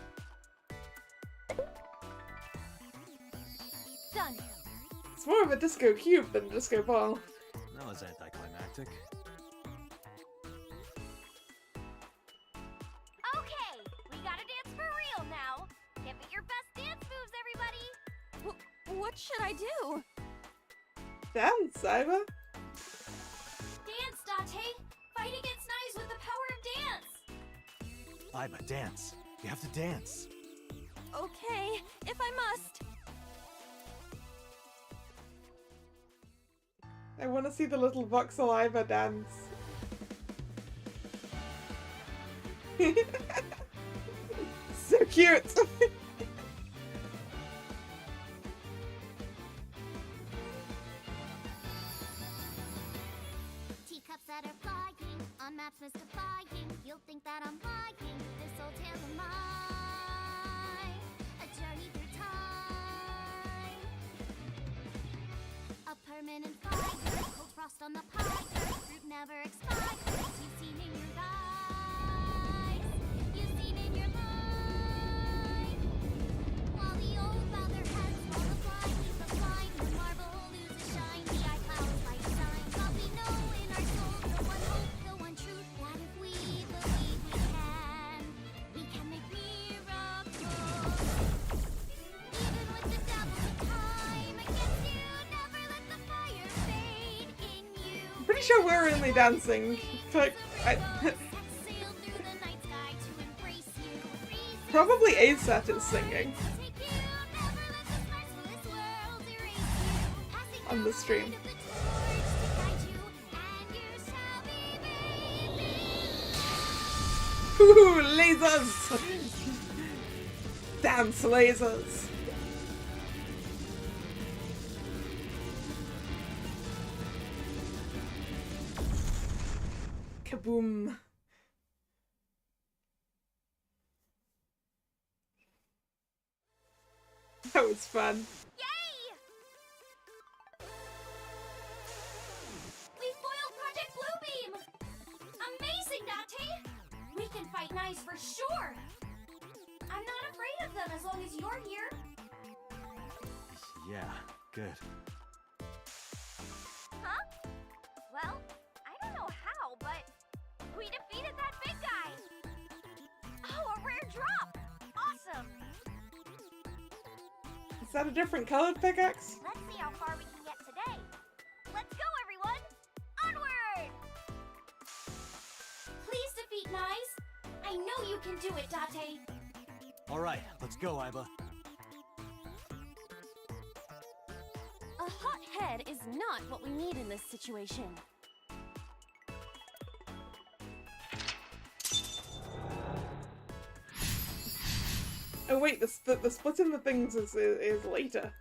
Done. It's more of a disco cube than a disco ball. That was anticlimactic. Okay, we gotta dance for real now. Give it your best dance moves, everybody. What should I do? Dance, Iva. Dance, Dante! Fight against Nice with the power of dance! Aiba, dance. You have to dance. Okay, if I must. I want to see the little voxel Iva dance. So cute! Teacups that are flying, on maps mystifying. You'll think that I'm lying. This old tale of mine, a journey through time. A permanent fire, cold frost on the pie. Fruit never expires. You've seen in your eyes. You've seen in your mind. While the old father heads multiply, leave the blind. The marble loses shine. The eye clouds like signs. But we know in our souls the one hope, the one truth, that if we believe we can make miracles. Even with the devil of time against you, never let the fire fade in you. I'm pretty sure we're only dancing. Like, Sail through the night sky to embrace you. probably ASAT is singing Take you, never let the sparks fill this world erase you. Passing on the stream. of the torch to guide you, and you shall be baby. lasers! Dance lasers! Kaboom. That was fun. Yay! We foiled Project Bluebeam! Amazing, Date! We can fight knives for sure! I'm not afraid of them as long as you're here. Yeah, good. Huh? Well, I don't know how, but we defeated that big guy! Oh, a rare drop! Awesome! Is that a different colored pickaxe? Let's see how far we can get today. Let's go, everyone! Onward! Please defeat Knives. I know you can do it, Date. Alright, let's go, Iba. A hot head is not what we need in this situation. Oh wait, the splitting the things is later.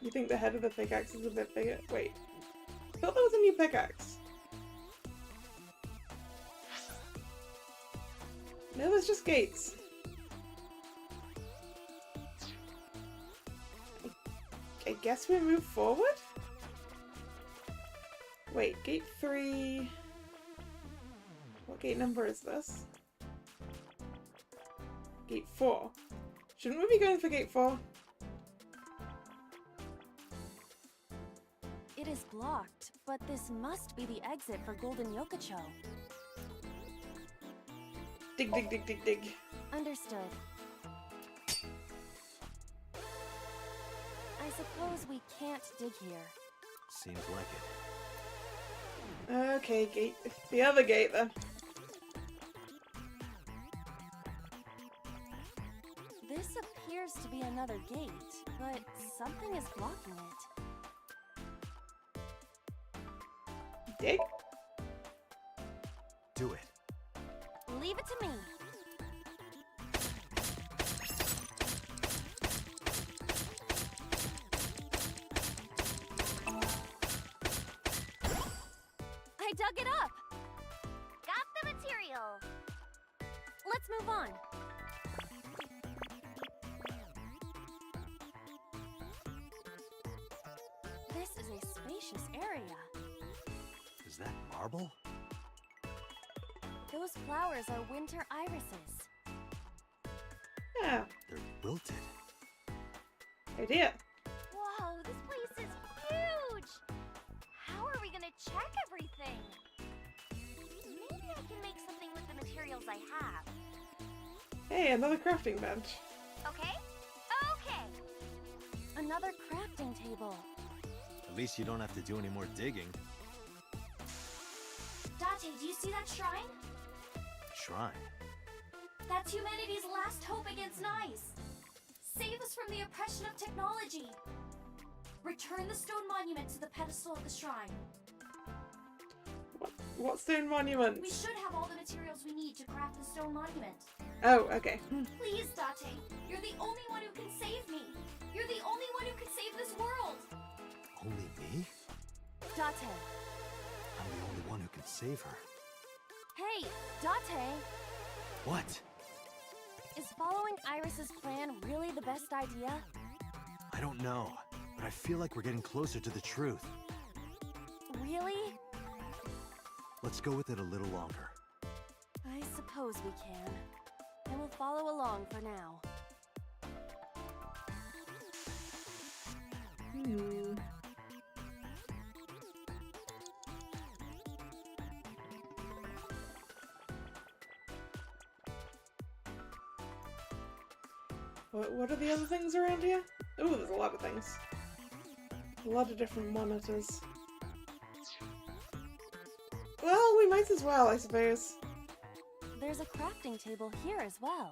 You think the head of the pickaxe is a bit bigger? Wait, I thought there was a new pickaxe. No, there's just gates. I guess we move forward? Wait, gate 3... What gate number is this? Gate 4. Shouldn't we be going for gate 4? It is blocked, but this must be the exit for Golden Yokocho. Dig, dig, dig, dig, dig. Understood. I suppose we can't dig here. Seems like it. Okay, gate. The other gate then. This appears to be another gate, but something is blocking it. Dig? Do it. Leave it to me. I dug it up. Got the material. Let's move on. This is a spacious area. Is that marble? Those flowers are winter irises. Yeah, They're wilted. idea. Whoa, this place is huge! How are we gonna check everything? Maybe I can make something with the materials I have. Hey, another crafting bench. Okay? Okay! Another crafting table. At least you don't have to do any more digging. Date, do you see that shrine? Shrine. That's humanity's last hope against Nice. Save us from the oppression of technology. Return the stone monument to the pedestal of the shrine. What stone monument? We should have all the materials we need to craft the stone monument. Oh, okay. Please, Date, you're the only one who can save me. You're the only one who can save this world. Only me? Date. I'm the only one who can save her. Hey, Date. What? Is following Iris's plan really the best idea? I don't know, but I feel like we're getting closer to the truth. Really? Let's go with it a little longer. I suppose we can. I will follow along for now. What are the other things around here? Oh, there's a lot of things. A lot of different monitors. Well, we might as well, I suppose. There's a crafting table here as well.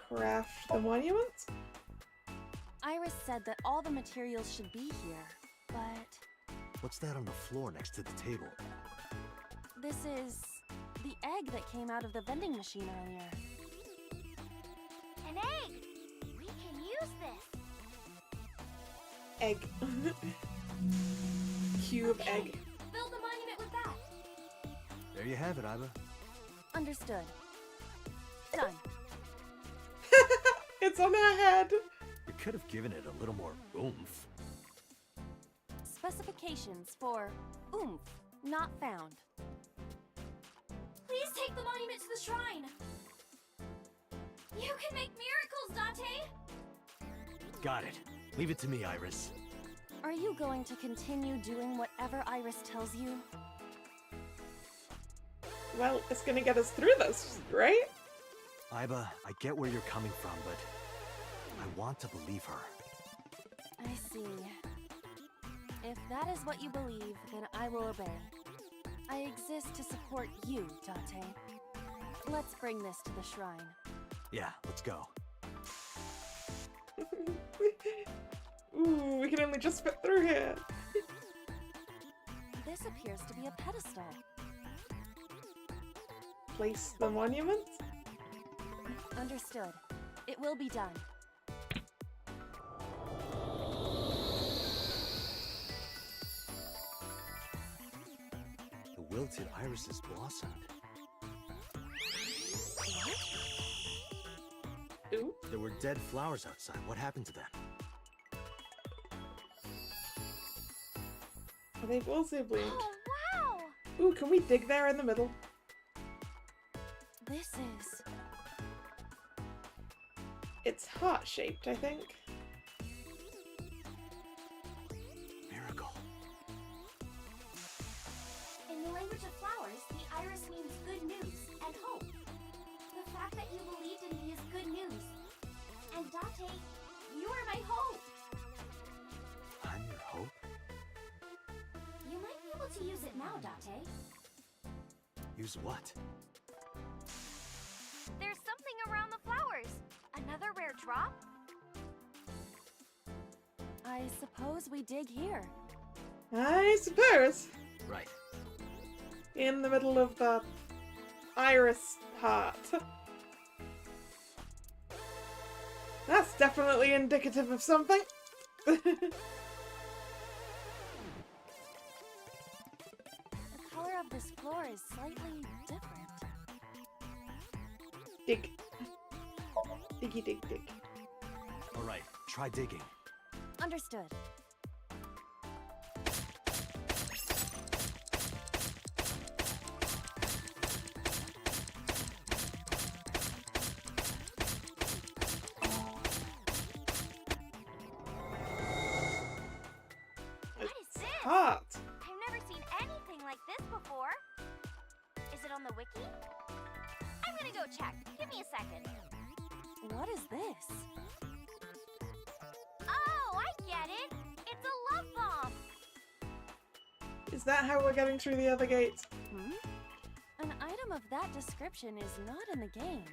Craft the monument? Iris said that all the materials should be here, but What's that on the floor next to the table? This is the egg that came out of the vending machine earlier. An egg! We can use this! Egg. Cube egg. Build the monument with that! There you have it, Iba. Understood. Done. It's on her head. You could have given it a little more oomph. Specifications for oomph not found. Please take the monument to the shrine! You can make miracles, Dante! Got it. Leave it to me, Iris. Are you going to continue doing whatever Iris tells you? Well, it's gonna get us through this, right? Iba, I get where you're coming from, but I want to believe her. I see. If that is what you believe, then I will obey. I exist to support you, Dante. Let's bring this to the shrine. Yeah, let's go. Ooh, we can only just fit through here. This appears to be a pedestal. Place the monument? Understood. It will be done. The wilted irises blossomed. Ooh. There were dead flowers outside. What happened to them? They've also bloomed. Oh, wow! Ooh, can we dig there in the middle? This is... It's heart-shaped, I think. Miracle. In the language of flowers, the iris means good news and hope. The fact that you believed in me is good news. And Dante, you are my hope. I'm your hope? You might be able to use it now, Dante. Use what? There's something around the flowers. Another rare drop? I suppose we dig here. I suppose. Right. In the middle of the iris heart. That's definitely indicative of something. The color of this floor is slightly different. Dig. Diggy dig dig. All right, try digging. Understood. What is this? Heart. I've never seen anything like this before. Is it on the wiki? I'm gonna go check. Give me a second. What is this? Oh, I get it. It's a love bomb. Is that how we're getting through the other gates? Hmm? An item of that description is not in the game.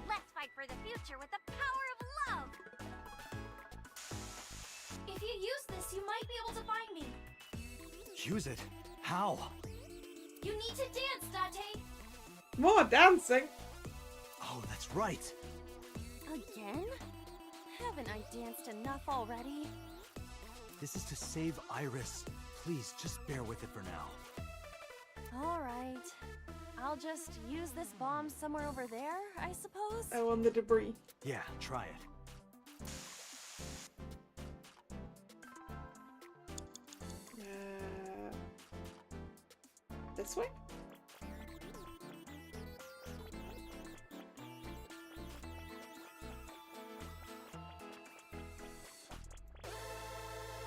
Let's fight for the future with the power of love. If you use this, you might be able to find me. Use it? How? You need to dance, Dante. More dancing. Oh, that's right. Again? Haven't I danced enough already? This is to save Iris. Please, just bear with it for now. Alright. I'll just use this bomb somewhere over there, I suppose? Oh, on the debris. Yeah, try it. This way?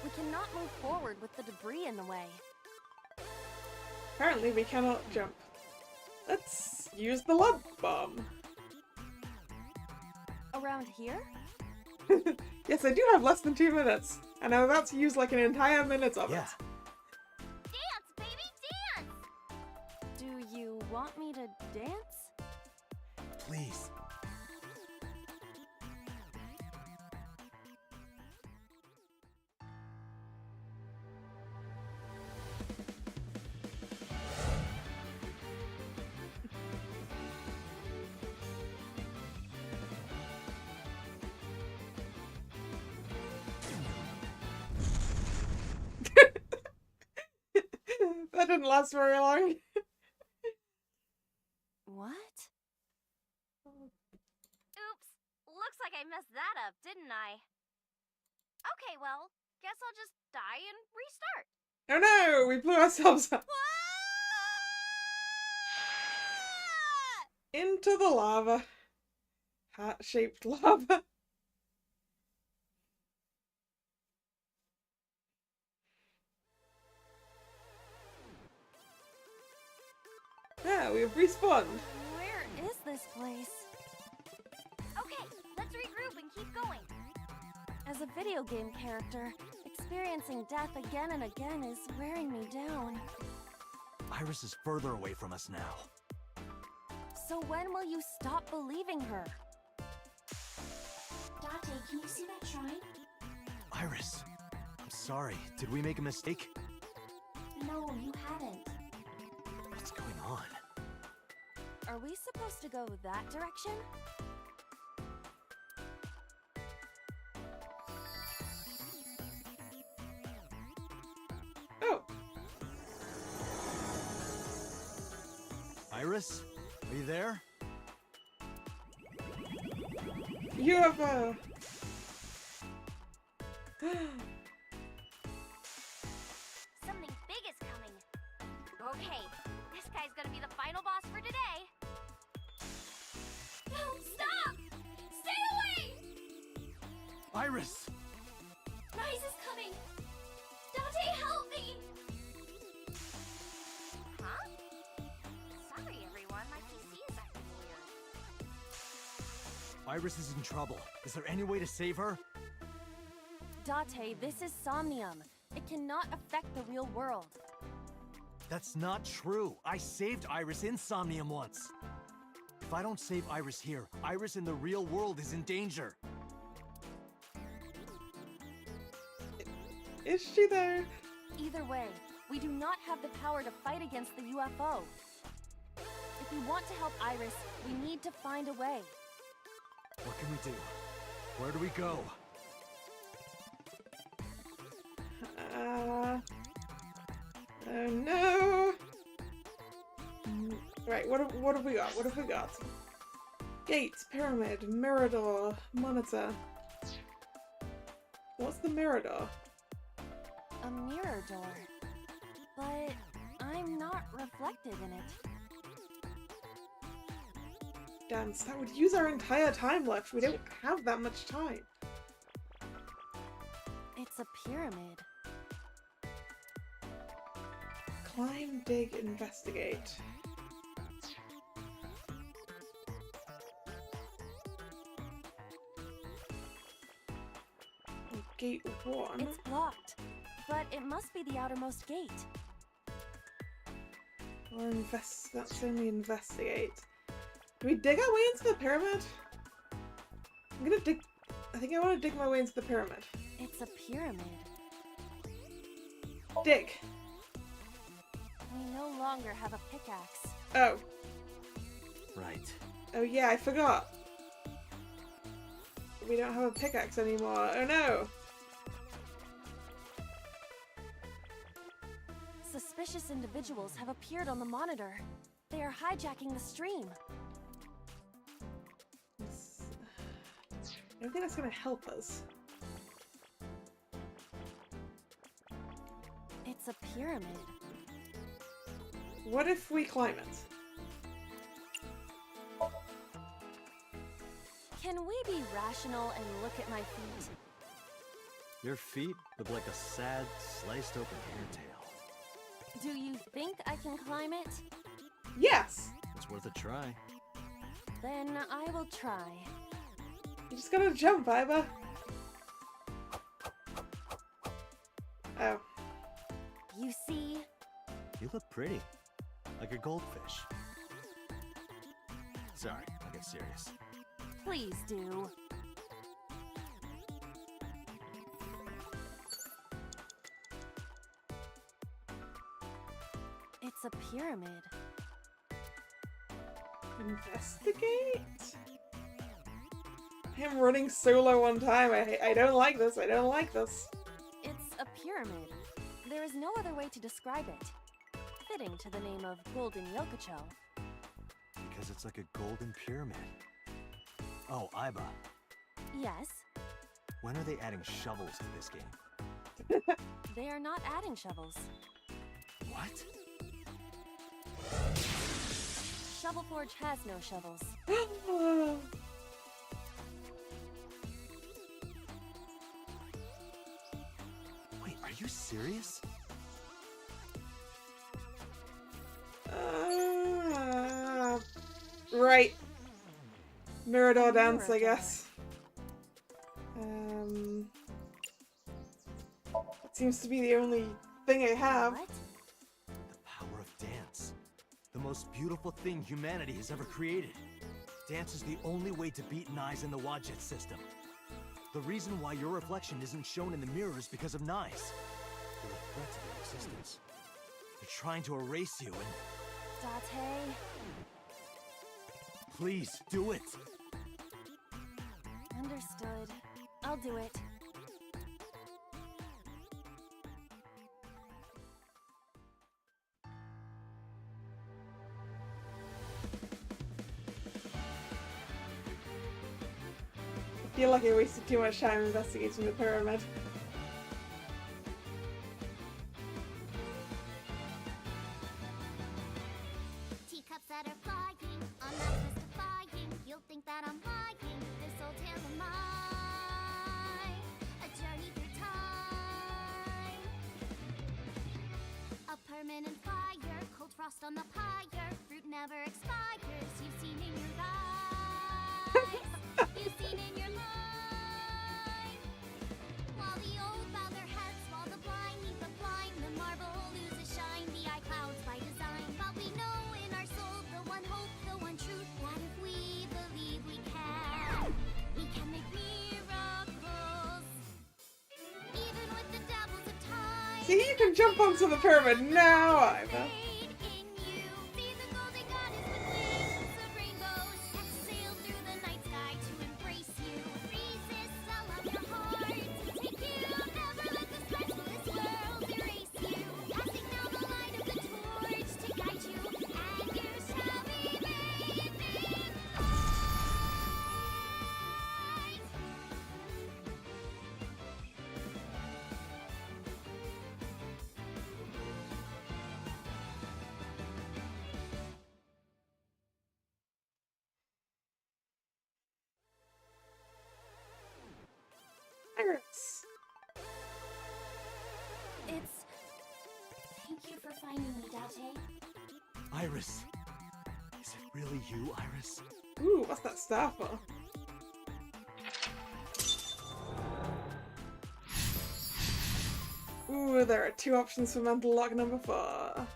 We cannot move forward with the debris in the way. Apparently we cannot jump. Let's use the love bomb. Around here? Yes, I do have less than 2 minutes, and I'm about to use like an entire minute of Yeah. it. Dance, baby, dance! Do you want me to dance? Please. That didn't last very long. What? Oops. Looks like I messed that up, didn't I? Okay, well, guess I'll just die and restart. Oh no, we blew ourselves up. Into the lava. Heart-shaped lava. Yeah, we've respawned. Where is this place? Okay, let's regroup and keep going. As a video game character, experiencing death again and again is wearing me down. Iris is further away from us now. So when will you stop believing her? Date, can you see that shrine? Iris, I'm sorry. Did we make a mistake? No, you haven't. What's going on? Are we supposed to go that direction? Oh, Iris, are you there? UFO. Something big is coming. Okay, this guy's gonna be the final boss for today. No, stop! Stay away! Iris! Rise is coming! Date, help me! Huh? Sorry, everyone. My PC is acting weird. Iris is in trouble. Is there any way to save her? Date, this is Somnium. It cannot affect the real world. That's not true. I saved Iris in Somnium once. If I don't save Iris here, Iris in the real world is in danger. Is she there? Either way, we do not have the power to fight against the UFO. If we want to help Iris, we need to find a way. What can we do? Where do we go? Oh no. Right, what have we got? What have we got? Gates, pyramid, mirador, monitor. What's the mirador? A mirror door. But I'm not reflected in it. Dance, that would use our entire time left. We don't have that much time. It's a pyramid. Climb, dig, investigate. Gate 1. It's blocked, but it must be the outermost gate. Or that's only investigate. Do we dig our way into the pyramid? I'm gonna dig. I think I want to dig my way into the pyramid. It's a pyramid. Dig. We no longer have a pickaxe. Oh. Right. Oh yeah, I forgot. We don't have a pickaxe anymore. Oh no. Suspicious individuals have appeared on the monitor. They are hijacking the stream. I don't think that's gonna help us. It's a pyramid. What if we climb it? Can we be rational and look at my feet? Your feet look like a sad, sliced open hair tail. Do you think I can climb it? Yes! It's worth a try. Then I will try. You just gotta jump, Iva. Oh. You see? You look pretty. Like a goldfish. Sorry, I'll get serious. Please do. It's a pyramid. Investigate? Him running solo on time. I don't like this. I don't like this. It's a pyramid. There is no other way to describe it. fitting to the name of Golden Yokocho. Because it's like a golden pyramid. Oh, Iba, Yes, when are they adding shovels to this game? they are not adding shovels. What? Shovel Forge has no shovels. Wait, are you serious? Right. Mirador dance, I Mirador. guess. It seems to be the only thing I have. What? The power of dance. The most beautiful thing humanity has ever created. Dance is the only way to beat Nyes in the Wadjet system. The reason why your reflection isn't shown in the mirror is because of Nyes. You're a threat to their existence. They're trying to erase you and... Date? Please, do it! Understood. I'll do it. I feel like I wasted too much time investigating the pyramid. Teacups that are flying, on that mystifying. You'll think that I'm lying. This old tale of mine, a journey through time. A permanent fire, cold frost on the pyre. Fruit never expires. You've seen in your eyes. You've seen in your mind. While the old bow their heads, while the blind meet the blind, the marble loses shine. The eye clouds by design, but we know in our soul the one hope, the one truth, that if we believe we can make miracles. Even with the dabbles of time. See, you can jump onto the pyramid now, Iva. Made in you. See the golden goddess with wings of rainbows that sail through the night sky to embrace you. Resist all of your heart to take you. Never let the stars of this world erase you. Passing down the light of the torch to guide you, and you shall be made in light. Pirates. It's... Thank you for finding me, Date. Iris! Is it really you, Iris? Ooh, what's that star for? Ooh, there are two options for mental lock number 4.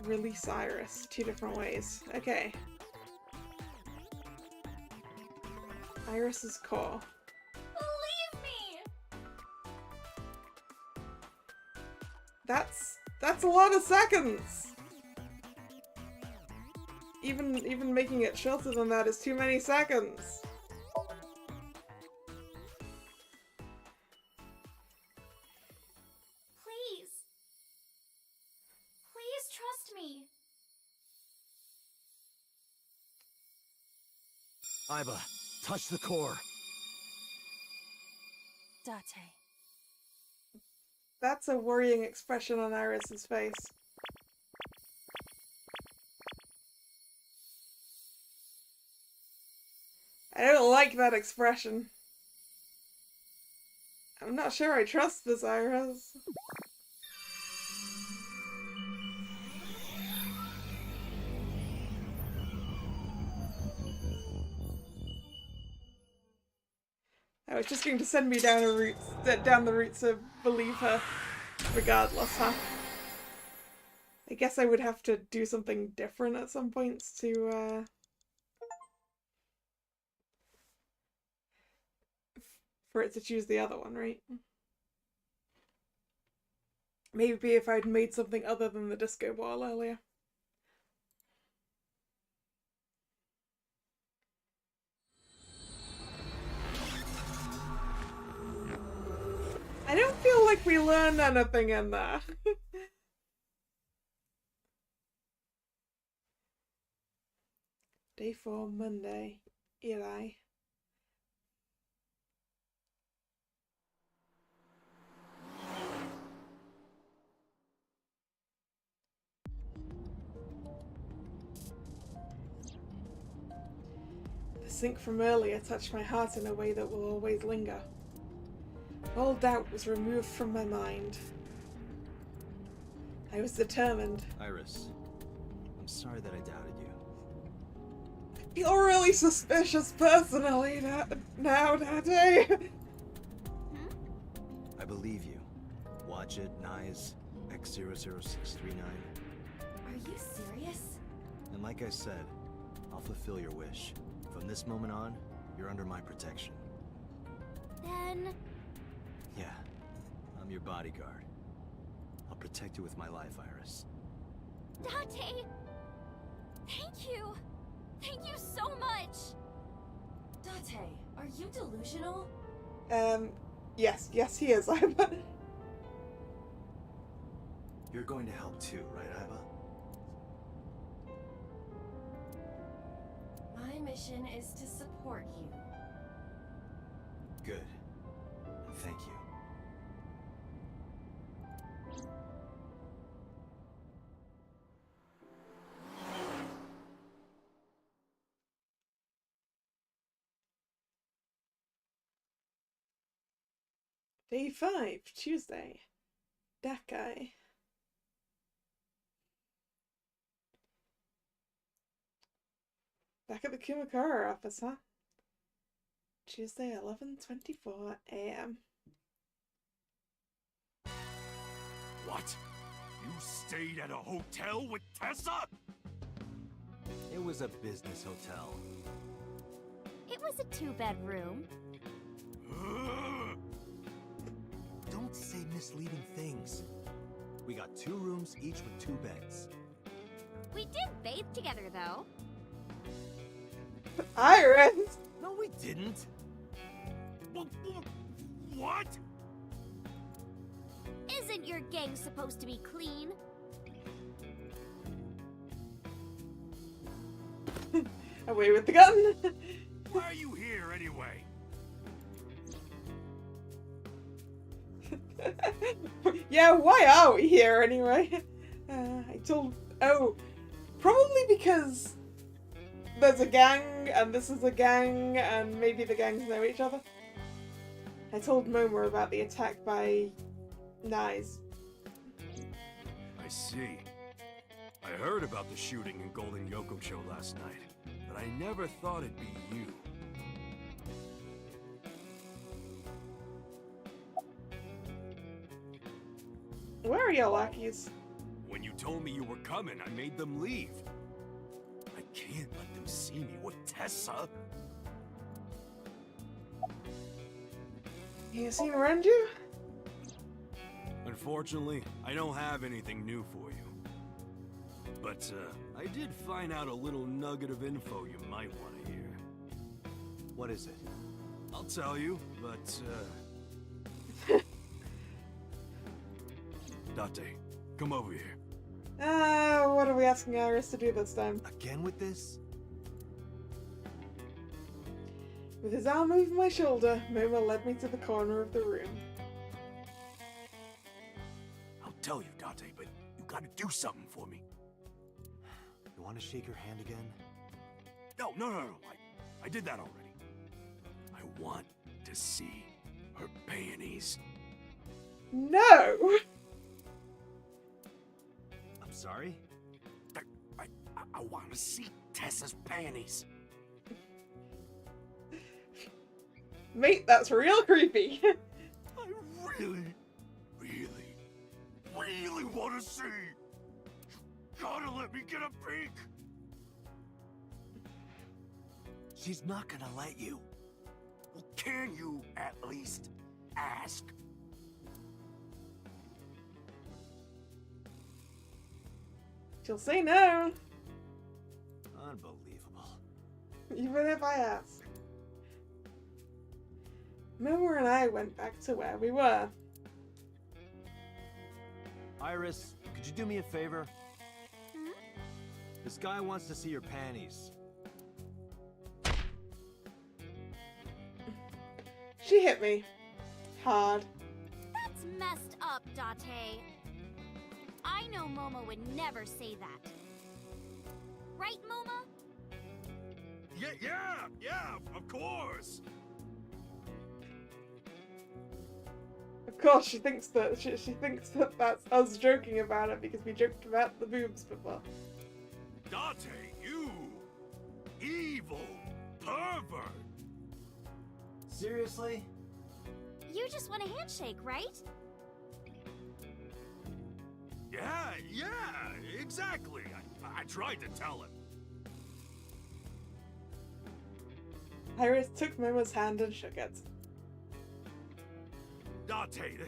Release Iris, 2 different ways. Okay. Iris's core. Believe me! That's a lot of seconds! Even making it shorter than that is too many seconds. Please. Please trust me. Iba, touch the core. Date. That's a worrying expression on Iris's face. I don't like that expression. I'm not sure I trust this Iris. I was just going to send me down the route to believe her, regardless, huh? I guess I would have to do something different at some points to, for it to choose the other one, right? Maybe if I'd made something other than the disco ball earlier. I don't feel like we learned anything in there. Day 4, Monday. Eli. The sink from earlier touched my heart in a way that will always linger. All doubt was removed from my mind. I was determined. Iris, I'm sorry that I doubted you. You're really suspicious personally now, Daddy. I believe you. Watch it, Nyes, X00639. Are you serious? And like I said, I'll fulfill your wish. From this moment on, you're under my protection. Then... Yeah, I'm your bodyguard. I'll protect you with my life, Iris. Dante! Thank you! Thank you so much! Dante, are you delusional? Yes, he is. You're going to help too, right, Iba? My mission is to support you. Good. And thank you. Day 5, Tuesday. That guy. Back at the Kumakura office, huh? Tuesday, 11:24 a.m. What? You stayed at a hotel with Tessa? It was a business hotel. It was a 2-bedroom. Don't say misleading things. We got 2 rooms, each with 2 beds. We did bathe together, though. Iris! No, we didn't. What? Isn't your gang supposed to be clean? Away with the gun! Why are you here anyway? Yeah, why are we here anyway? Oh, probably because there's a gang, and this is a gang, and maybe the gangs know each other. I told Momo about the attack by Nyes. I see. I heard about the shooting in Golden Yokocho last night, but I never thought it'd be you. Where are your lackeys? When you told me you were coming, I made them leave. I can't let them see me with Tessa. You seen around you? Unfortunately, I don't have anything new for you. But, I did find out a little nugget of info you might want to hear. What is it? I'll tell you, but, Date, come over here. What are we asking Iris to do this time? Again with this? With his arm over my shoulder, Momo led me to the corner of the room. I'll tell you, Date, but you gotta do something for me. You want to shake her hand again? No. I did that already. I want to see her panties. No! I'm sorry? I want to see Tessa's panties. Mate, that's real creepy. I really want to see. You gotta let me get a peek. She's not gonna let you. Well, can you at least ask? She'll say no, Unbelievable. even if I ask. Momo and I went back to where we were. Iris, could you do me a favor? Hmm? This guy wants to see your panties. She hit me. Hard. That's messed up, Date. I know Momo would never say that. Right, Momo? Yeah, of course. Of course, she thinks that she thinks that that's us joking about it because we joked about the boobs before. Date, you evil pervert. Seriously? You just want a handshake, right? Yeah, exactly. I tried to tell him. Iris took Momo's hand and shook it. Date,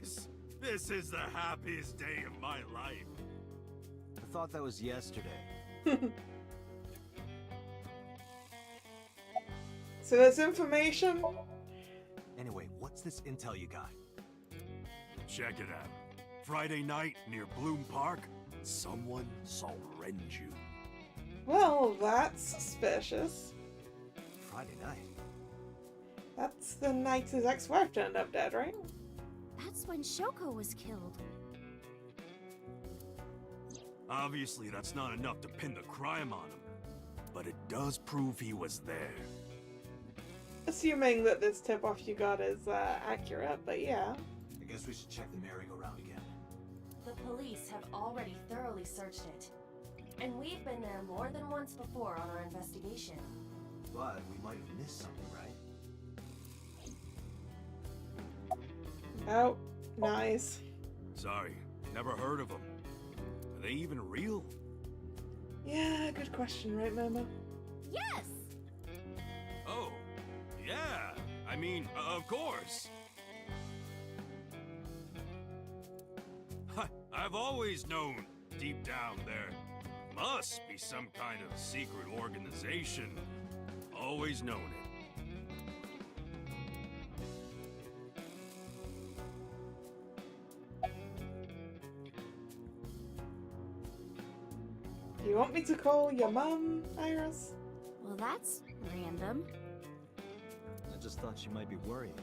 this is the happiest day of my life. I thought that was yesterday. So there's information. Anyway, what's this intel you got? Check it out. Friday night near Bloom Park, someone saw Renju. Well, that's suspicious. Friday night? That's the night his ex-wife turned up dead, right? That's when Shoko was killed. Obviously, that's not enough to pin the crime on him, but it does prove he was there. Assuming that this tip-off you got is accurate, but yeah. I guess we should check the merry-go-round again. The police have already thoroughly searched it. And we've been there more than once before on our investigation. But we might have missed something, right? Oh, nice. Sorry, never heard of them. Are they even real? Yeah, good question, right, Momo? Yes! Oh, yeah. I mean, of course. I've always known, deep down, there must be some kind of secret organization. Always known it. You want me to call your mum, Iris? Well, that's random. I just thought she might be worrying.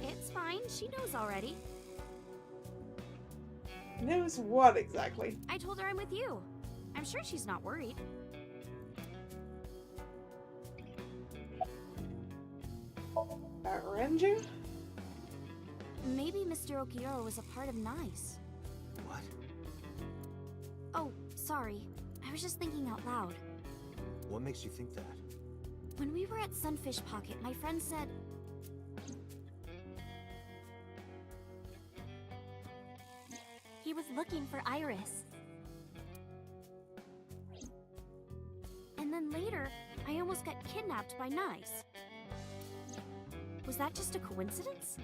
It's fine, she knows already. Knows what exactly? I told her I'm with you. I'm sure she's not worried. About Renju? Maybe Mr. Okiura was a part of NICE. What? Oh, sorry. I was just thinking out loud. What makes you think that? When we were at Sunfish Pocket, my friend said... he was looking for Iris. And then later, I almost got kidnapped by NICE. Was that just a coincidence?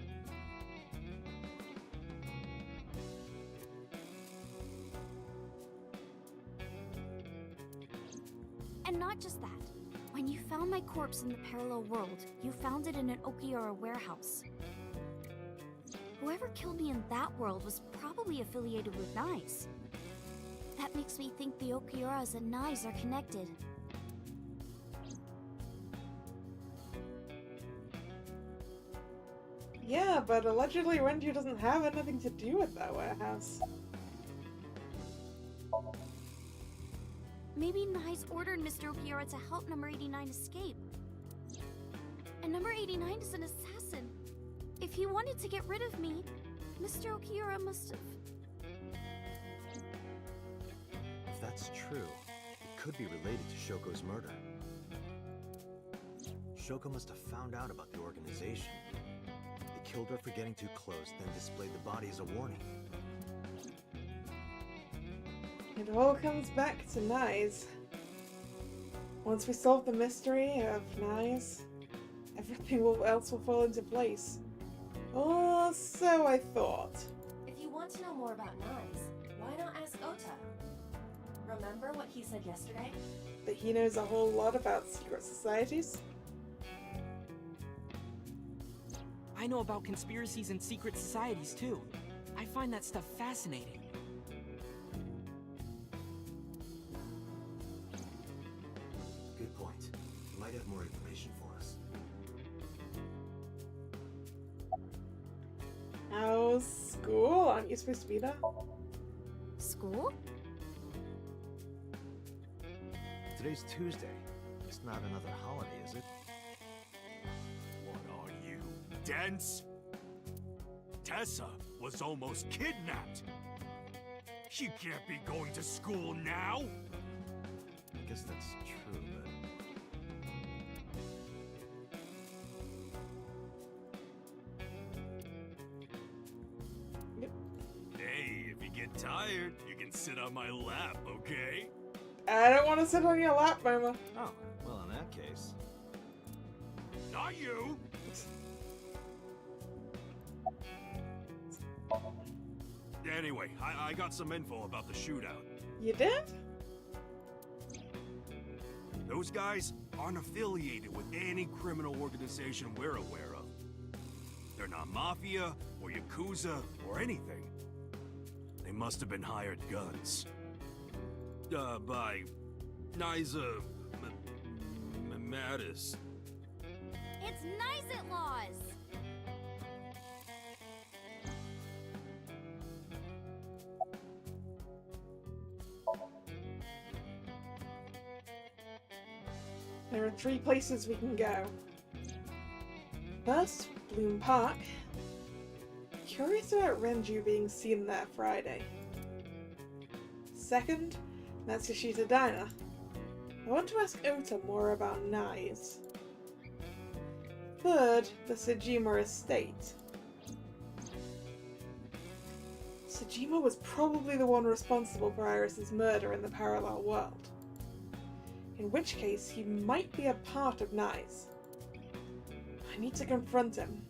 And not just that. When you found my corpse in the parallel world, you found it in an Okiura warehouse. Whoever killed me in that world was probably affiliated with NICE. That makes me think the Okiuras and NICE are connected. Yeah, but allegedly Renju doesn't have anything to do with that warehouse. Maybe NICE ordered Mr. Okiura to help Number 89 escape. And Number 89 is an assassin. If he wanted to get rid of me, Mr. Okiura must have... If that's true, it could be related to Shoko's murder. Shoko must have found out about the organization. They killed her for getting too close, then displayed the body as a warning. It all comes back to NICE. Once we solve the mystery of NICE, everything else will fall into place. Or so I thought. If you want to know more about NICE, why not ask Ota? Remember what he said yesterday? That he knows a whole lot about secret societies? I know about conspiracies and secret societies too. I find that stuff fascinating. information for us. How's school? Aren't you supposed to be there? School? Today's Tuesday. It's not another holiday, is it? What are you, dense? Tessa was almost kidnapped. She can't be going to school now. I guess that's true, but... Hey, if you get tired, you can sit on my lap, okay? I don't want to sit on your lap, Mama. Oh, well, in that case... Not you! Anyway, I got some info about the shootout. You did? Those guys aren't affiliated with any criminal organization we're aware of. They're not mafia or yakuza or anything. They must have been hired guns. By Nyza Mattis. It's Nizit laws! There are 3 places we can go. First, Bloom Park. Curious about Renju being seen there Friday. Second, Matsushita Diner. I want to ask Ota more about Nai's. Third, the Sejima estate. Sejima was probably the one responsible for Iris's murder in the parallel world. In which case, he might be a part of Nai's. I need to confront him.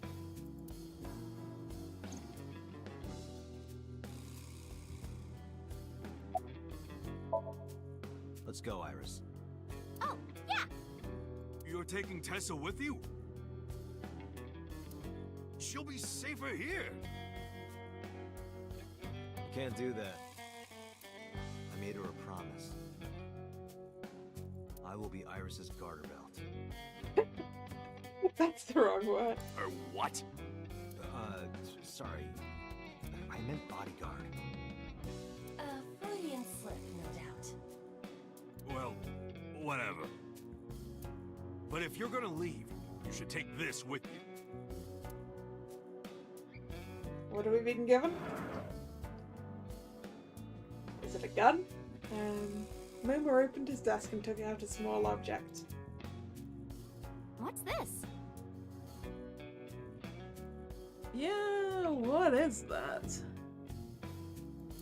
Let's go, Iris. Oh, yeah! You're taking Tessa with you? She'll be safer here. You can't do that. I made her a promise. I will be Iris's garter belt. That's the wrong word. Or what? Sorry. I meant bodyguard. A Freudian slip, no doubt. Well, whatever. But if you're gonna leave, you should take this with you. What have we been given? Is it a gun? Momo opened his desk and took out a small object. What's this? Yeah, what is that?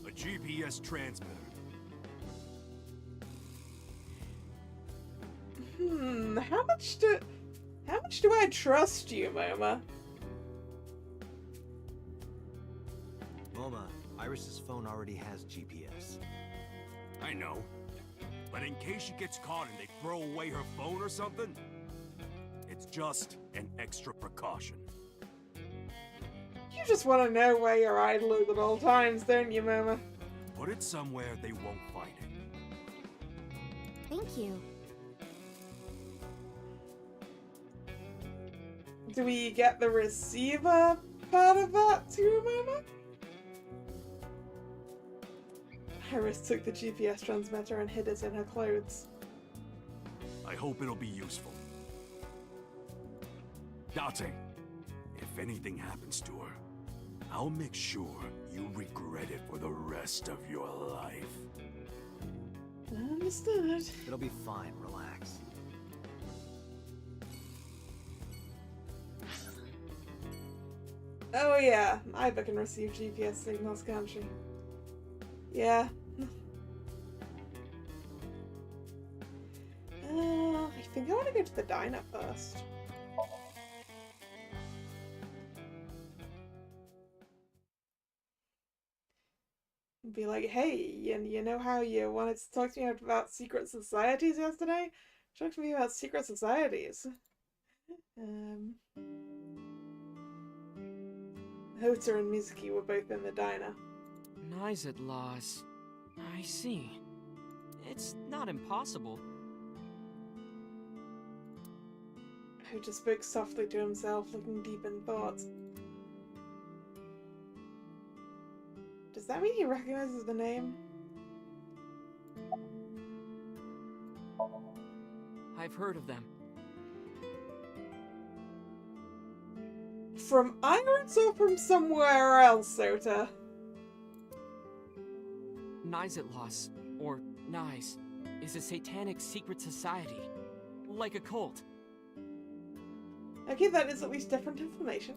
A GPS transmitter. How much do I trust you, Moma? Moma, Iris's phone already has GPS. I know. But in case she gets caught and they throw away her phone or something, it's just an extra precaution. You just want to know where your idol is at all times, don't you, Moma? Put it somewhere they won't find it. Thank you. Do we get the receiver part of that too, Moma? Iris took the GPS transmitter and hid it in her clothes. I hope it'll be useful. Date, if anything happens to her, I'll make sure you regret it for the rest of your life. Understood. It'll be fine, relax. Oh yeah, Iva can receive GPS signals, can't she? Yeah. I think I want to go to the diner first. Be like, hey, you know how you wanted to talk to me about secret societies yesterday? Talk to me about secret societies. Hota and Mizuki were both in the diner. Nizit laws. I see. It's not impossible. who just spoke softly to himself, looking deep in thought. Does that mean he recognizes the name? I've heard of them. From Irons or from somewhere else, Sota? Nizitlos, or Nize, is a satanic secret society. Like a cult. Okay, that is at least different information.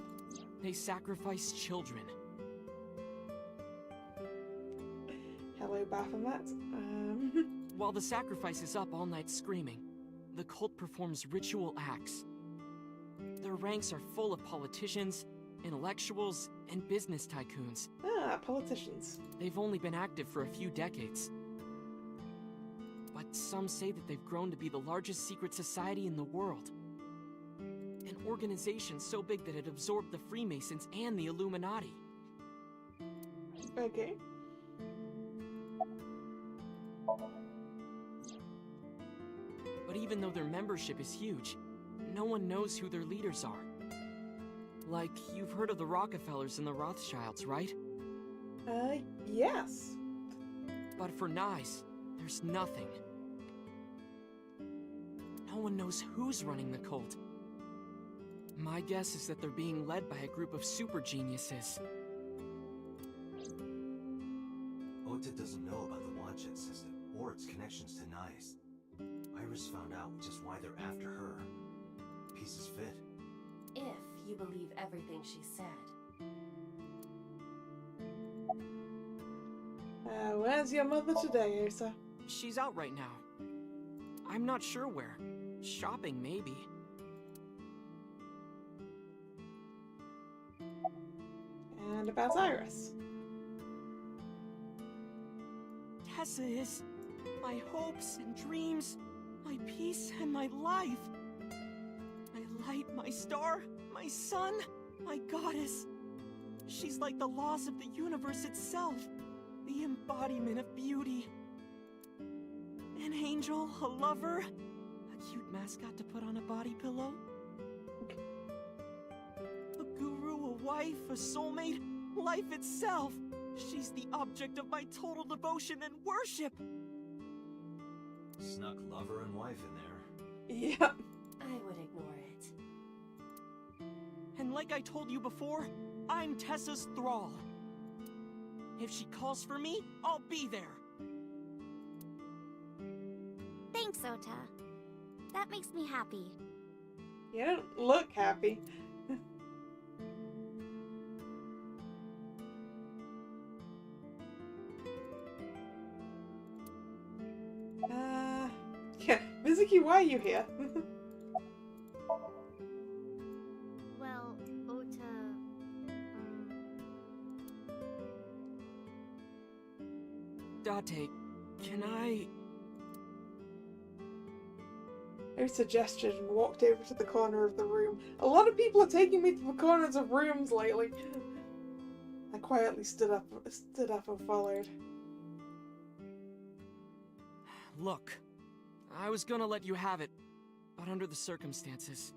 They sacrifice children. Hello, Baphomet. While the sacrifice is up all night screaming, the cult performs ritual acts. Their ranks are full of politicians, intellectuals, and business tycoons. Ah, politicians. They've only been active for a few decades. But some say that they've grown to be the largest secret society in the world. An organization so big that it absorbed the Freemasons and the Illuminati. Okay. But even though their membership is huge, no one knows who their leaders are. Like, you've heard of the Rockefellers and the Rothschilds, right? Yes. But for Nice, there's nothing. No one knows who's running the cult. My guess is that they're being led by a group of super geniuses. Ota doesn't know about the Watchet system or its connections to Nice. Iris found out, which is why they're after her. Pieces fit. If you believe everything she said. Where's your mother today, Osa? She's out right now. I'm not sure where. Shopping, maybe. And about Iris. Tessa is my hopes and dreams, my peace and my life. My light, my star, my sun, my goddess. She's like the laws of the universe itself, the embodiment of beauty. An angel, a lover, a cute mascot to put on a body pillow. A guru, a wife, a soulmate, life itself. She's the object of my total devotion and worship. Snuck lover and wife in there. Yep. I would ignore it. And like I told you before, I'm Tessa's thrall. If she calls for me, I'll be there. Thanks, Ota. That makes me happy. You don't look happy. Yeah, Mizuki, why are you here? Well, Ota... Date, can I... Osa gestured and walked over to the corner of the room. A lot of people are taking me to the corners of rooms lately. I quietly stood up and followed. Look, I was gonna let you have it, but under the circumstances.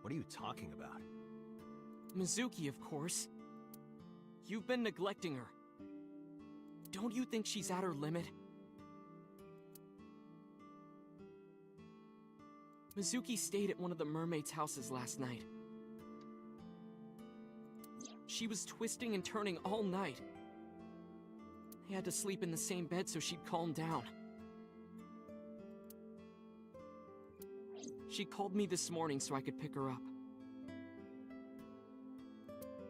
What are you talking about? Mizuki, of course. You've been neglecting her. Don't you think she's at her limit? Mizuki stayed at one of the mermaids' houses last night. She was twisting and turning all night. They had to sleep in the same bed so she'd calm down. She called me this morning so I could pick her up.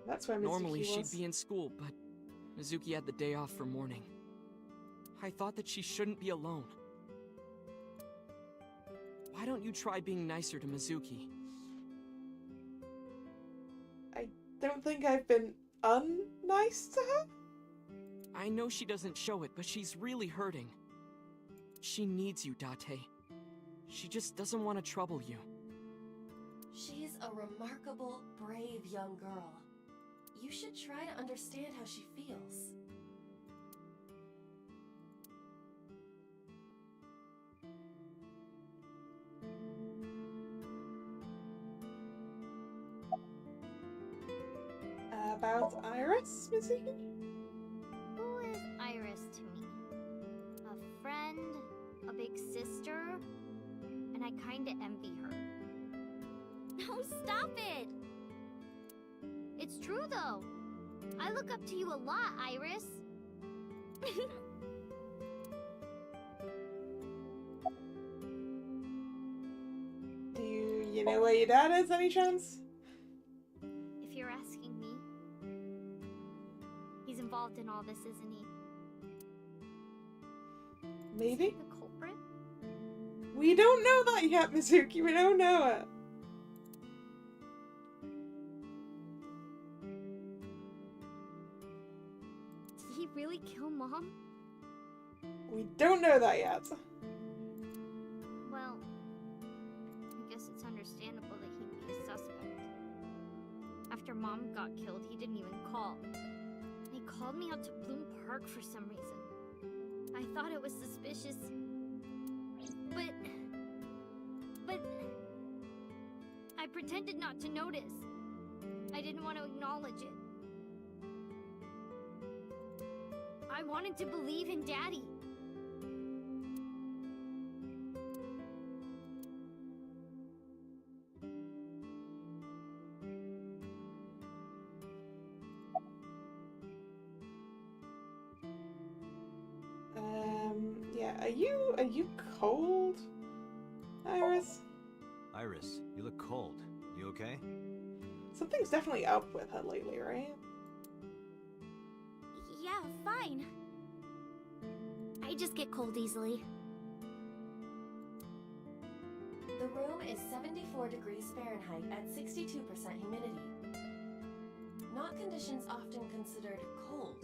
That's where Mizuki Normally was. she'd be in school, but Mizuki had the day off for mourning. I thought that she shouldn't be alone. Why don't you try being nicer to Mizuki? I don't think I've been unnice to her. I know she doesn't show it, but she's really hurting. She needs you, Date. She just doesn't want to trouble you. She's a remarkable, brave young girl. You should try to understand how she feels. About Iris, Mizuki? Who is Iris to me? A friend, a big sister, and I kinda envy her. No, stop it! It's true though. I look up to you a lot, Iris. Do you know where your dad is, any chance? If you're asking me, he's involved in all this, isn't he? Maybe? Is he the culprit? We don't know that yet, Mizuki. We don't know it. Did he really kill Mom? We don't know that yet. Well, I guess it's understandable that he'd be a suspect. After Mom got killed, he didn't even call. He called me out to Bloom Park for some reason. I thought it was suspicious. But I pretended not to notice. I didn't want to acknowledge it. I wanted to believe in Daddy. Yeah, are you cold, Iris? Iris, you look cold. You okay? Something's definitely up with her lately, right? Yeah, fine. I just get cold easily. The room is 74 degrees Fahrenheit at 62% humidity. Not conditions often considered cold.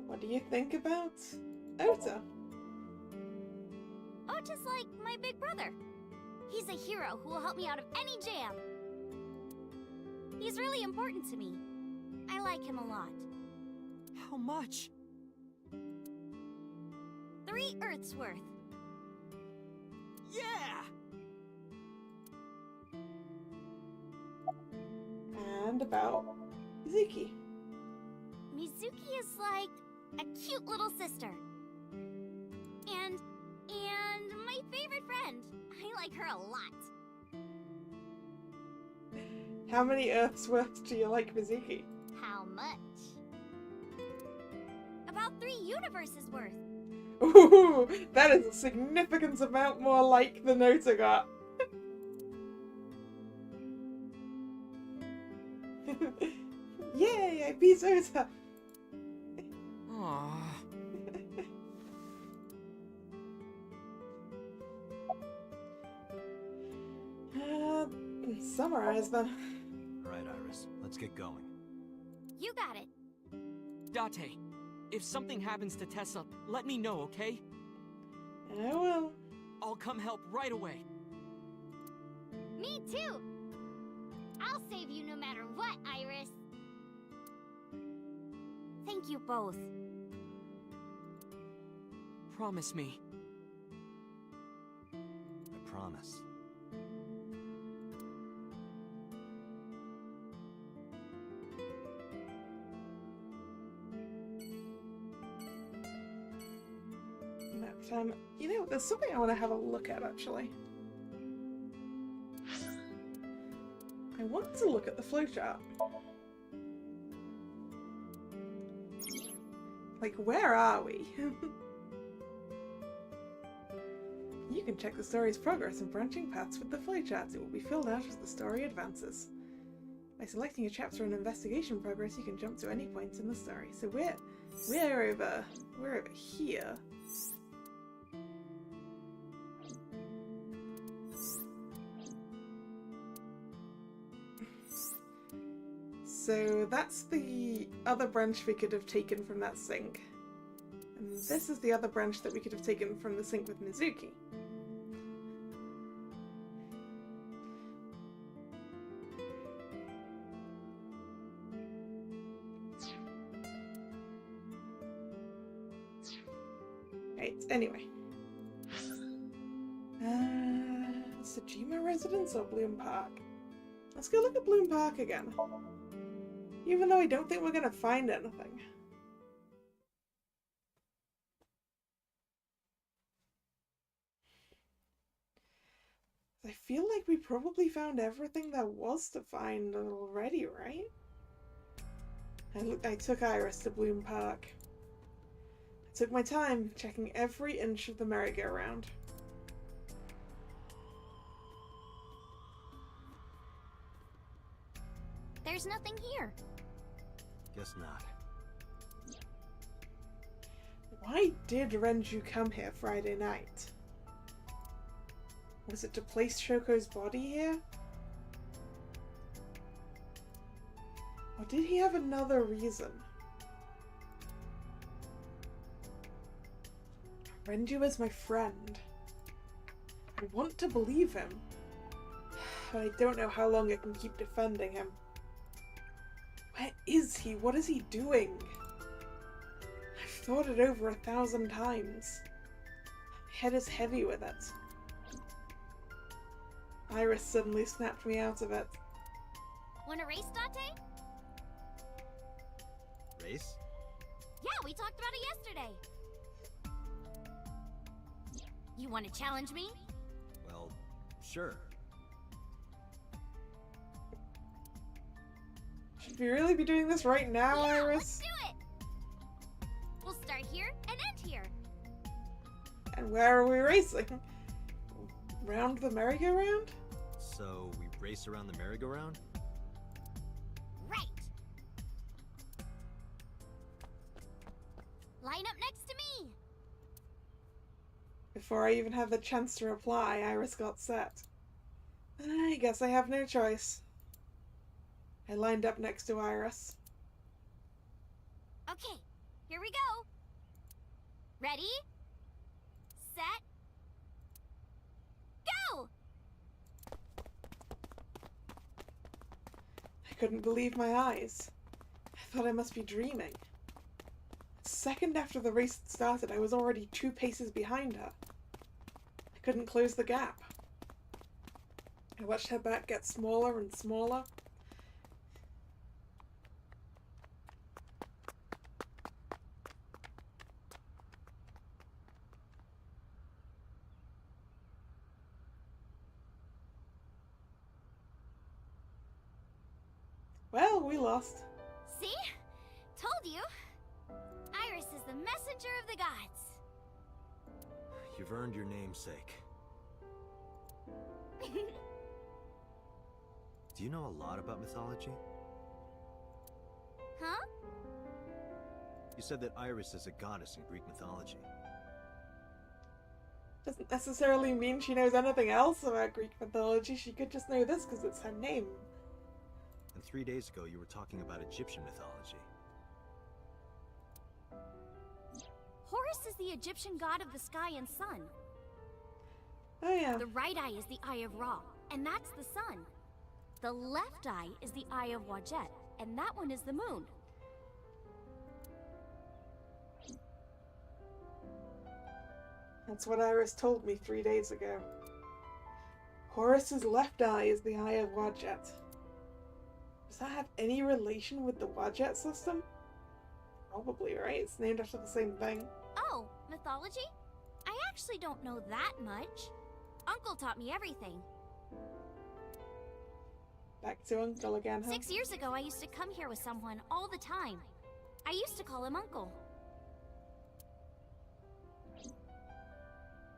What do you think about Ota? Ota's like my big brother. He's a hero who will help me out of any jam. He's really important to me. I like him a lot. How much? 3 Earths worth. Yeah! And about Mizuki. Mizuki is like a cute little sister. And my favorite friend. I like her a lot. How many Earths worth do you like Mizuki? How much? About 3 universes worth. Ooh, that is a significant amount more like than Ota got. Yay, I beat Ota! Aww. Summarize them. Alright, Iris, let's get going. You got it. Date, if something happens to Tessa, let me know, okay? I will. I'll come help right away. Me too! I'll save you no matter what, Iris. Thank you both. Promise me. I promise. But, you know, there's something I want to have a look at, actually. I want to look at the flowchart. Like, where are we? You can check the story's progress and branching paths with the flowcharts. It will be filled out as the story advances. By selecting a chapter on investigation progress, you can jump to any point in the story. So we're over here. So that's the other branch we could have taken from that sink. And this is the other branch that we could have taken from the sink with Mizuki. Right, anyway. Sajima residence or Bloom Park? Let's go look at Bloom Park again. Even though I don't think we're gonna find anything. I feel like we probably found everything there was to find already, right? I took Iris to Bloom Park. I took my time, checking every inch of the merry-go-round. There's nothing here. Guess not. Why did Renju come here Friday night? Was it to place Shoko's body here? Or did he have another reason? Renju is my friend. I want to believe him, but I don't know how long I can keep defending him. Where is he? What is he doing? I've thought it over 1,000 times. My head is heavy with it. Iris suddenly snapped me out of it. Wanna race, Dante? Race? Yeah, we talked about it yesterday. You wanna challenge me? Well, sure. Should we really be doing this right now, Yeah, Iris? let's do it! We'll start here and end here. And where are we racing? Round the merry-go-round? So, we race around the merry-go-round? Right. Line up next to me. Before I even had the chance to reply, Iris got set. I guess I have no choice. I lined up next to Iris. Okay, here we go. Ready? Set. Go! I couldn't believe my eyes. I thought I must be dreaming. A second after the race had started, I was already 2 paces behind her. I couldn't close the gap. I watched her back get smaller and smaller. Well, we lost. See? Told you. Iris is the messenger of the gods. You've earned your namesake. Do you know a lot about mythology? Huh? You said that Iris is a goddess in Greek mythology. Doesn't necessarily mean she knows anything else about Greek mythology. She could just know this because it's her name. And 3 days ago, you were talking about Egyptian mythology. Horus is the Egyptian god of the sky and sun. Oh yeah. The right eye is the eye of Ra, and that's the sun. The left eye is the eye of Wadjet, and that one is the moon. That's what Iris told me 3 days ago. Horus's left eye is the eye of Wadjet. Does that have any relation with the Wadjet system? Probably, right? It's named after the same thing. Oh, mythology? I actually don't know that much. Uncle taught me everything. Back to Uncle again, huh? 6 years ago, I used to come here with someone all the time. I used to call him Uncle.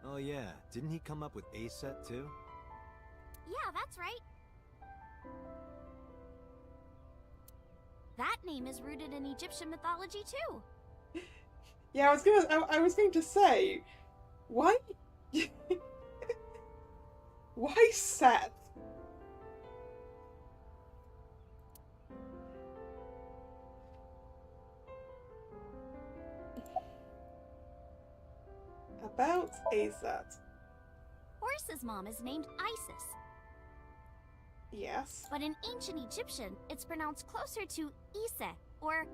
Oh yeah, didn't he come up with A-set too? Yeah, that's right. That name is rooted in Egyptian mythology too. Yeah, I was going to say, why? Why Seth? About Azat. Horus's mom is named Isis, Yes. but in ancient Egyptian, it's pronounced closer to Ise or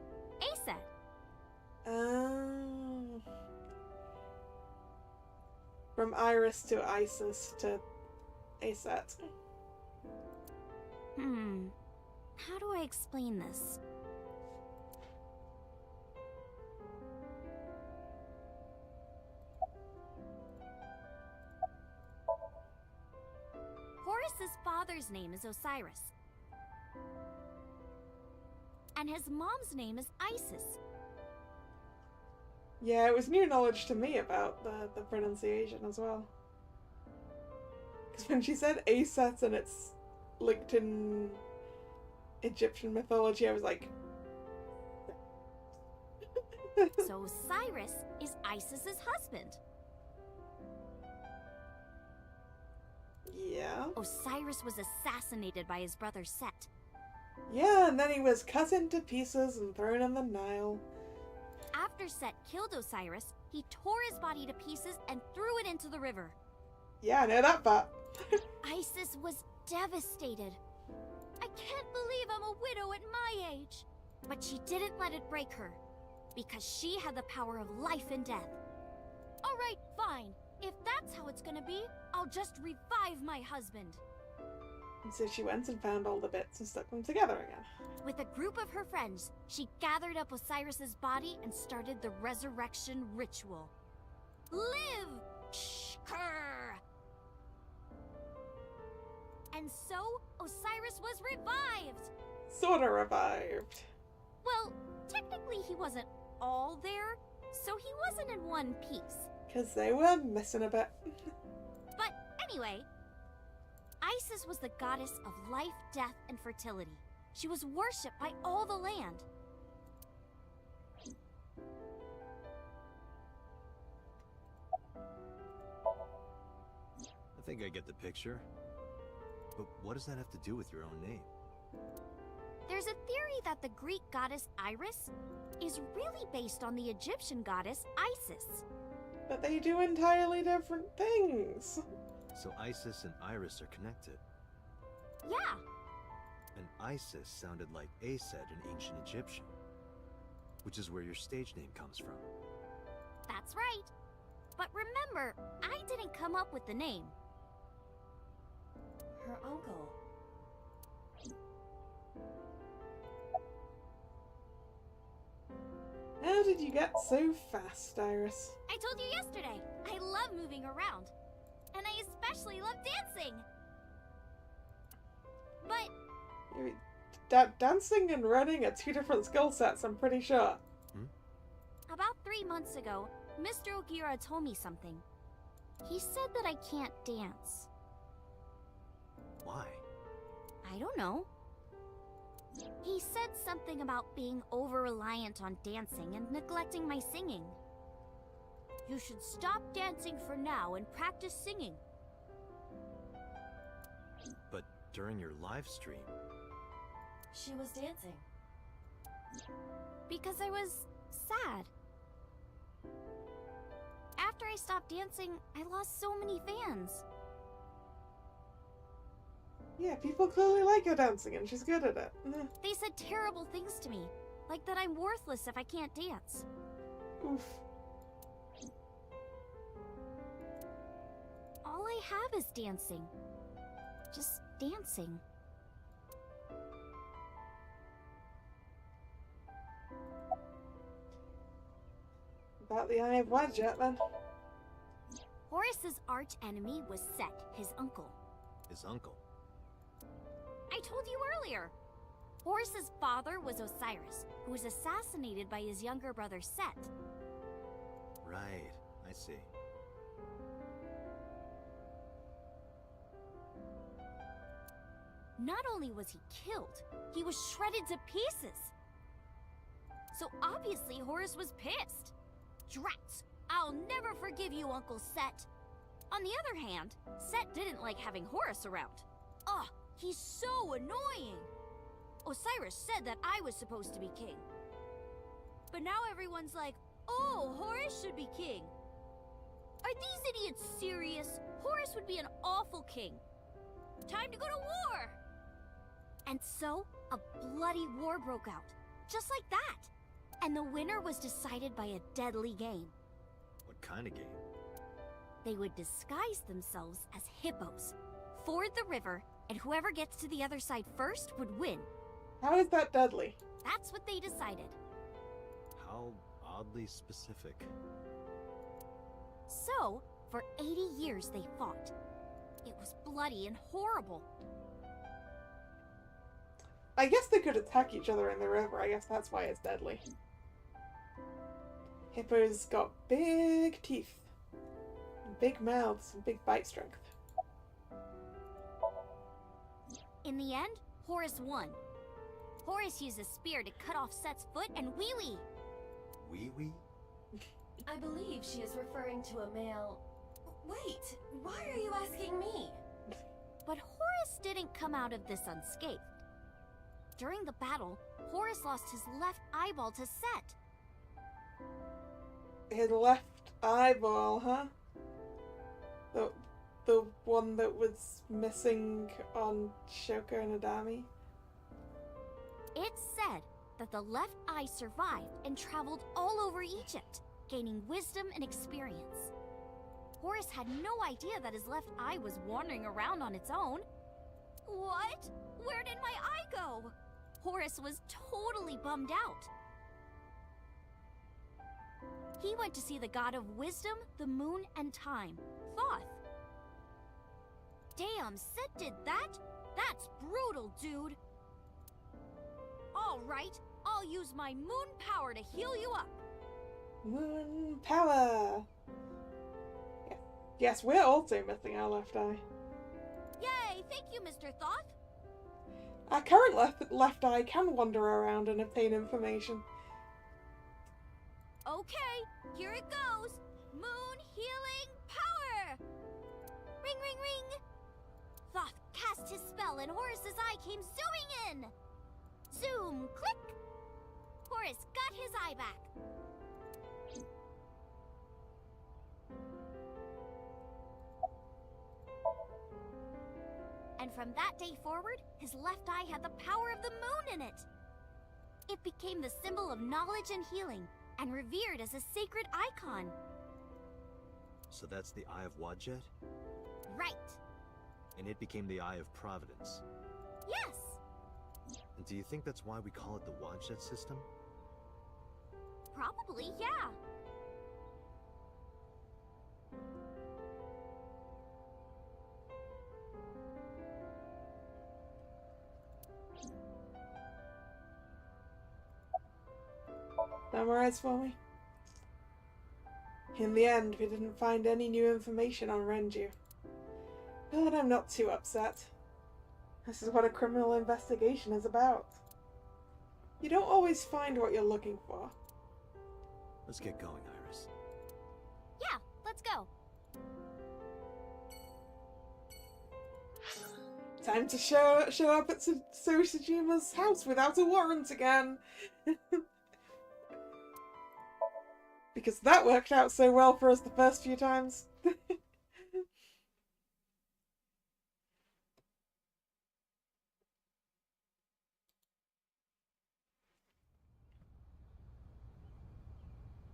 Aset. From Iris to Isis to Aset. How do I explain this? Horus's father's name is Osiris. And his mom's name is Isis. Yeah, it was new knowledge to me about the pronunciation as well. Because when she said Aset and it's linked in Egyptian mythology, I was like... So Osiris is Isis's husband. Yeah. Osiris was assassinated by his brother Set. Yeah, and then he was cut into pieces and thrown in the Nile. After Set killed Osiris, he tore his body to pieces and threw it into the river. Yeah, I know that part. Isis was devastated. I can't believe I'm a widow at my age. But she didn't let it break her, because she had the power of life and death. Alright, fine. If that's how it's gonna be, I'll just revive my husband. And so she went and found all the bits and stuck them together again. With a group of her friends, she gathered up Osiris's body and started the resurrection ritual. Live! Shkur! And so, Osiris was revived! Sorta revived. Well, technically he wasn't all there, so he wasn't in one piece. Because they were missing a bit. But anyway, Isis was the goddess of life, death, and fertility. She was worshipped by all the land. I think I get the picture. But what does that have to do with your own name? There's a theory that the Greek goddess Iris is really based on the Egyptian goddess Isis. But they do entirely different things. So Isis and Iris are connected. Yeah, And Isis sounded like Aset in ancient Egyptian, which is where your stage name comes from. that's right. But remember, I didn't come up with the name. Her uncle. How did you get so fast, Iris? I told you yesterday, I love moving around. And I especially love dancing. But Dancing and running are two different skill sets, I'm pretty sure. about 3 months ago, Mr. Ogira told me something. He said that I can't dance. Why? I don't know. He said something about being over-reliant on dancing and neglecting my singing. You should stop dancing for now and practice singing. But during your live stream, She was dancing. Because I was sad. After I stopped dancing, I lost so many fans. Yeah, people clearly like her dancing and she's good at it. They said terrible things to me, like that I'm worthless if I can't dance. Oof. All I have is dancing. Just dancing. About the Eye of Wadjet then. Horus's arch enemy was Set, his uncle. his uncle. I told you earlier. Horus's father was Osiris, who was assassinated by his younger brother Set. Right, I see. Not only was he killed, he was shredded to pieces. So obviously Horus was pissed. Drats! I'll never forgive you, Uncle Set. On the other hand, Set didn't like having Horus around. Ugh, he's so annoying! Osiris said that I was supposed to be king. But now everyone's like, oh, Horus should be king. Are these idiots serious? Horus would be an awful king. Time to go to war! And so, a bloody war broke out. Just like that. And the winner was decided by a deadly game. What kind of game? They would disguise themselves as hippos, ford the river, and whoever gets to the other side first would win. How is that deadly? That's what they decided. How oddly specific. So, for 80 years they fought. It was bloody and horrible. I guess they could attack each other in the river. I guess that's why it's deadly. Hippos got big teeth, and big mouths, and big bite strength. In the end, Horus won. Horus used a spear to cut off Set's foot and wee-wee. Wee-wee? I believe she is referring to a male... Wait, why are you asking me? But Horus didn't come out of this unscathed. During the battle, Horus lost his left eyeball to Set. His left eyeball, huh? The one that was missing on Shoka and Adami? It's said that the left eye survived and traveled all over Egypt, gaining wisdom and experience. Horus had no idea that his left eye was wandering around on its own. What? Where did my eye go? Horus was totally bummed out. He went to see the god of wisdom, the moon, and time, Thoth. Damn, Set did that? That's brutal, dude. All right, I'll use my moon power to heal you up. Moon power! Yes, we're also missing our left eye. Yay, thank you, Mr. Thoth. Our current left eye can wander around and obtain information. Okay, here it goes. Moon healing power! Ring, ring, ring! Thoth cast his spell and Horus's eye came zooming in! Zoom, click! Horus got his eye back. And from that day forward, his left eye had the power of the moon in it. It became the symbol of knowledge and healing, and revered as a sacred icon. So that's the Eye of Wadjet? Right. And it became the Eye of Providence. Yes. And do you think that's why we call it the Wadjet system? Probably, yeah. Summarize for me. In the end, we didn't find any new information on Renju. But I'm not too upset. This is what a criminal investigation is about. You don't always find what you're looking for. Let's get going, Iris. Yeah, let's go. Time to show up at Sosajima's house without a warrant again. Because that worked out so well for us the first few times.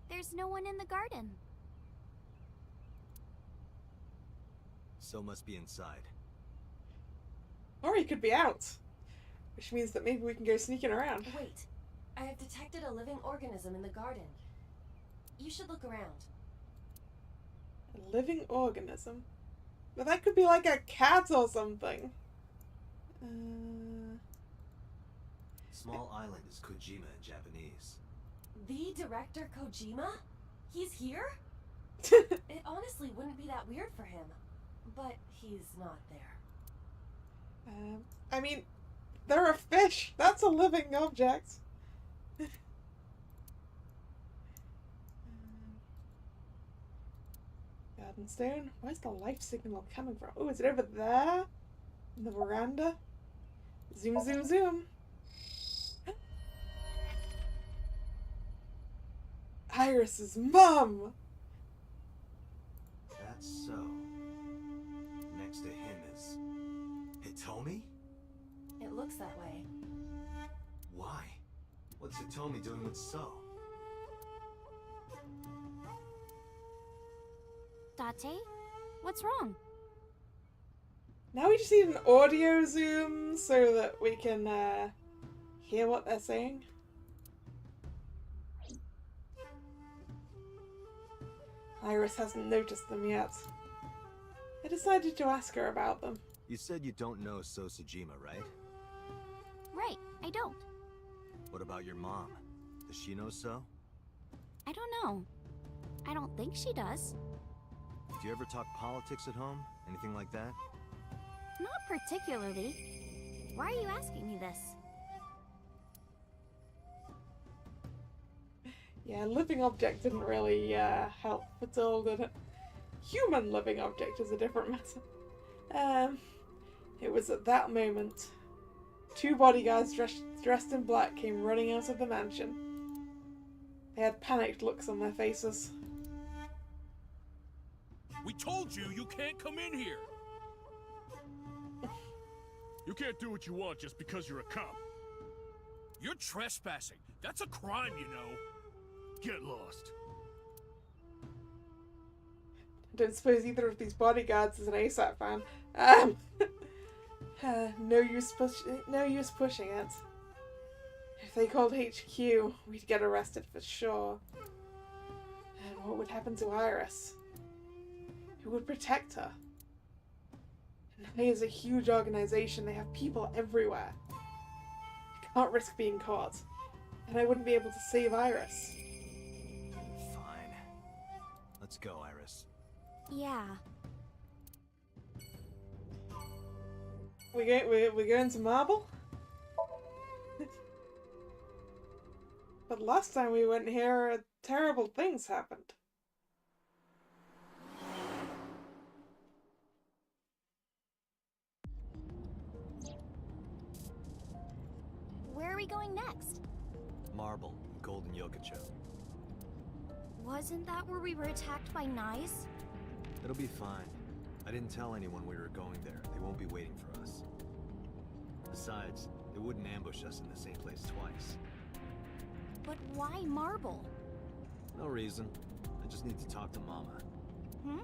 There's no one in the garden. So must be inside. Or he could be out. Which means that maybe we can go sneaking around. Wait, I have detected a living organism in the garden. You should look around. A living organism? But that could be like a cat or something. Small island is Kojima in Japanese. The director Kojima? He's here? It honestly wouldn't be that weird for him. But he's not there. I mean, they're a fish. That's a living object. Garden stone? Where's the life signal coming from? Oh, is it over there? In the veranda? Zoom, zoom, zoom. Iris's mom! That's so. Next to him is... Hitomi? It looks that way. Why? What's Hitomi doing with So? Date? What's wrong? Now we just need an audio zoom so that we can hear what they're saying. Iris hasn't noticed them yet. I decided to ask her about them. You said you don't know Sosajima, right? Right, I don't. What about your mom? Does she know So? I don't know. I don't think she does. Do you ever talk politics at home? Anything like that? Not particularly. Why are you asking me this? Yeah, living object didn't really help at all, did it? Human living object is a different matter. It was at that moment. Two bodyguards dressed in black came running out of the mansion. They had panicked looks on their faces. We told you you can't come in here! You can't do what you want just because you're a cop. You're trespassing. That's a crime, you know. Get lost. I don't suppose either of these bodyguards is an ASAP fan. No use pushing it. If they called HQ, we'd get arrested for sure. And what would happen to Iris? Who would protect her? They is a huge organization. They have people everywhere. I can't risk being caught. And I wouldn't be able to save Iris. Fine. Let's go, Iris. Yeah. We're going to Marble? But last time we went here, terrible things happened. Where are we going next? Marble, Golden Yokocho. Wasn't that where we were attacked by Knives? It'll be fine. I didn't tell anyone we were going there. They won't be waiting for us. Besides, they wouldn't ambush us in the same place twice. But why Marble? No reason. I just need to talk to Mama. Hmm?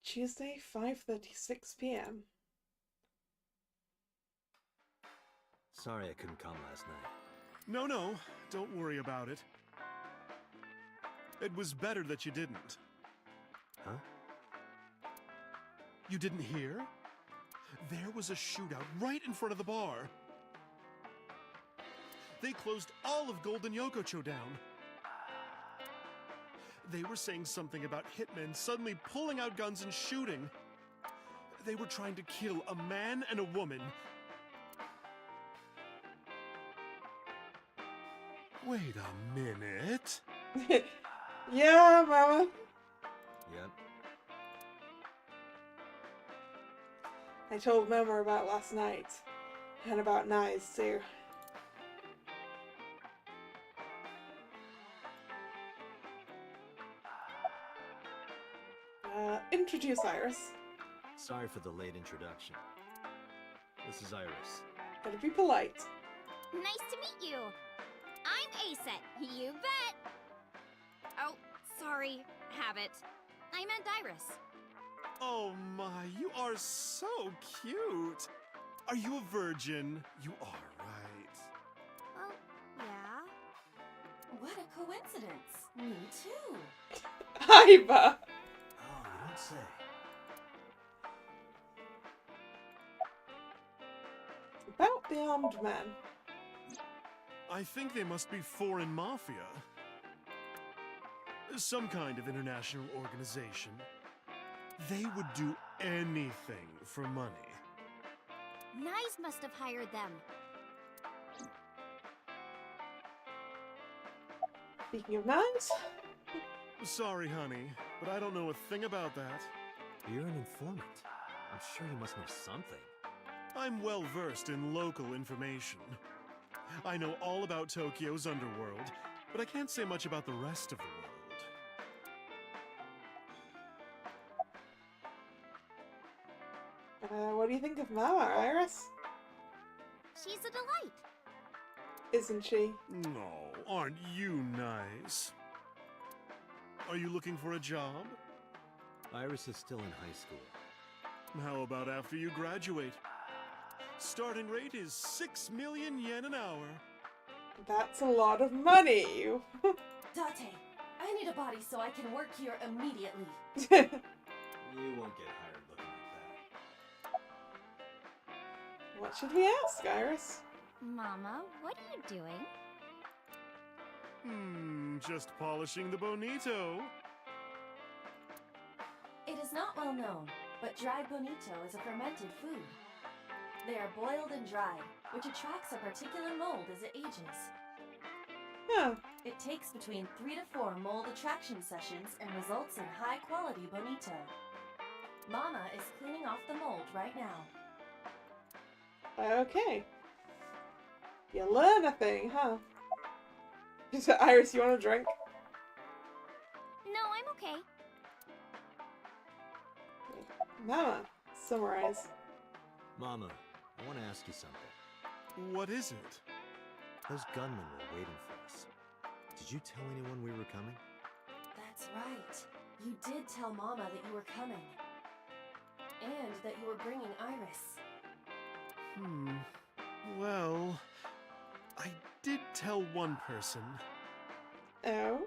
Tuesday, 5:36 p.m. Sorry I couldn't come last night. No, don't worry about it. It was better that you didn't. Huh? You didn't hear? There was a shootout right in front of the bar. They closed all of Golden Yokocho down. They were saying something about hitmen suddenly pulling out guns and shooting. They were trying to kill a man and a woman. Wait a minute. Yeah, Mama. Yep. I told Mama about last night. And about Knives, too. Introduce Iris. Sorry for the late introduction. This is Iris. Gotta be polite. Nice to meet you. I'm Aset, you bet. Oh, sorry, habit. I meant Iris. Oh my, you are so cute. Are you a virgin? You are, right? Oh, yeah. What a coincidence. Me too. Iva! Oh, you don't say. About the armed man. I think they must be foreign mafia. Some kind of international organization. They would do anything for money. Knives must have hired them. Speaking of knives, Sorry, honey, but I don't know a thing about that. You're an informant. I'm sure you must know something. I'm well versed in local information. I know all about Tokyo's underworld, but I can't say much about the rest of the world. What do you think of Mama, Iris? She's a delight. Isn't she? No, aren't you nice? Are you looking for a job? Iris is still in high school. How about after you graduate? Starting rate is 6 million yen an hour. That's a lot of money. Date, I need a body so I can work here immediately. You won't get hired looking like that. What should we ask, Iris? Mama, what are you doing? Just polishing the bonito. It is not well known, but dried bonito is a fermented food. They are boiled and dried, which attracts a particular mold as it ages. Huh. It takes between 3 to 4 mold attraction sessions and results in high-quality bonito. Mama is cleaning off the mold right now. Okay. You learn a thing, huh? Iris, you want a drink? No, I'm okay. Mama, summarize. Mama, I want to ask you something. What is it? Those gunmen were waiting for us. Did you tell anyone we were coming? That's right. You did tell Mama that you were coming. And that you were bringing Iris. Well, I did tell one person. Oh?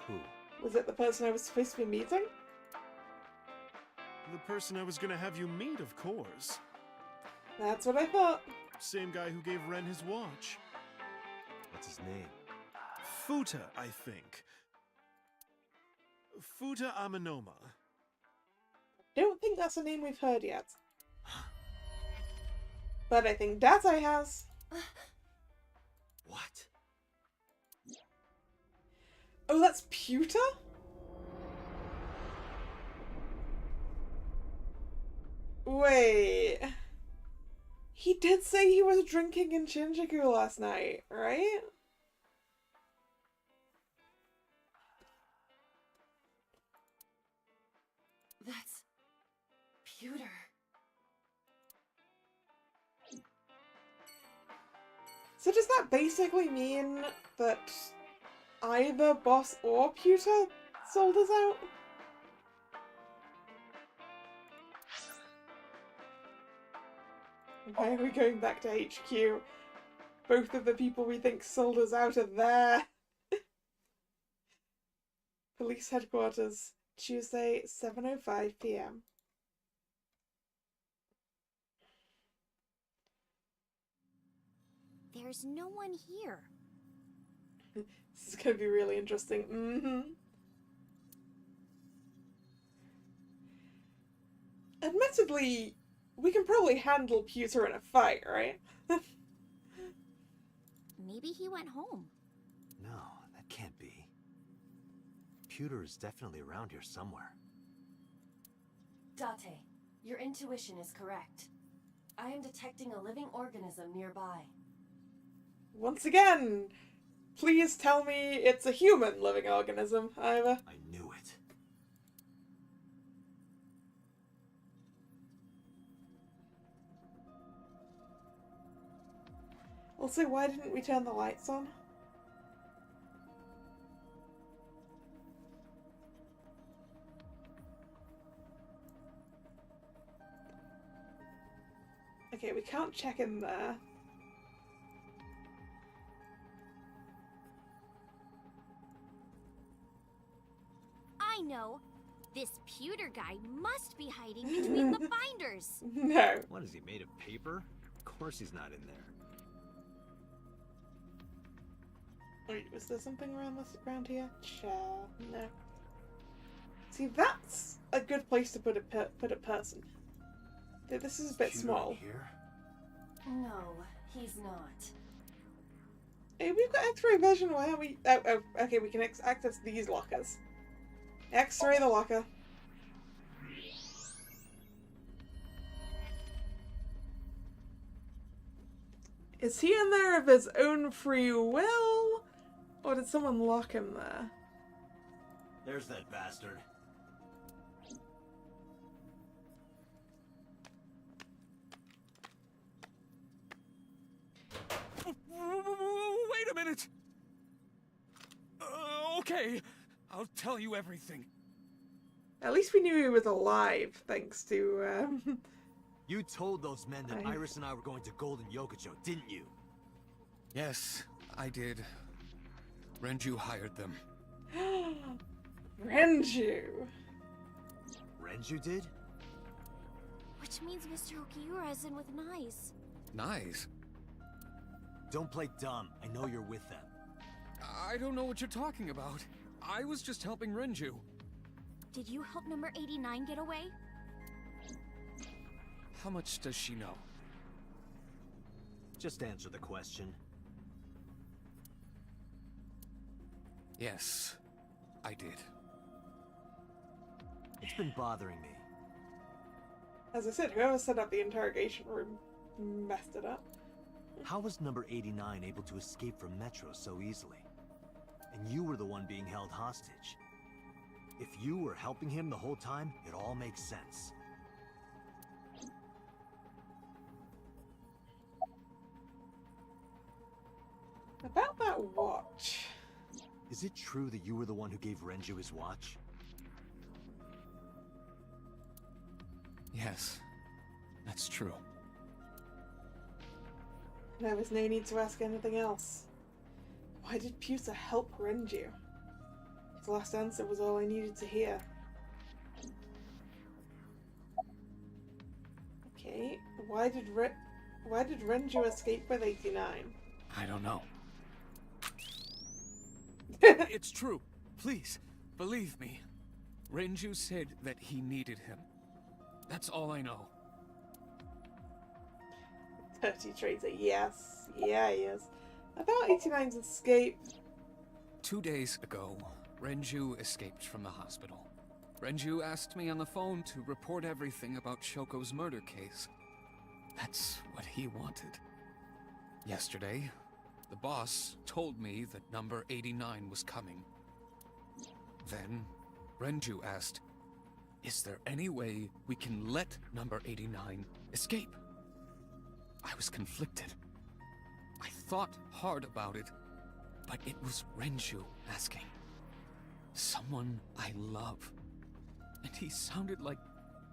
Who? Was it the person I was supposed to be meeting? The person I was gonna have you meet, of course. That's what I thought. Same guy who gave Ren his watch. What's his name? Futa, I think. Futa Amanoma. Don't think that's a name we've heard yet. But I think Date has. What? Oh, that's Pewter? Wait. He did say he was drinking in Shinjuku last night, right? That's... Pewter. So does that basically mean that either Boss or Pewter sold us out? Why are we going back to HQ? Both of the people we think sold us out are there. Police headquarters, Tuesday, 7:05 p.m. There's no one here. This is going to be really interesting. Admittedly, we can probably handle Pewter in a fight, right? Maybe he went home. No, that can't be. Pewter is definitely around here somewhere. Date, your intuition is correct. I am detecting a living organism nearby. Once again, please tell me it's a human living organism, either. I knew it. Also, why didn't we turn the lights on? Okay, we can't check in there. I know. This pewter guy must be hiding between the binders. No. What, is he made of paper? Of course he's not in there. Wait, was there something around here? Chair. No. See, that's a good place to put a person. This is a bit Pewter small. Here? No, he's not. Hey, we've got X-ray vision. Why aren't we? Oh, okay. We can access these lockers. X-ray the locker. Is he in there of his own free will? Or did someone lock him there? There's that bastard. it? Okay, I'll tell you everything. At least we knew he was alive, thanks to, You told those men that I- Iris and I were going to Golden Yokocho, didn't you? Yes, I did. Renju hired them. Renju. Renju did? Which means Mr. Okiura is in with Nice. Nice. Don't play dumb. I know you're with them. I don't know what you're talking about. I was just helping Renju. Did you help number 89 get away? How much does she know? Just answer the question. Yes, I did. It's been bothering me. As I said, whoever set up the interrogation room messed it up. How was number 89 able to escape from Metro so easily? And you were the one being held hostage. If you were helping him the whole time, it all makes sense. About that watch. Is it true that you were the one who gave Renju his watch? Yes, that's true. There was no need to ask anything else. Why did Pusa help Renju? His last answer was all I needed to hear. Okay, why did Renju escape with 89? I don't know. It's true. Please, believe me. Renju said that he needed him. That's all I know. Dirty traitor, yes. Yeah, he is. About 89's escape. 2 days ago, Renju escaped from the hospital. Renju asked me on the phone to report everything about Shoko's murder case. That's what he wanted. Yesterday, the boss told me that number 89 was coming. Then, Renju asked, "Is there any way we can let number 89 escape?" I was conflicted. I thought hard about it, but it was Renju asking. Someone I love. And he sounded like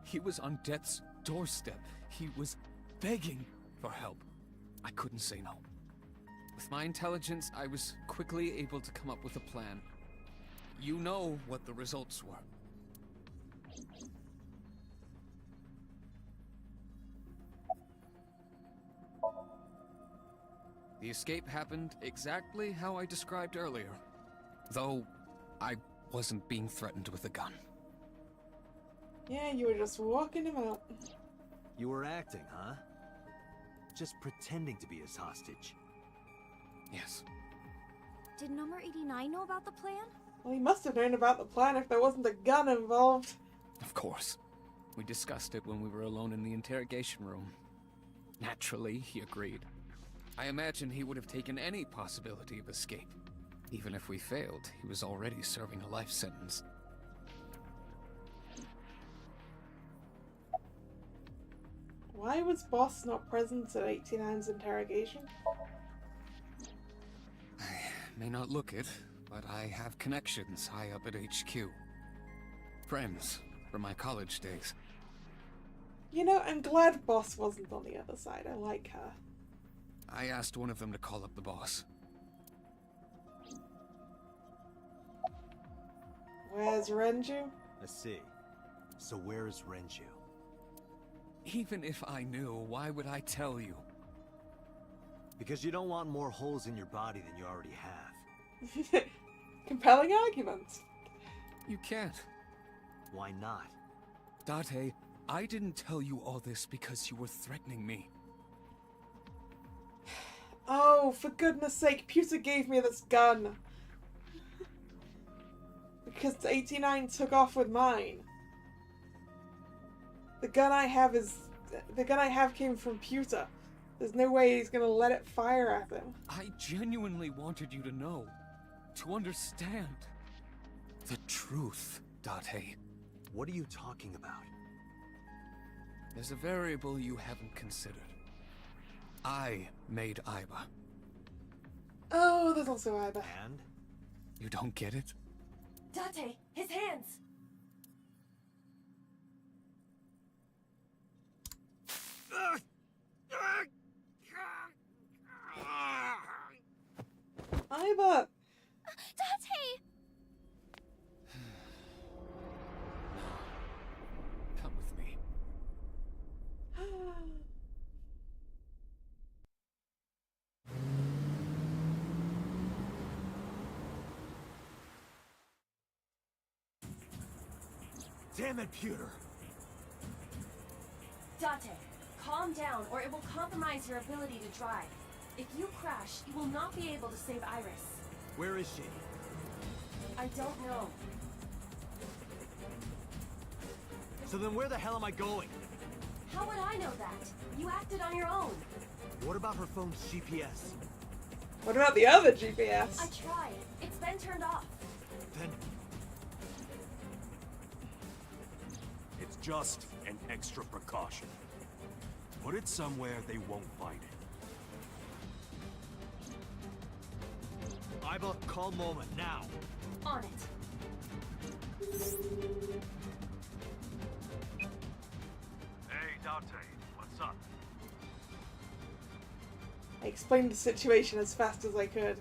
he was on death's doorstep. He was begging for help. I couldn't say no. With my intelligence, I was quickly able to come up with a plan. You know what the results were. The escape happened exactly how I described earlier, though I wasn't being threatened with a gun. Yeah, you were just walking him out. You were acting, huh? Just pretending to be his hostage. Yes. Did number 89 know about the plan? Well, he must have known about the plan if there wasn't a gun involved. Of course. We discussed it when we were alone in the interrogation room. Naturally, he agreed. I imagine he would have taken any possibility of escape. Even if we failed, he was already serving a life sentence. Why was Boss not present at 89's interrogation? I may not look it, but I have connections high up at HQ. Friends from my college days. You know, I'm glad Boss wasn't on the other side. I like her. I asked one of them to call up the boss. Where's Renju? I see. So where is Renju? Even if I knew, why would I tell you? Because you don't want more holes in your body than you already have. Compelling argument. You can't. Why not? Date, I didn't tell you all this because you were threatening me. Oh, for goodness sake, Pewter gave me this gun. Because 89 took off with mine. The gun I have came from Pewter. There's no way he's gonna let it fire at him. I genuinely wanted you to know. To understand. The truth, Date. What are you talking about? There's a variable you haven't considered. I made Aiba. Oh, there's also Iba. And? You don't get it? Date, his hands! Iba! Date! Come with me. Damn it, Pewter! Date, calm down or it will compromise your ability to drive. If you crash, you will not be able to save Iris. Where is she? I don't know. So then where the hell am I going? How would I know that? You acted on your own. What about her phone's GPS? What about the other I GPS? tried. It's been turned off. Then... It's just an extra precaution. Put it somewhere they won't find it. Iba, call Moma, now! On it. Hey, Dante, what's up? I explained the situation as fast as I could.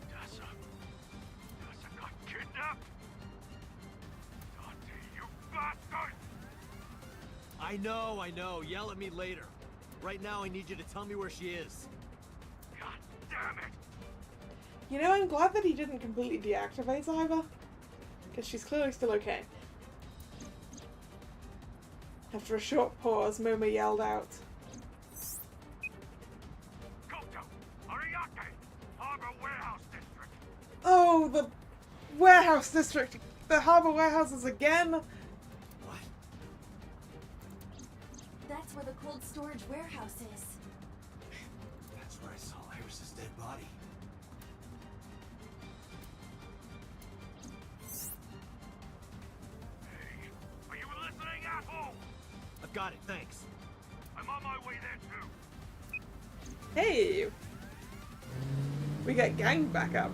Tessa got kidnapped? Dante, you bastard! I know. Yell at me later. Right now, I need you to tell me where she is. God damn it! You know, I'm glad that he didn't completely deactivate Iba, because she's clearly still okay. After a short pause, Moma yelled out, Koto! Ariake! Harbor Warehouse District! "Oh, the warehouse district! The harbor warehouses again!" What? That's where the cold storage warehouse is. That's where I saw Iris's dead body. Hey, are you listening, asshole? I've got it, thanks. I'm on my way there, too. Hey! We got gang back up.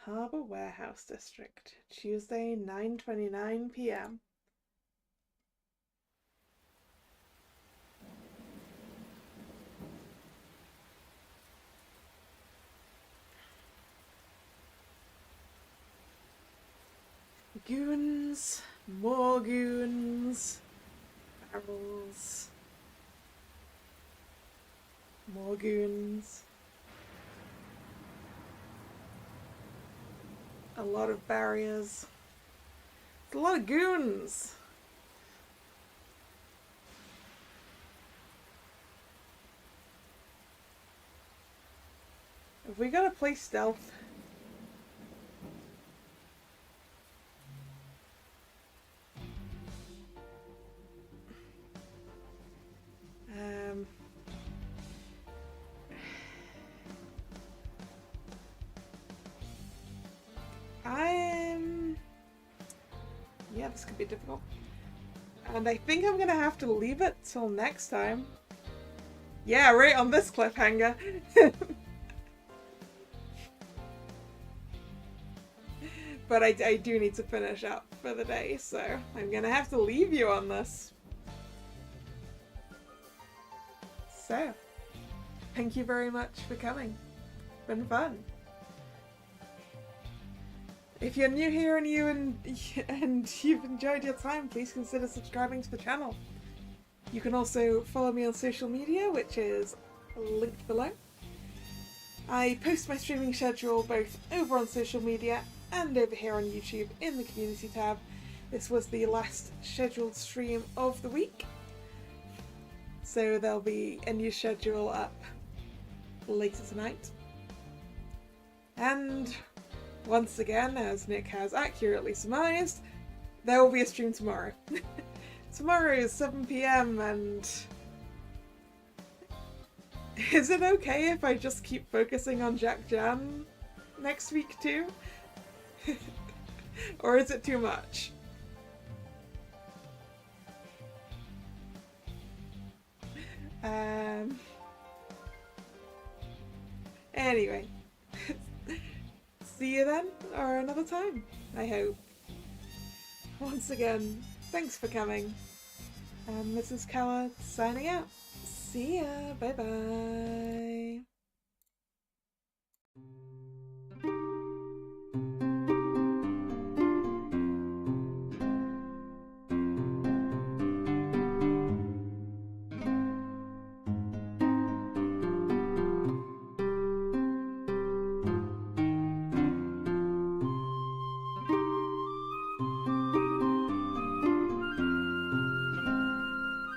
Harbor Warehouse District, Tuesday, 9:29 p.m. Goons, more goons, barrels, more goons. A lot of barriers. A lot of goons. Have we got to play stealth? Yeah, this could be difficult. And I think I'm gonna have to leave it till next time. Yeah, right on this cliffhanger. But I do need to finish up for the day, so I'm gonna have to leave you on this. So, thank you very much for coming. Been fun. If you're new here and you've enjoyed your time, please consider subscribing to the channel. You can also follow me on social media, which is linked below. I post my streaming schedule both over on social media and over here on YouTube in the community tab. This was the last scheduled stream of the week, so there'll be a new schedule up later tonight. And once again, as Nick has accurately surmised, there will be a stream tomorrow. Tomorrow is 7 PM and... Is it okay if I just keep focusing on Jack Jan next week too? Or is it too much? Anyway, see you then, or another time, I hope. Once again, thanks for coming. And this is Kalla signing out. See ya, bye bye.